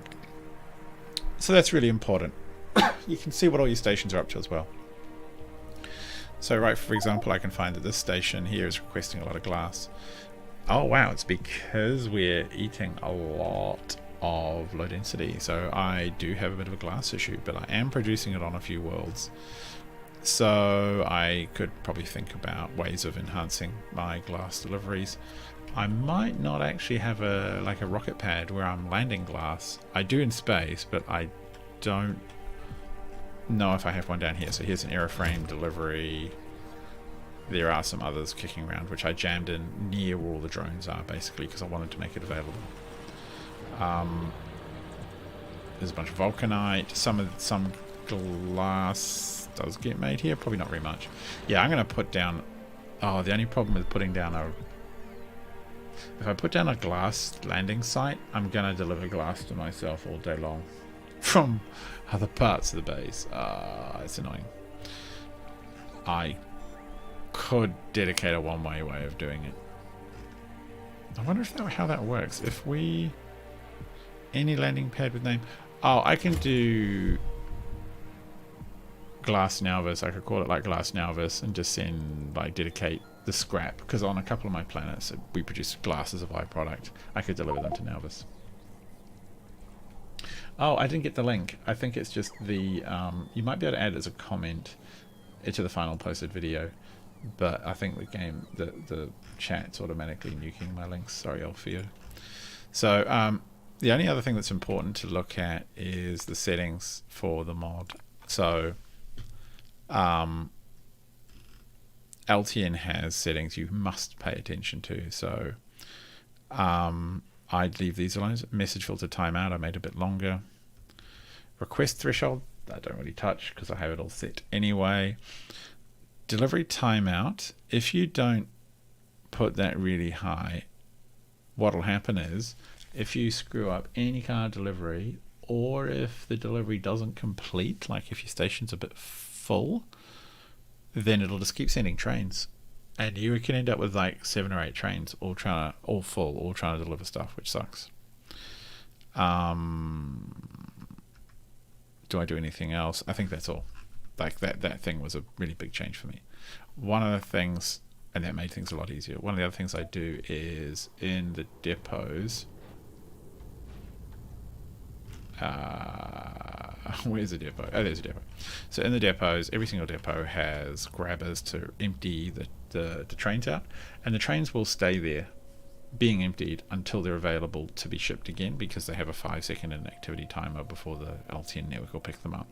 so that's really important. You can see what all your stations are up to as well. So right, for example, I can find that this station here is requesting a lot of glass. Oh wow, it's because we're eating a lot of low density. So I do have a bit of a glass issue, but I am producing it on a few worlds. So I could probably think about ways of enhancing my glass deliveries. I might not actually have a rocket pad where I'm landing glass. I do in space, but I don't know if I have one down here. So here's an airframe delivery. There are some others kicking around, which I jammed in near where all the drones are, basically, because I wanted to make it available. There's a bunch of vulcanite. Some glass does get made here. Probably not very much. Yeah, I'm going to put down... Oh, the only problem with putting down a... If I put down a glass landing site, I'm going to deliver glass to myself all day long from other parts of the base. It's annoying. I could dedicate a one-way way of doing it. I wonder how that works. If we... Any landing pad with name... Oh, I can do... Glass Nalvis. I could call it like Glass Nalvis and just send, dedicate the scrap, because on a couple of my planets we produce glass as a byproduct. I could deliver them to Nalvis. Oh, I didn't get the link. I think it's just the... you might be able to add it as a comment to the final posted video, but I think the chat's automatically nuking my links. Sorry, Alfio. So, the only other thing that's important to look at is the settings for the mod. So, LTN has settings you must pay attention to. So I'd leave these alone. Message filter timeout I made a bit longer. Request threshold I don't really touch because I have it all set anyway. Delivery timeout, if you don't put that really high, what'll happen is if you screw up any kind of delivery, or if the delivery doesn't complete, like if your station's a bit full, then it'll just keep sending trains, and you can end up with like 7 or 8 trains all full, all trying to deliver stuff, which sucks. Do I do anything else? I think that's all. Like that thing was a really big change for me. One of the things, and that made things a lot easier, one of the other things I do is in the depots, where's the depot? Oh, there's a depot. So in the depots, every single depot has grabbers to empty the trains out, and the trains will stay there being emptied until they're available to be shipped again, because they have a 5-second inactivity timer before the LTN network will pick them up.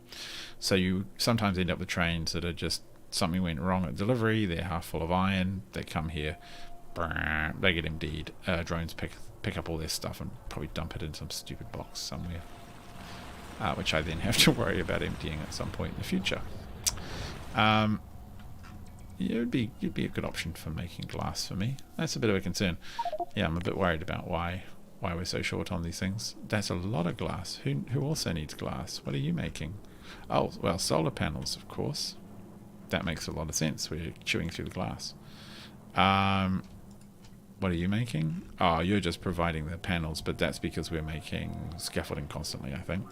So you sometimes end up with trains that are just, something went wrong at delivery, they're half full of iron, they come here, they get emptied, drones pick up all their stuff and probably dump it in some stupid box somewhere, which I then have to worry about emptying at some point in the future. Yeah, it'd be a good option for making glass for me. That's a bit of a concern. Yeah, I'm a bit worried about why we're so short on these things. That's a lot of glass. Who also needs glass? What are you making? Oh, well, solar panels, of course. That makes a lot of sense. We're chewing through the glass. What are you making? Oh, you're just providing the panels, but that's because we're making scaffolding constantly, I think.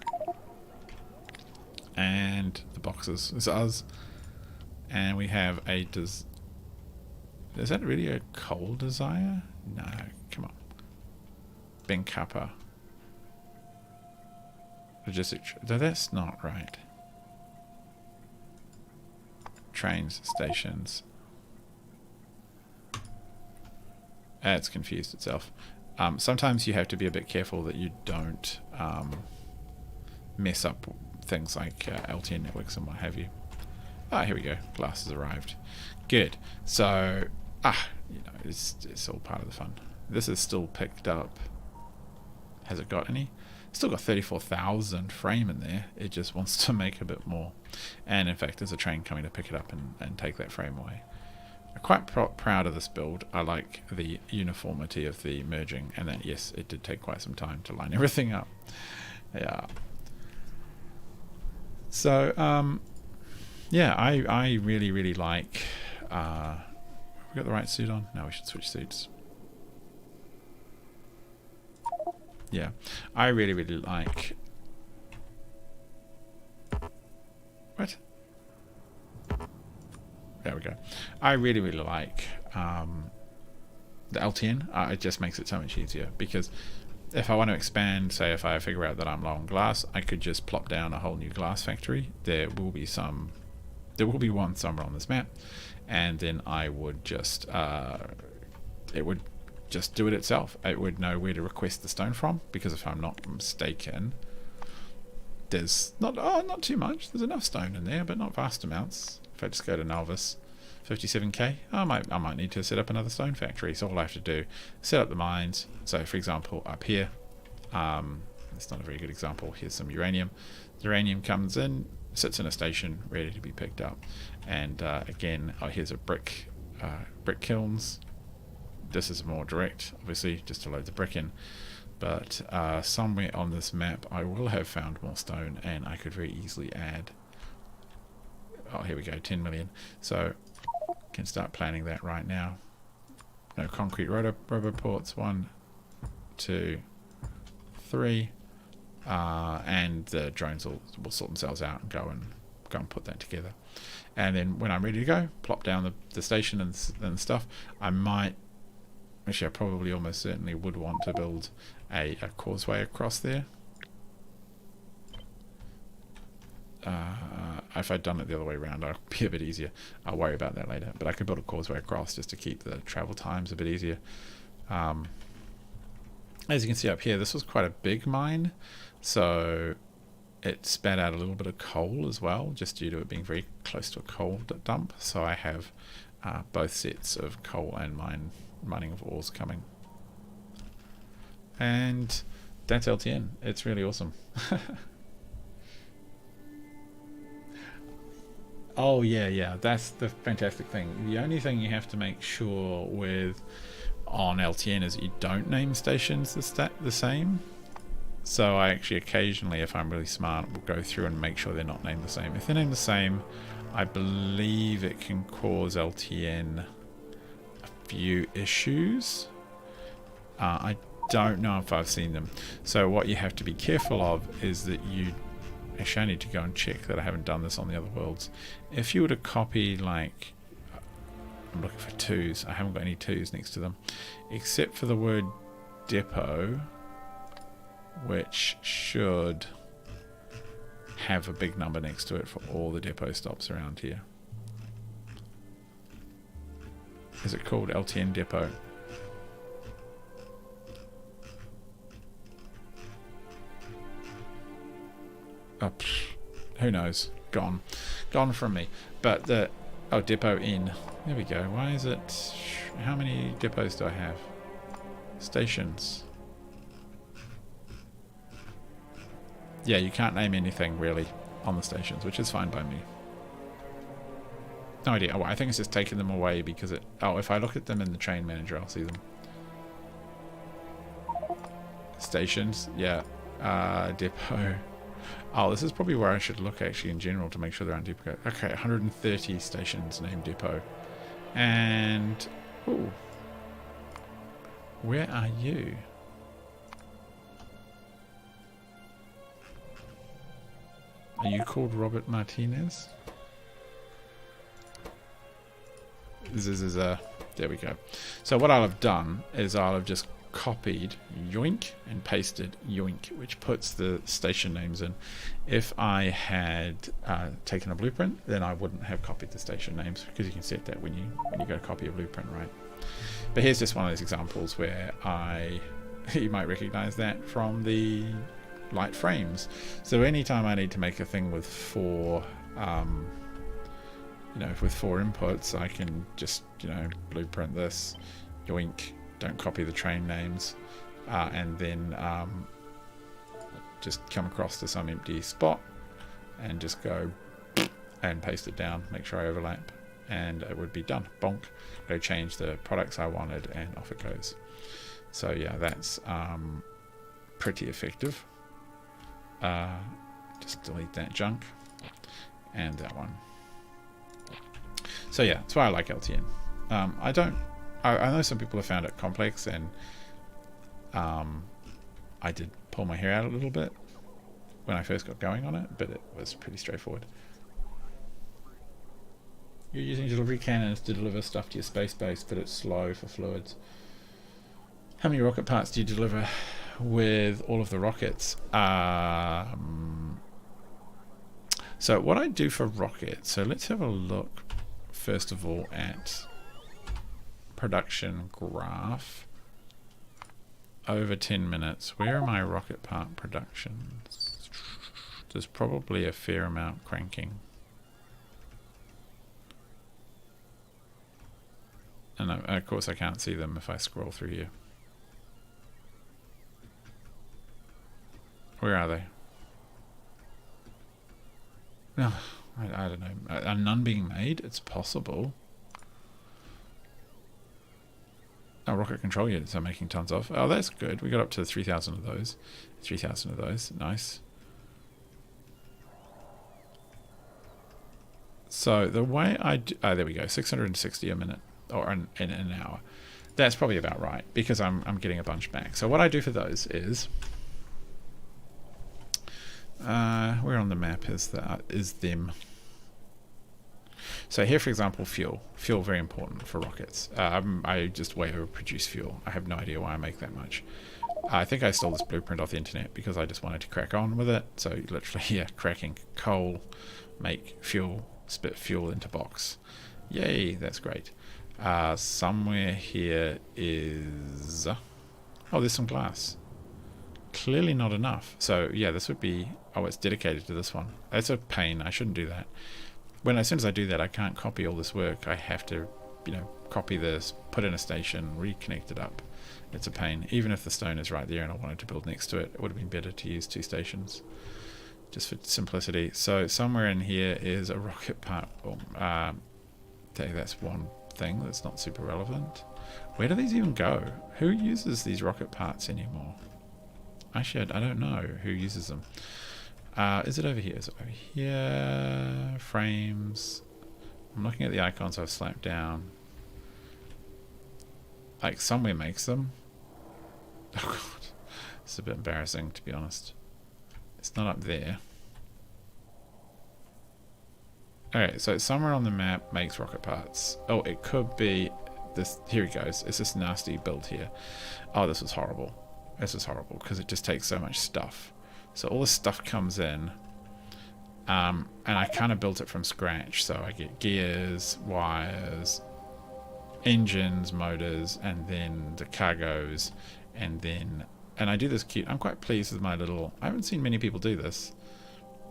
And the boxes is us. And we have a is that really a coal desire? No, come on. Ben Kappa. Logistics. No, that's not right. Trains, stations. It's confused itself. Sometimes you have to be a bit careful that you don't mess up things like LTN networks and what have you. Ah, here we go. Glass has arrived. Good. So, it's all part of the fun. This is still picked up. Has it got any? Still got 34,000 frame in there. It just wants to make a bit more. And in fact, there's a train coming to pick it up and take that frame away. I'm quite proud of this build. I like the uniformity of the merging, and that, yes, it did take quite some time to line everything up. Yeah. So, yeah, I really, really like... we got the right suit on? No, we should switch suits. Yeah, I really, really like... What? There we go. I really, really like the LTN. It just makes it so much easier, because if I want to expand, say if I figure out that I'm low on glass, I could just plop down a whole new glass factory. There will be one somewhere on this map, and then I would just it would just do it itself. It would know where to request the stone from, because if I'm not mistaken, there's not too much. There's enough stone in there, but not vast amounts. If I just go to Novice, 57k, I might need to set up another stone factory. So all I have to do, set up the mines. So for example, up here, it's not a very good example. Here's some uranium. The uranium comes in, sits in a station ready to be picked up, and again, here's a brick kilns. This is more direct, obviously, just to load the brick in, but somewhere on this map I will have found more stone, and I could very easily add, oh, here we go, 10 million. So can start planning that right now. No concrete rubber ports, 1, 2, 3, and the drones will sort themselves out and go and put that together. And then when I'm ready to go, plop down the station and stuff. I probably almost certainly would want to build a causeway across there. If I'd done it the other way around, I'd be a bit easier. I'll worry about that later. But I could build a causeway across just to keep the travel times a bit easier. As you can see up here, this was quite a big mine, so it spat out a little bit of coal as well, just due to it being very close to a coal dump. So I have both sets of coal and mining of ores coming. And that's LTN. It's really awesome. Oh yeah, that's the fantastic thing. The only thing you have to make sure with on LTN is you don't name stations the same. So I actually occasionally, if I'm really smart, will go through and make sure they're not named the same. If they're named the same, I believe it can cause LTN a few issues. I don't know if I've seen them. So what you have to be careful of is that you... Actually, I need to go and check that I haven't done this on the other worlds. If you were to copy, like... I'm looking for 2s. I haven't got any 2s next to them. Except for the word depot, which should have a big number next to it for all the depot stops around here. Is it called LTN depot? Oh, who knows? Gone from me. But the depot in. There we go. Why is it? How many depots do I have? Stations. Yeah, you can't name anything really on the stations, which is fine by me. No idea. Oh, I think it's just taking them away because it... Oh, if I look at them in the train manager, I'll see them. Stations. Yeah. Depot. Oh, this is probably where I should look actually in general to make sure there aren't depot. Okay, 130 stations named depot. And... Ooh. Where are you? Are you called Robert Martinez? There we go. So what I'll have done is I'll have just copied yoink and pasted yoink, which puts the station names in. If I had taken a blueprint, then I wouldn't have copied the station names, because you can set that when you go copy a blueprint, right? But here's just one of those examples where you might recognize that from the light frames. So anytime I need to make a thing with 4 with 4 inputs, I can just blueprint this, yoink, don't copy the train names, and then just come across to some empty spot and just go and paste it down, make sure I overlap, and it would be done. Bonk, go change the products I wanted, and off it goes. So yeah, that's pretty effective. Just delete that junk and that one. So yeah, that's why I like LTN. I know some people have found it complex, and I did pull my hair out a little bit when I first got going on it, but it was pretty straightforward. You're using delivery cannons to deliver stuff to your space base, but it's slow for fluids. How many rocket parts do you deliver with all of the rockets? So what I do for rockets, so let's have a look first of all at production graph over 10 minutes. Where are my rocket part productions? There's probably a fair amount cranking. And of course I can't see them if I scroll through here. Where are they? No, I don't know. Are none being made? It's possible. Oh, rocket control units are making tons of. Oh, that's good. We got up to 3,000 of those. 3,000 of those. Nice. So the way I do... Oh, there we go. 660 a minute. Or in an hour. That's probably about right, because I'm getting a bunch back. So what I do for those is... where on the map is them? So here, for example, fuel. Fuel, very important for rockets. I just way overproduce fuel. I have no idea why I make that much. I think I stole this blueprint off the internet because I just wanted to crack on with it. So literally, yeah, cracking coal, make fuel, spit fuel into box. Yay, that's great. Somewhere here is... Oh, there's some glass. Clearly not enough. So yeah, this would be... Oh, it's dedicated to this one. That's a pain. I shouldn't do that. As soon as I do that, I can't copy all this work. I have to you know, copy this, put in a station, reconnect it up. It's a pain. Even if the stone is right there and I wanted to build next to it, it would have been better to use 2 stations, just for simplicity. So somewhere in here is a rocket part. That's one thing that's not super relevant. Where do these even go? Who uses these rocket parts anymore? Actually, I don't know who uses them. Is it over here? Is it over here? Frames. I'm looking at the icons I've slapped down. Like, somewhere makes them. Oh god. It's a bit embarrassing, to be honest. It's not up there. Okay, so somewhere on the map makes rocket parts. Oh, it could be this. Here he goes. It's this nasty build here. Oh, this was horrible. This is horrible because it just takes so much stuff. So all this stuff comes in, and I kind of built it from scratch. So I get gears, wires, engines, motors, and then the cargoes, and I do this cute. I'm quite pleased with my little. I haven't seen many people do this.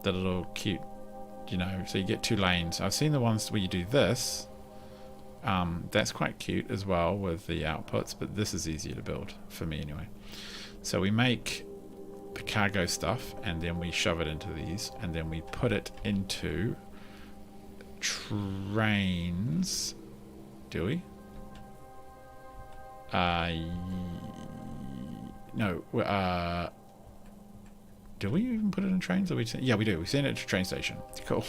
The little cute, you know. So you get 2 lanes. I've seen the ones where you do this. That's quite cute as well with the outputs, but this is easier to build for me anyway. So we make the cargo stuff and then we shove it into these and then we put it into trains. Do we? No. Do we even put it in trains? Yeah, we do. We send it to a train station. Cool.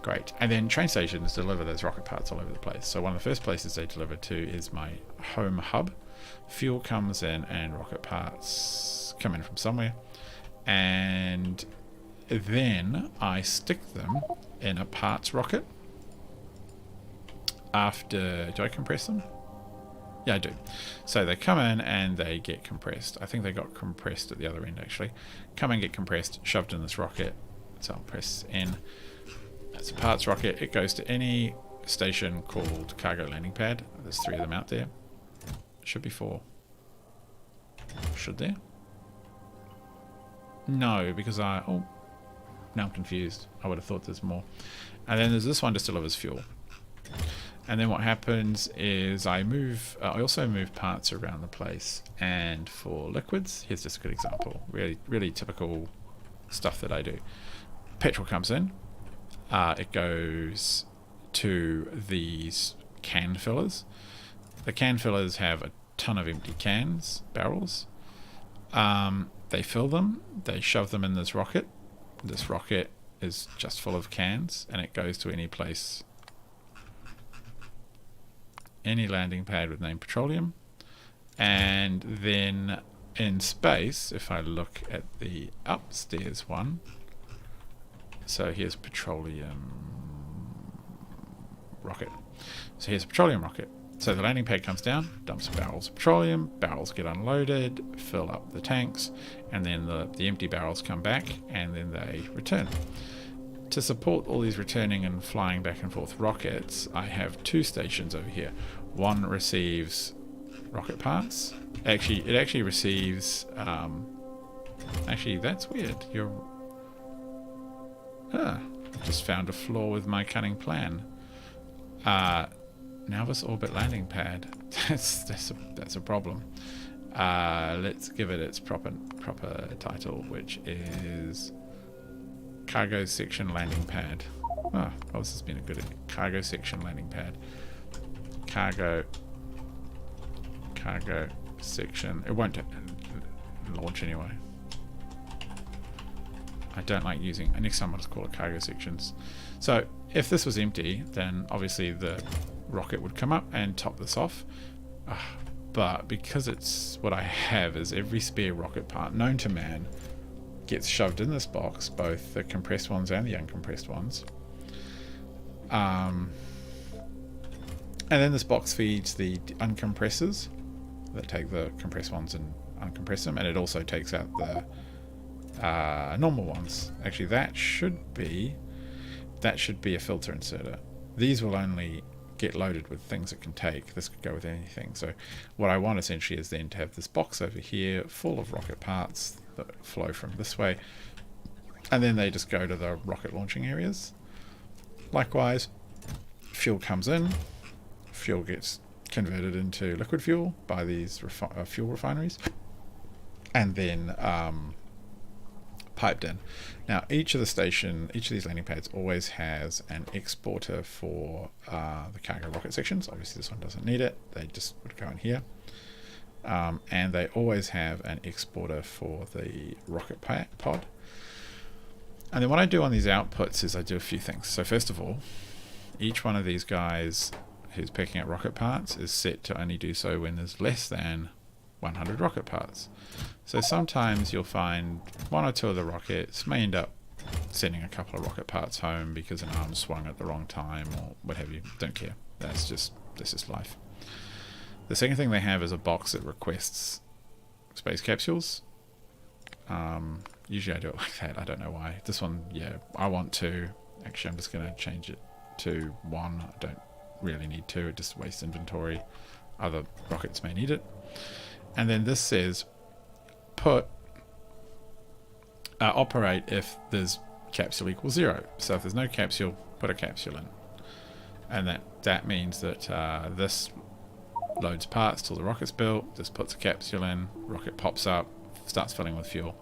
Great. And then train stations deliver those rocket parts all over the place. So one of the first places they deliver to is my home hub. Fuel comes in and rocket parts come in from somewhere. And then I stick them in a parts rocket. After... Do I compress them? Yeah, I do. So they come in and they get compressed. I think they got compressed at the other end, actually. Come and get compressed, shoved in this rocket. So I'll press N. It's a parts rocket. It goes to any station called cargo landing pad. There's 3 of them out there. Should be 4. Should there? No, because oh, now I'm confused. I would have thought there's more. And then there's this one just delivers fuel. And then what happens is I also move parts around the place. And for liquids, here's just a good example. Really, really typical stuff that I do. Petrol comes in. It goes to these can fillers. The can fillers have a ton of empty cans, barrels. They fill them. They shove them in this rocket. This rocket is just full of cans, and it goes to any place. Any landing pad with name Petroleum. And then in space, if I look at the upstairs one, so here's Petroleum Rocket. So here's a Petroleum Rocket. So the landing pad comes down, dumps barrels of petroleum, barrels get unloaded, fill up the tanks, and then the empty barrels come back, and then they return. To support all these returning and flying back and forth rockets, I have 2 stations over here. One receives rocket parts. It actually receives... actually, that's weird. Just found a flaw with my cunning plan. Now this orbit landing pad. That's a problem. Let's give it its proper title, which is Cargo Section Landing Pad. Oh, this has been a good Cargo Section Landing Pad. Cargo section. It won't launch anyway. I don't like using. Next time I'll just call it cargo sections. So if this was empty, then obviously the rocket would come up and top this off. But because it's what I have is every spare rocket part known to man gets shoved in this box, both the compressed ones and the uncompressed ones. And then this box feeds the uncompressors that take the compressed ones and uncompress them, and it also takes out the normal ones. Actually, that should be a filter inserter. These will only get loaded with things it can take. This could go with anything. So what I want essentially is then to have this box over here full of rocket parts that flow from this way, and then they just go to the rocket launching areas. Likewise, fuel comes in, fuel gets converted into liquid fuel by these fuel refineries, and then piped in. Now each of these landing pads always has an exporter for the cargo rocket sections. Obviously this one doesn't need it, they just would go in here. And they always have an exporter for the rocket pod. And then what I do on these outputs is I do a few things. So first of all, each one of these guys who's picking up rocket parts is set to only do so when there's less than 100 rocket parts. So sometimes you'll find one or two of the rockets may end up sending a couple of rocket parts home because an arm swung at the wrong time or what have you. Don't care. This is life. The second thing they have is a box that requests space capsules. Usually I do it like that. I don't know why. This one, yeah, I want 2. Actually, I'm just going to change it to 1. I don't really need 2. It just wastes inventory. Other rockets may need it. And then this says operate if there's capsule equals 0. So if there's no capsule, put a capsule in. And that means that this loads parts till the rocket's built, just puts a capsule in, rocket pops up, starts filling with fuel.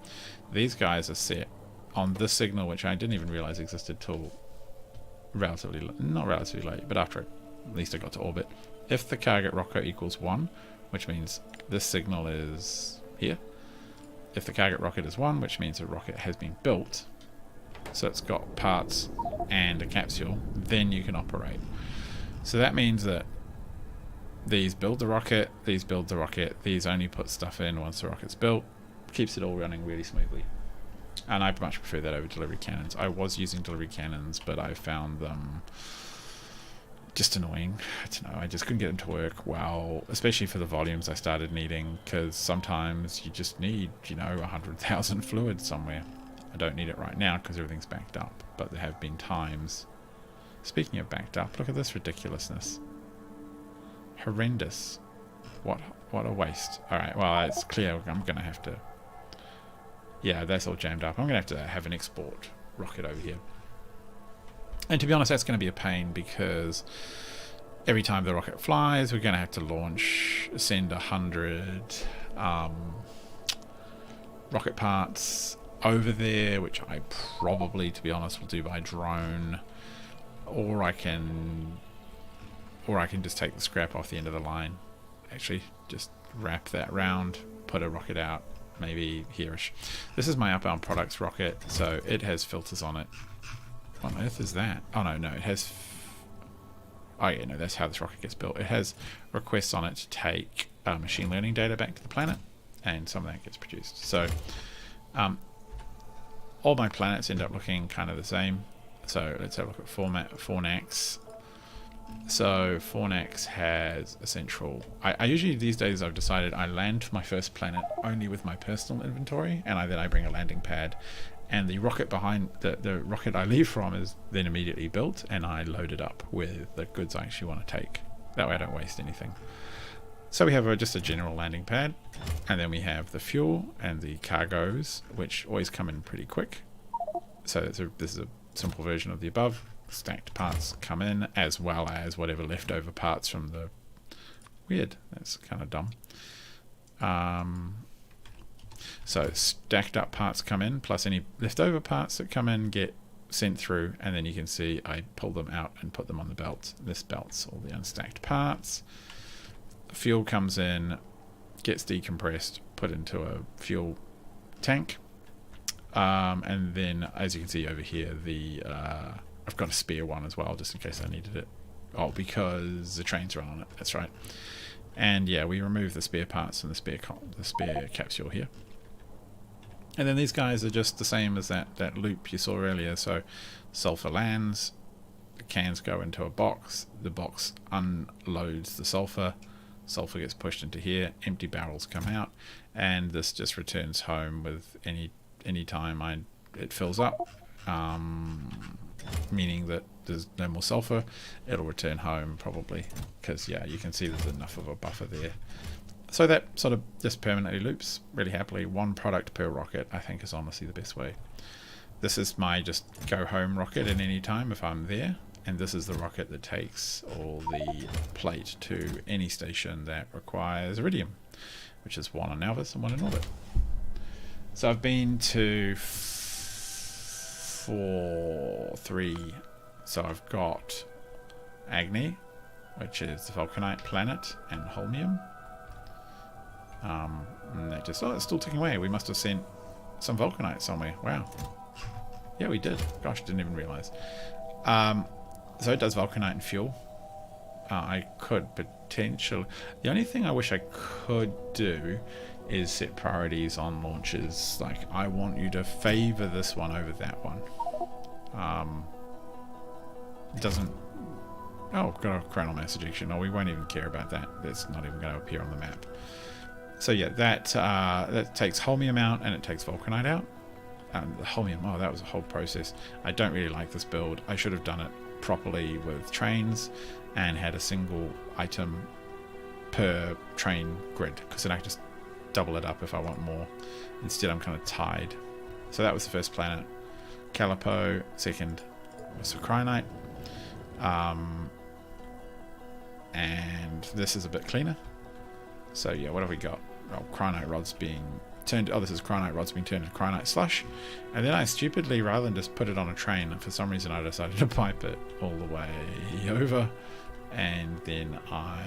These guys are set on this signal, which I didn't even realize existed till not relatively late, but after at least I got to orbit. If the target rocket equals 1, which means this signal is here. If the target rocket is 1, which means the rocket has been built, so it's got parts and a capsule, then you can operate. So that means that these build the rocket, these build the rocket, these only put stuff in once the rocket's built, keeps it all running really smoothly. And I much prefer that over delivery cannons. I was using delivery cannons, but I found them just annoying. I don't know, I just couldn't get them to work well, especially for the volumes I started needing, because sometimes you just need, 100,000 fluid somewhere. I don't need it right now because everything's backed up, but there have been times. Speaking of backed up, look at this ridiculousness. Horrendous. What a waste. Alright, well, it's clear I'm going to have to... Yeah, that's all jammed up. I'm going to have an export rocket over here. And to be honest, that's going to be a pain because every time the rocket flies, we're going to have to send 100 rocket parts over there, which I probably, to be honest, will do by drone. Or I can just take the scrap off the end of the line. Actually, just wrap that round, put a rocket out, maybe here-ish. This is my outbound products rocket, so it has filters on it. What on earth is that? Oh no, it has... Oh yeah, no, that's how this rocket gets built. It has requests on it to take machine learning data back to the planet, and some of that gets produced. So, all my planets end up looking kind of the same. So let's have a look at Fornax. So Fornax has a central... I usually, these days, I've decided I land my first planet only with my personal inventory, and then I bring a landing pad, and the rocket behind the rocket I leave from is then immediately built, and I load it up with the goods I actually want to take. That way I don't waste anything. So we have just a general landing pad, and then we have the fuel and the cargoes, which always come in pretty quick. So this is a simple version of the above. Stacked parts come in, as well as whatever leftover parts from the... Weird, that's kind of dumb. So stacked up parts come in, plus any leftover parts that come in get sent through, and then you can see I pull them out and put them on the belt. This belt's all the unstacked parts. The fuel comes in, gets decompressed, put into a fuel tank, and then as you can see over here, I've got a spare one as well, just in case I needed it. Oh, because the trains run on it, that's right. And yeah, we remove the spare parts from the spare capsule here. And then these guys are just the same as that loop you saw earlier. So sulfur lands, the cans go into a box, the box unloads the sulfur gets pushed into here, empty barrels come out, and this just returns home with any time it fills up. Meaning that there's no more sulfur, it'll return home probably, because yeah, you can see there's enough of a buffer there. So that sort of just permanently loops really happily. One product per rocket, I think, is honestly the best way. This is my just go home rocket at any time if I'm there. and this is the rocket that takes all the plate to any station that requires Iridium, which is one on Nauvis and one in orbit. So I've been to 3. So I've got Agni, which is the Vulcanite planet, and Holmium. And they just, it's still ticking away. We must have sent some Vulcanite somewhere. Wow. Yeah, we did. Gosh, didn't even realize. So it does Vulcanite and fuel. I could potentially... The only thing I wish I could do is set priorities on launches. Like, I want you to favor this one over that one. It doesn't... Oh, got a coronal mass ejection. Oh, we won't even care about that. That's not even going to appear on the map. So yeah, that takes Holmium out and it takes Vulcanite out. The Holmium, oh, that was a whole process. I don't really like this build. I should have done it properly with trains and had a single item per train grid, because then I can just double it up if I want more. Instead, I'm kind of tied. So that was the first planet. Calipo, second was Crinite. And this is a bit cleaner. So yeah, what have we got? Oh, Crinite rods being turned. Oh, this is Crinite rods being turned into Crinite slush. And then I stupidly, rather than just put it on a train, for some reason I decided to pipe it all the way over, and then I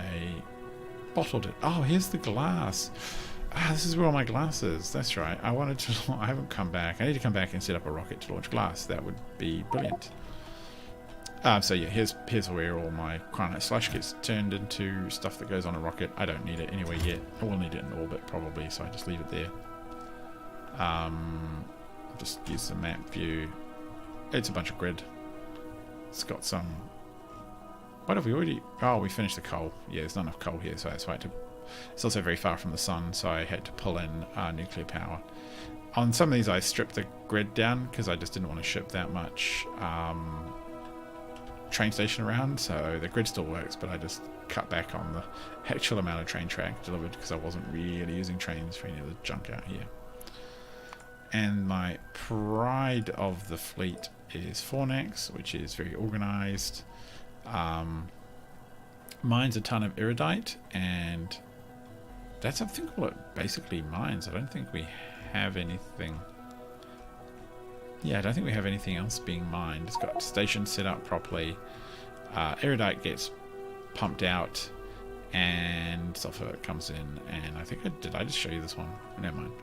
bottled it. Oh, here's the glass. Ah, this is where all my glass is. That's right. I wanted to. I haven't come back. I need to come back and set up a rocket to launch glass. That would be brilliant. So yeah, here's where all my Crinite slush gets turned into stuff that goes on a rocket. I don't need it anywhere yet. I will need it in orbit probably, so I just leave it there. I'll just use the map view. It's a bunch of grid. It's got some... What have we already... Oh, we finished the coal. Yeah, there's not enough coal here, so that's why I had to... It's also very far from the sun, so I had to pull in nuclear power. On some of these I stripped the grid down because I just didn't want to ship that much train station around, so the grid still works, but I just cut back on the actual amount of train track delivered because I wasn't really using trains for any of the junk out here. And my pride of the fleet is Fornax, which is very organized. Mines a ton of Iridite, and that's, I think, all it basically mines. I don't think we have anything. Yeah, I don't think we have anything else being mined. It's got stations set up properly. Iridite gets pumped out, and sulfur comes in. And I think did I just show you this one? Never mind.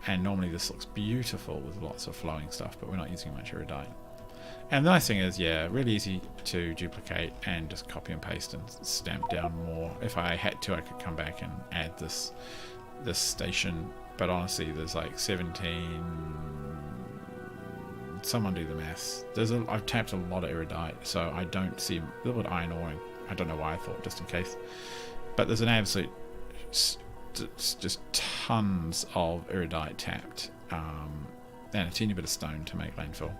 And normally this looks beautiful with lots of flowing stuff, but we're not using much Iridite. And the nice thing is, yeah, really easy to duplicate and just copy and paste and stamp down more. If I had to, I could come back and add this station. But honestly, there's like 17. Someone do the maths. I've tapped a lot of Iridite, so I don't see a little bit iron ore. I don't know why I thought, just in case. But there's an absolute, just tons of Iridite tapped, and a teeny bit of stone to make landfill.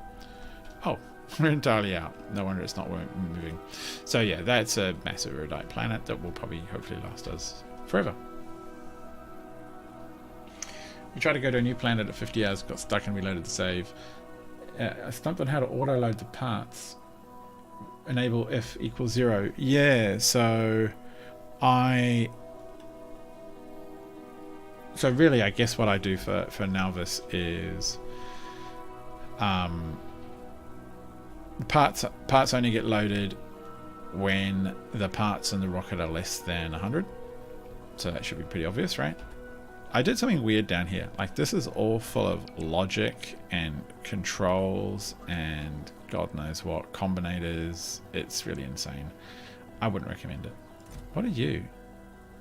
Oh, we're entirely out. No wonder it's not moving. So yeah, that's a massive Iridite planet that will probably, hopefully, last us forever. We tried to go to a new planet at 50 hours, got stuck and reloaded the save. I stumped on how to auto-load the parts. Enable F equals 0. Yeah, so really, I guess what I do for Nauvis is parts only get loaded when the parts in the rocket are less than 100. So that should be pretty obvious, right? I did something weird down here. Like, this is all full of logic and controls and God knows what, combinators. It's really insane. I wouldn't recommend it. What are you?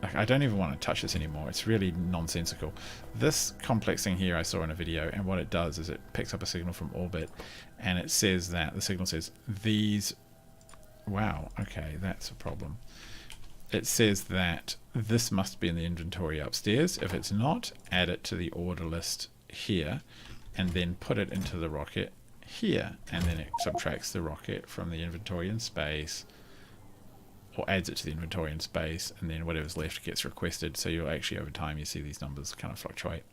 Like, I don't even want to touch this anymore. It's really nonsensical. This complex thing here I saw in a video, and what it does is it picks up a signal from orbit, and it says that, the signal says, these... Wow, okay, that's a problem. It says that this must be in the inventory upstairs. If it's not, add it to the order list here, and then put it into the rocket here, and then it subtracts the rocket from the inventory in space, or adds it to the inventory in space, and then whatever's left gets requested. So you'll actually, over time, you see these numbers kind of fluctuate.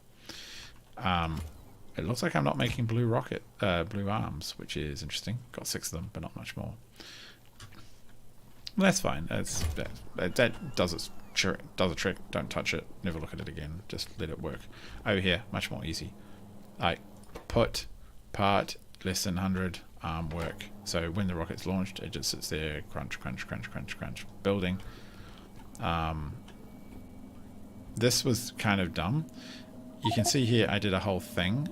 it looks like I'm not making blue arms, which is interesting. Got 6 of them, but not much more. Well, that's fine. That does a trick. Don't touch it. Never look at it again. Just let it work. Over here, much more easy. Like put part less than 100 arm work. So when the rocket's launched, it just sits there, crunch, crunch, crunch, crunch, crunch, building. This was kind of dumb. You can see here I did a whole thing.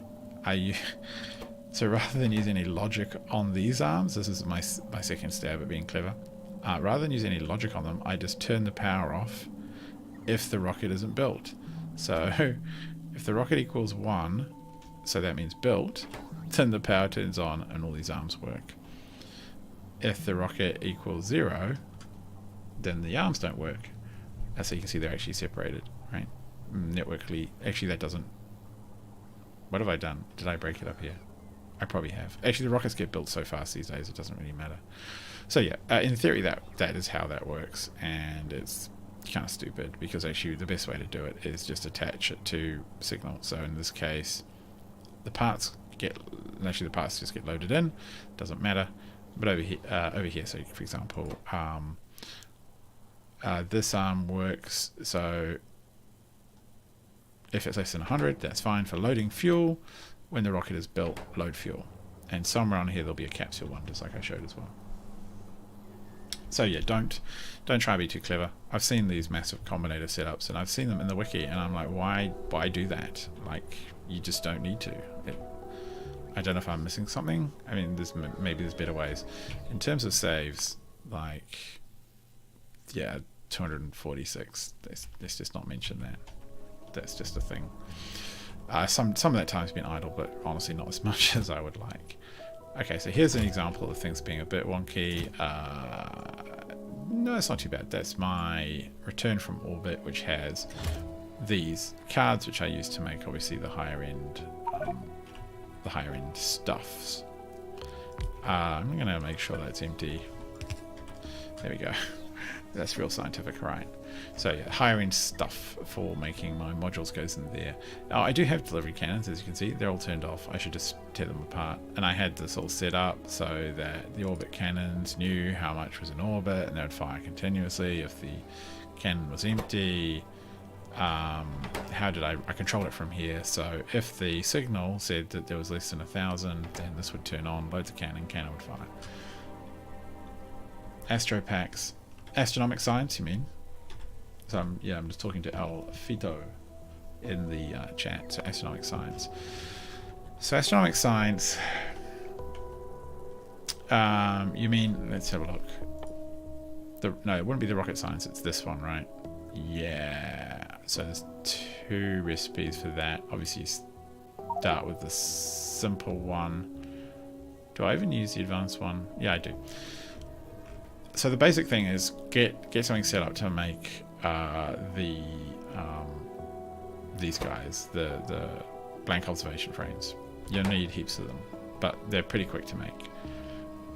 So rather than use any logic on these arms, this is my second stab at being clever. Rather than use any logic on them, I just turn the power off if the rocket isn't built. So if the rocket equals 1, so that means built, then the power turns on and all these arms work. If the rocket equals 0, then the arms don't work. So you can see they're actually separated, right? Networkly, actually that doesn't... What have I done? Did I break it up here? I probably have. Actually, the rockets get built so fast these days, it doesn't really matter. So yeah, in theory that is how that works, and it's kind of stupid because actually the best way to do it is just attach it to signal. So in this case, the parts just get loaded in. Doesn't matter. But over here, so for example, this arm works. So if it's less than 100, that's fine for loading fuel. When the rocket is built, load fuel. And somewhere on here there'll be a capsule one, just like I showed as well. So yeah, don't try to be too clever. I've seen these massive combinator setups, and I've seen them in the wiki, and I'm like, why do that? Like, you just don't need to. I don't know if I'm missing something. I mean, maybe there's better ways. In terms of saves, like, yeah, 246. Let's just not mention that. That's just a thing. Some of that time's been idle, but honestly not as much as I would like. Okay, so here's an example of things being a bit wonky. No, it's not too bad. That's my return from orbit, which has these cards, which I use to make obviously the higher end stuffs. I'm gonna make sure that's empty. There we go. That's real scientific, right? So yeah, higher end stuff for making my modules goes in there. Now I do have delivery cannons, as you can see. They're all turned off. I should just tear them apart. And I had this all set up so that the orbit cannons knew how much was in orbit, and they would fire continuously if the cannon was empty. How did I control it from here? So if the signal said that there was less than 1,000, then this would turn on, load the cannon would fire. Astropacks. Astronomic Science, you mean? So I'm just talking to El Fito in the chat. So Astronomic Science. So Astronomic Science. You mean? Let's have a look. No, it wouldn't be the rocket science. It's this one, right? Yeah. So there's 2 recipes for that. Obviously, you start with the simple one. Do I even use the advanced one? Yeah, I do. So the basic thing is get something set up to make these guys, the blank observation frames. You'll need heaps of them, but they're pretty quick to make.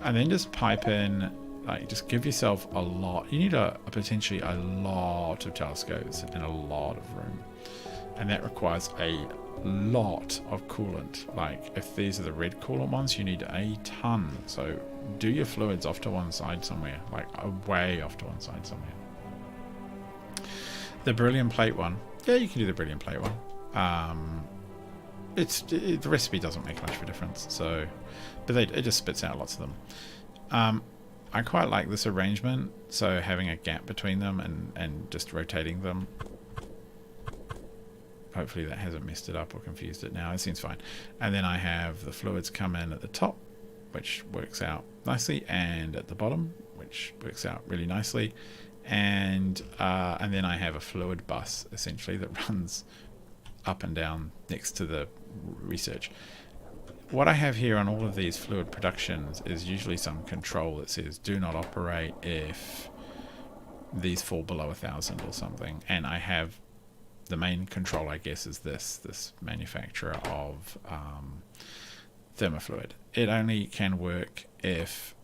And then just pipe in, like, just give yourself a lot. You need potentially a lot of telescopes and a lot of room, and that requires a lot of coolant. Like, if these are the red coolant ones, you need a ton. So do your fluids off to one side somewhere, like way off to one side somewhere. The beryllium plate one, yeah, you can do the beryllium plate one. The recipe doesn't make much of a difference, so, but it just spits out lots of them. I quite like this arrangement, so having a gap between them and just rotating them. Hopefully that hasn't messed it up or confused it now. It seems fine. And then I have the fluids come in at the top, which works out nicely, and at the bottom, which works out really nicely. And then I have a fluid bus, essentially, that runs up and down next to the research. What I have here on all of these fluid productions is usually some control that says do not operate if these fall below 1,000 or something. And I have the main control, I guess, is this manufacturer of thermofluid. It only can work if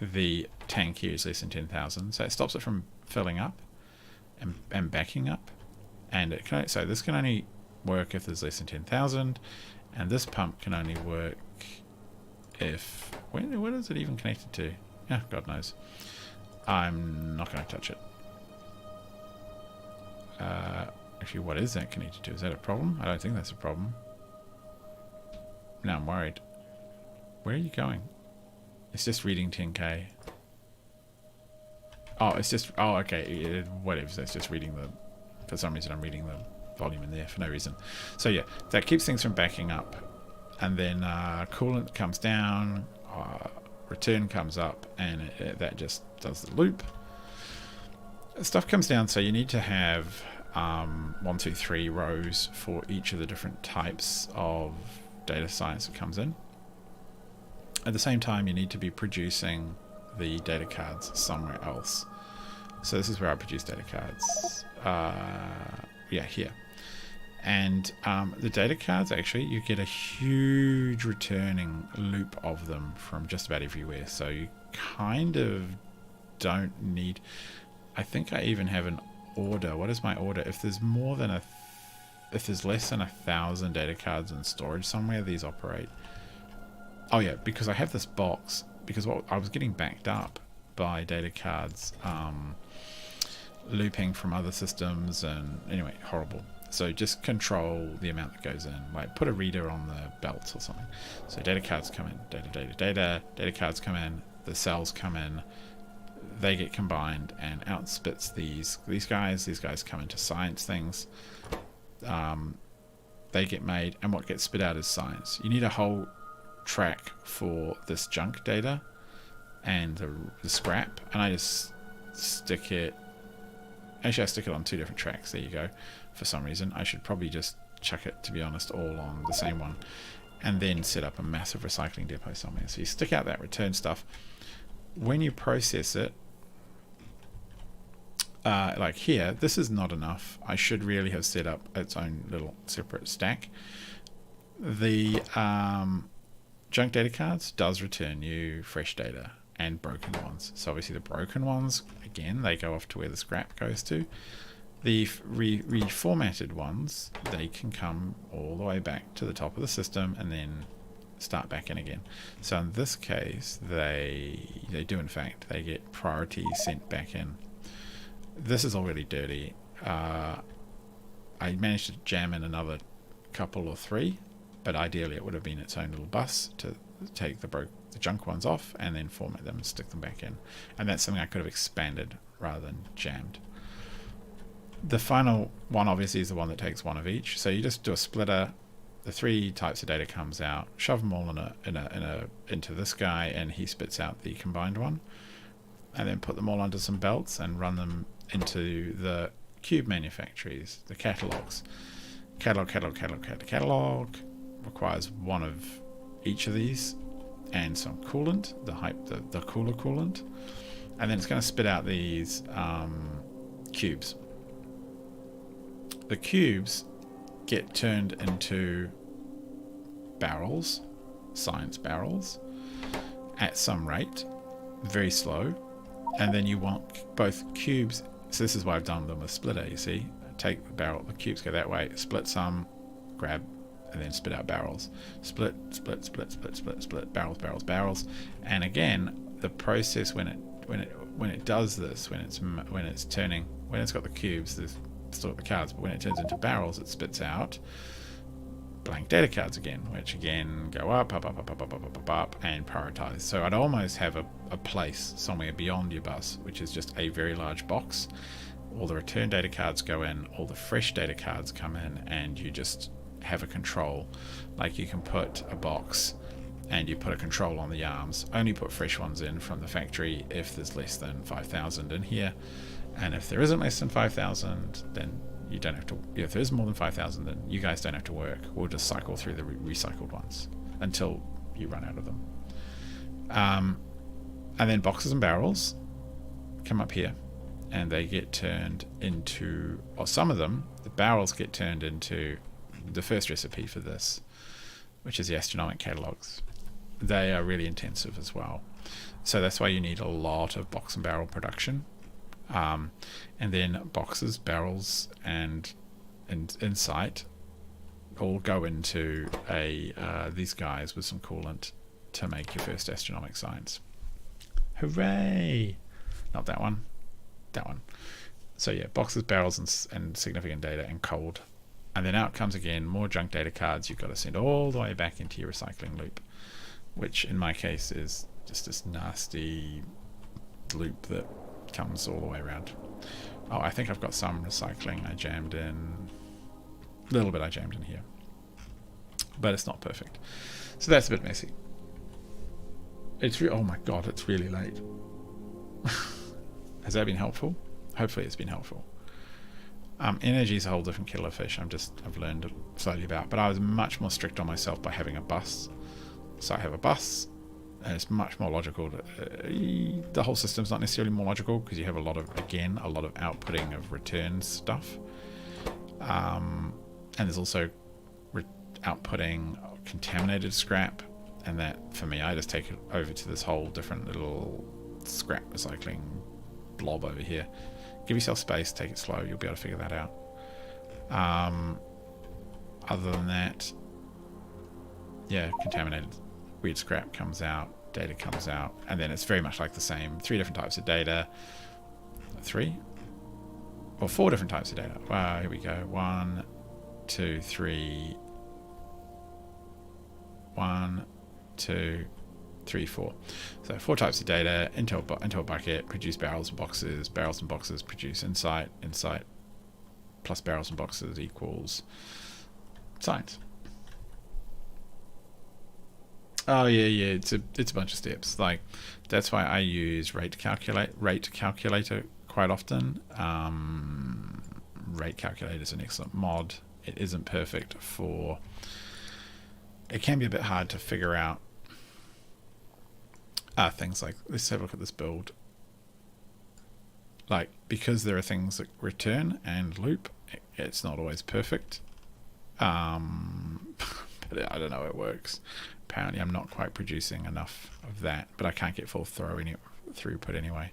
the tank here is less than 10,000, so it stops it from filling up and backing up. And so this can only work if there's less than 10,000, And this pump can only work if... What is it even connected to? Yeah, God knows. I'm not going to touch it. Actually, what is that connected to? Is that a problem? I don't think that's a problem. Now I'm worried. Where are you going? It's just reading 10K. Oh, it's just... Oh, okay. Whatever. It's just reading the... For some reason, I'm reading the volume in there for no reason. So yeah, that keeps things from backing up. And then coolant comes down, return comes up, and that just does the loop. Stuff comes down, so you need to have 1, 2, 3 rows for each of the different types of data science that comes in. At the same time, you need to be producing the data cards somewhere else. So this is where I produce data cards. Yeah, here. And the data cards, actually, you get a huge returning loop of them from just about everywhere. So you kind of don't need... I think I even have an order. What is my order? If there's more than if there's less than 1,000 data cards in storage somewhere, these operate. Oh yeah, because I have this box, because I was getting backed up by data cards looping from other systems, and anyway, horrible. So just control the amount that goes in, like put a reader on the belt or something. So data cards come in, data cards come in, the cells come in, they get combined, and out spits these guys. These guys come into science things. They get made, and what gets spit out is science. You need a whole track for this junk data and the scrap, and I just stick it... Actually, I stick it on 2 different tracks. There you go. For some reason, I should probably just chuck it, to be honest, all on the same one, and then set up a massive recycling depot somewhere. So you stick out that return stuff. When you process it, like here, this is not enough. I should really have set up its own little separate stack. The junk data cards does return you fresh data and broken ones. So obviously the broken ones, again, they go off to where the scrap goes to. The reformatted ones, they can come all the way back to the top of the system and then start back in again. So in this case, they do in fact, they get priority sent back in. This is already dirty. I managed to jam in another couple or 3, but ideally it would have been its own little bus to take the junk ones off and then format them and stick them back in. And that's something I could have expanded rather than jammed. The final one obviously is the one that takes 1 of each. So you just do a splitter. The 3 types of data comes out, shove them all into this guy, and he spits out the combined one. And then put them all onto some belts and run them into the cube manufacturers, the catalogs. Catalog requires 1 of each of these and some coolant, the cooler coolant, and then it's going to spit out these cubes. The cubes get turned into barrels, science barrels, at some rate, very slow, and then you want both cubes. So this is why I've done them with splitter. You see, take the barrel, the cubes go that way, split some, grab, and then spit out barrels. Split, barrels. And again, the process when it does this, when it's got the cubes, there's still got the cards, but when it turns into barrels, it spits out blank data cards again, which again go up, and prioritize. So I'd almost have a place somewhere beyond your bus, which is just a very large box. All the return data cards go in, all the fresh data cards come in, and you just have a control. Like you can put a box and you put a control on the arms. Only put fresh ones in from the factory if there's less than 5,000 in here. And if there isn't less than 5,000, then you don't have to... If there is more than 5,000, then you guys don't have to work. We'll just cycle through the recycled ones until you run out of them. And then boxes and barrels come up here, and they get turned into... Or some of them, the barrels get turned into the first recipe for this, which is the astronomic catalogs. They are really intensive as well. So that's why you need a lot of box and barrel production. And then boxes, barrels, and Insight all go into these guys with some coolant to make your first Astronomic Science. Hooray! Not that one. That one. So yeah, boxes, barrels, and significant data, and cold. And then out comes again more junk data cards you've got to send all the way back into your recycling loop, which in my case is just this nasty loop that comes all the way around. Oh, I think I've got some recycling I jammed in. A little bit I jammed in here. But it's not perfect. So that's a bit messy. Oh my god, it's really late. Has that been helpful? Hopefully it's been helpful. Energy is a whole different kettle of fish. I've learned slowly about, but I was much more strict on myself by having a bus. So I have a bus, and it's much more logical. The whole system's not necessarily more logical because you have a lot of outputting of return stuff, and there's also outputting contaminated scrap, and that for me, I just take it over to this whole different little scrap recycling blob over here. Give yourself space, take it slow, you'll be able to figure that out. Other than that, yeah, contaminated weird scrap comes out, data comes out, and then it's very much like the same. 3 different types of data. 3? Or 4 different types of data. Wow, here we go. 1, 2, 3. 1, 2, 3, 4. So 4 types of data into a bucket, produce barrels and boxes produce insight plus barrels and boxes equals science. Oh yeah, it's a bunch of steps. Like that's why I use rate calculator quite often. Rate calculator is an excellent mod. It isn't perfect for. It can be a bit hard to figure out things like, let's have a look at this build. Like, because there are things that return and loop, it's not always perfect. But I don't know, it works. Apparently I'm not quite producing enough of that, but I can't get full throughput anyway.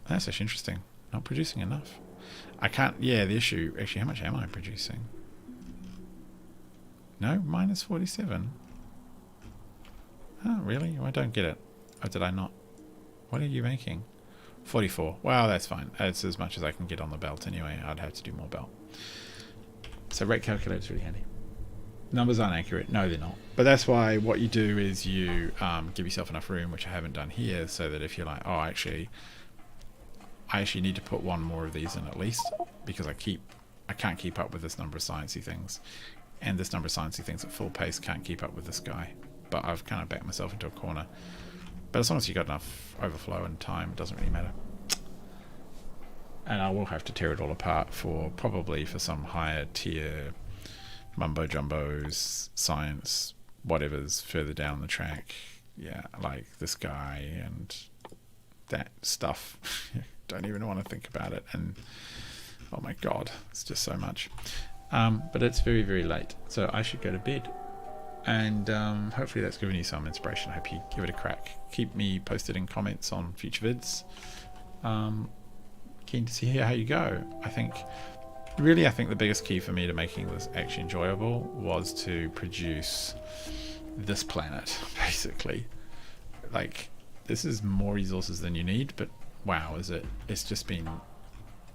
That's actually interesting. Not producing enough. I can't, yeah, the issue, actually, how much am I producing? No, minus 47. Oh, really? I don't get it. Or did I not? What are you making? 44. Wow, that's fine. It's as much as I can get on the belt anyway. I'd have to do more belt. So rate calculator is really handy. Numbers aren't accurate. No, they're not. But that's why what you do is you give yourself enough room, which I haven't done here, so that if you're like, oh, I actually need to put one more of these in at least, because I can't keep up with this number of sciencey things, and this number of sciencey things at full pace can't keep up with this guy. But I've kind of backed myself into a corner. But as long as you got enough overflow and time, it doesn't really matter. And I will have to tear it all apart for some higher tier mumbo jumbos, science, whatever's further down the track. Yeah, like this guy and that stuff. Don't even want to think about it. And oh my god, it's just so much. But it's very, very late, so I should go to bed. And hopefully that's given you some inspiration. I hope you give it a crack. Keep me posted in comments on future vids. Keen to see how you go. I think the biggest key for me to making this actually enjoyable was to produce this planet, basically. Like, this is more resources than you need, but wow, it's just been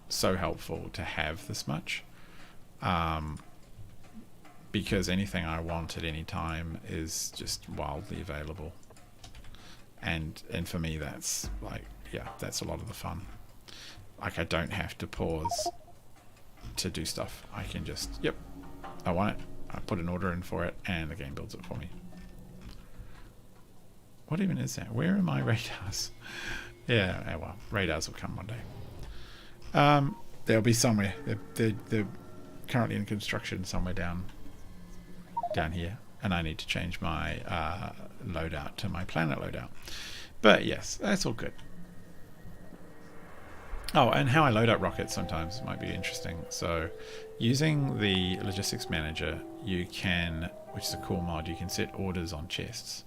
so helpful to have this much. Because anything I want at any time is just wildly available. And for me, that's like, yeah, that's a lot of the fun. Like, I don't have to pause to do stuff. I can just, yep, I want it. I put an order in for it, and the game builds it for me. What even is that? Where are my radars? Yeah, well, radars will come one day. They'll be somewhere. They're currently in construction somewhere down here, and I need to change my loadout to my planet loadout. But yes, that's all good. Oh, and how I load up rockets sometimes might be interesting. So using the logistics manager, you can, which is a cool mod, you can set orders on chests.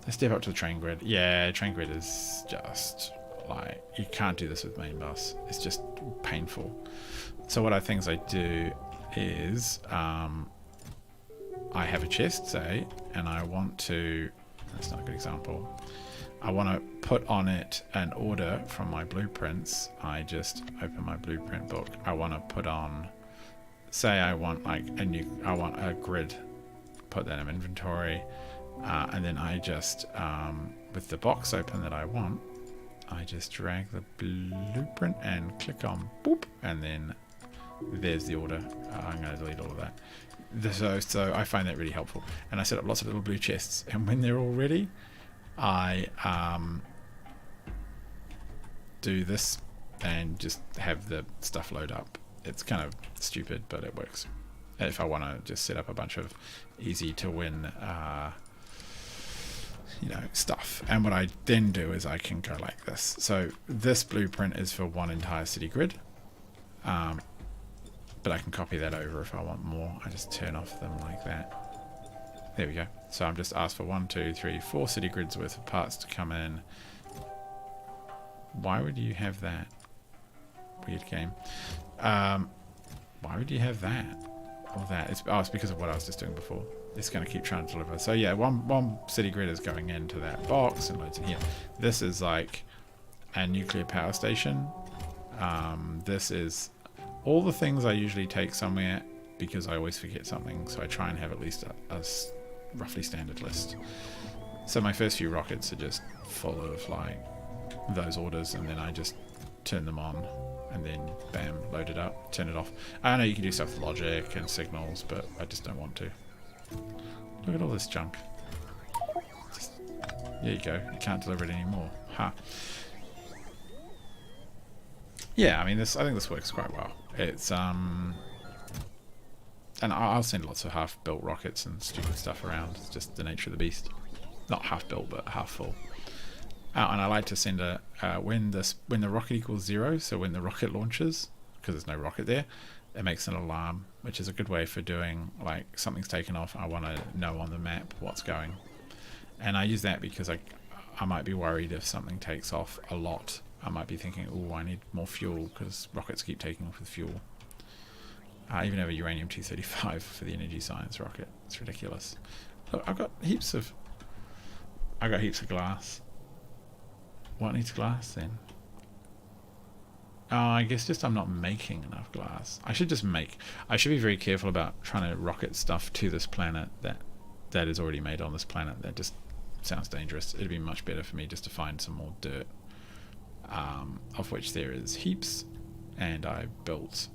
Let's step up to the train grid. Yeah, train grid is just like, you can't do this with main bus. It's just painful. So what things I do is I have a chest, say, and I want to, that's not a good example, I want to put on it an order from my blueprints. I just open my blueprint book. I want to put on, say I want like I want a grid, put that in inventory, and then I just, with the box open that I want, I just drag the blueprint and click on boop, and then there's the order. I'm going to delete all of that. So I find that really helpful. And I set up lots of little blue chests, and when they're all ready, I do this and just have the stuff load up. It's kind of stupid, but it works. If I want to just set up a bunch of easy to win stuff. And what I then do is I can go like this. So this blueprint is for one entire city grid, but I can copy that over if I want more. I just turn off them like that. There we go. So I'm just asked for 1, 2, 3, 4 city grids worth of parts to come in. Why would you have that? Weird game. Why would you have that or that? It's because of what I was just doing before. It's going to keep trying to deliver. So yeah, one city grid is going into that box and loads in here. This is like a nuclear power station. This is all the things I usually take somewhere because I always forget something. So I try and have at least a roughly standard list. So my first few rockets are just full of like those orders, and then I just turn them on and then bam, load it up, turn it off. I know you can do stuff with logic and signals, but I just don't want to. Look at all this junk. There you go. You can't deliver it anymore. Ha. Yeah, I mean, I think this works quite well. It's and I'll send lots of half-built rockets and stupid stuff around. It's just the nature of the beast. Not half-built, but half-full. And I like to send when the rocket equals 0, so when the rocket launches, because there's no rocket there, it makes an alarm, which is a good way for doing like something's taken off. I want to know on the map what's going, and I use that because I might be worried if something takes off a lot. I might be thinking, oh, I need more fuel because rockets keep taking off with fuel. I even have a uranium-235 for the energy science rocket. It's ridiculous. Look, I've got heaps of glass. What needs glass then? Oh, I guess just I'm not making enough glass. I should be very careful about trying to rocket stuff to this planet that is already made on this planet. That just sounds dangerous. It'd be much better for me just to find some more dirt, of which there is heaps. And I built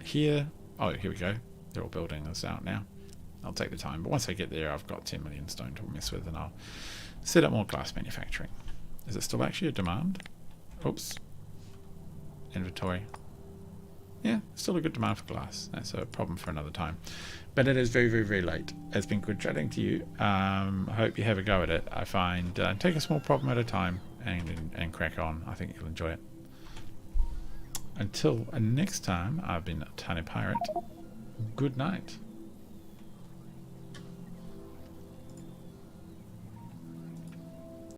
here. Oh, here we go. They're all building this out now. I'll take the time, but once I get there, I've got 10 million stone to mess with, and I'll set up more glass manufacturing. Is it still actually a demand? Oops. Inventory. Yeah, still a good demand for glass. That's a problem for another time. But it is very, very, very late. It's been good chatting to you. I hope you have a go at it. I find take a small problem at a time and crack on. I think you'll enjoy it. Until next time, I've been Tiny Pirate. Good night.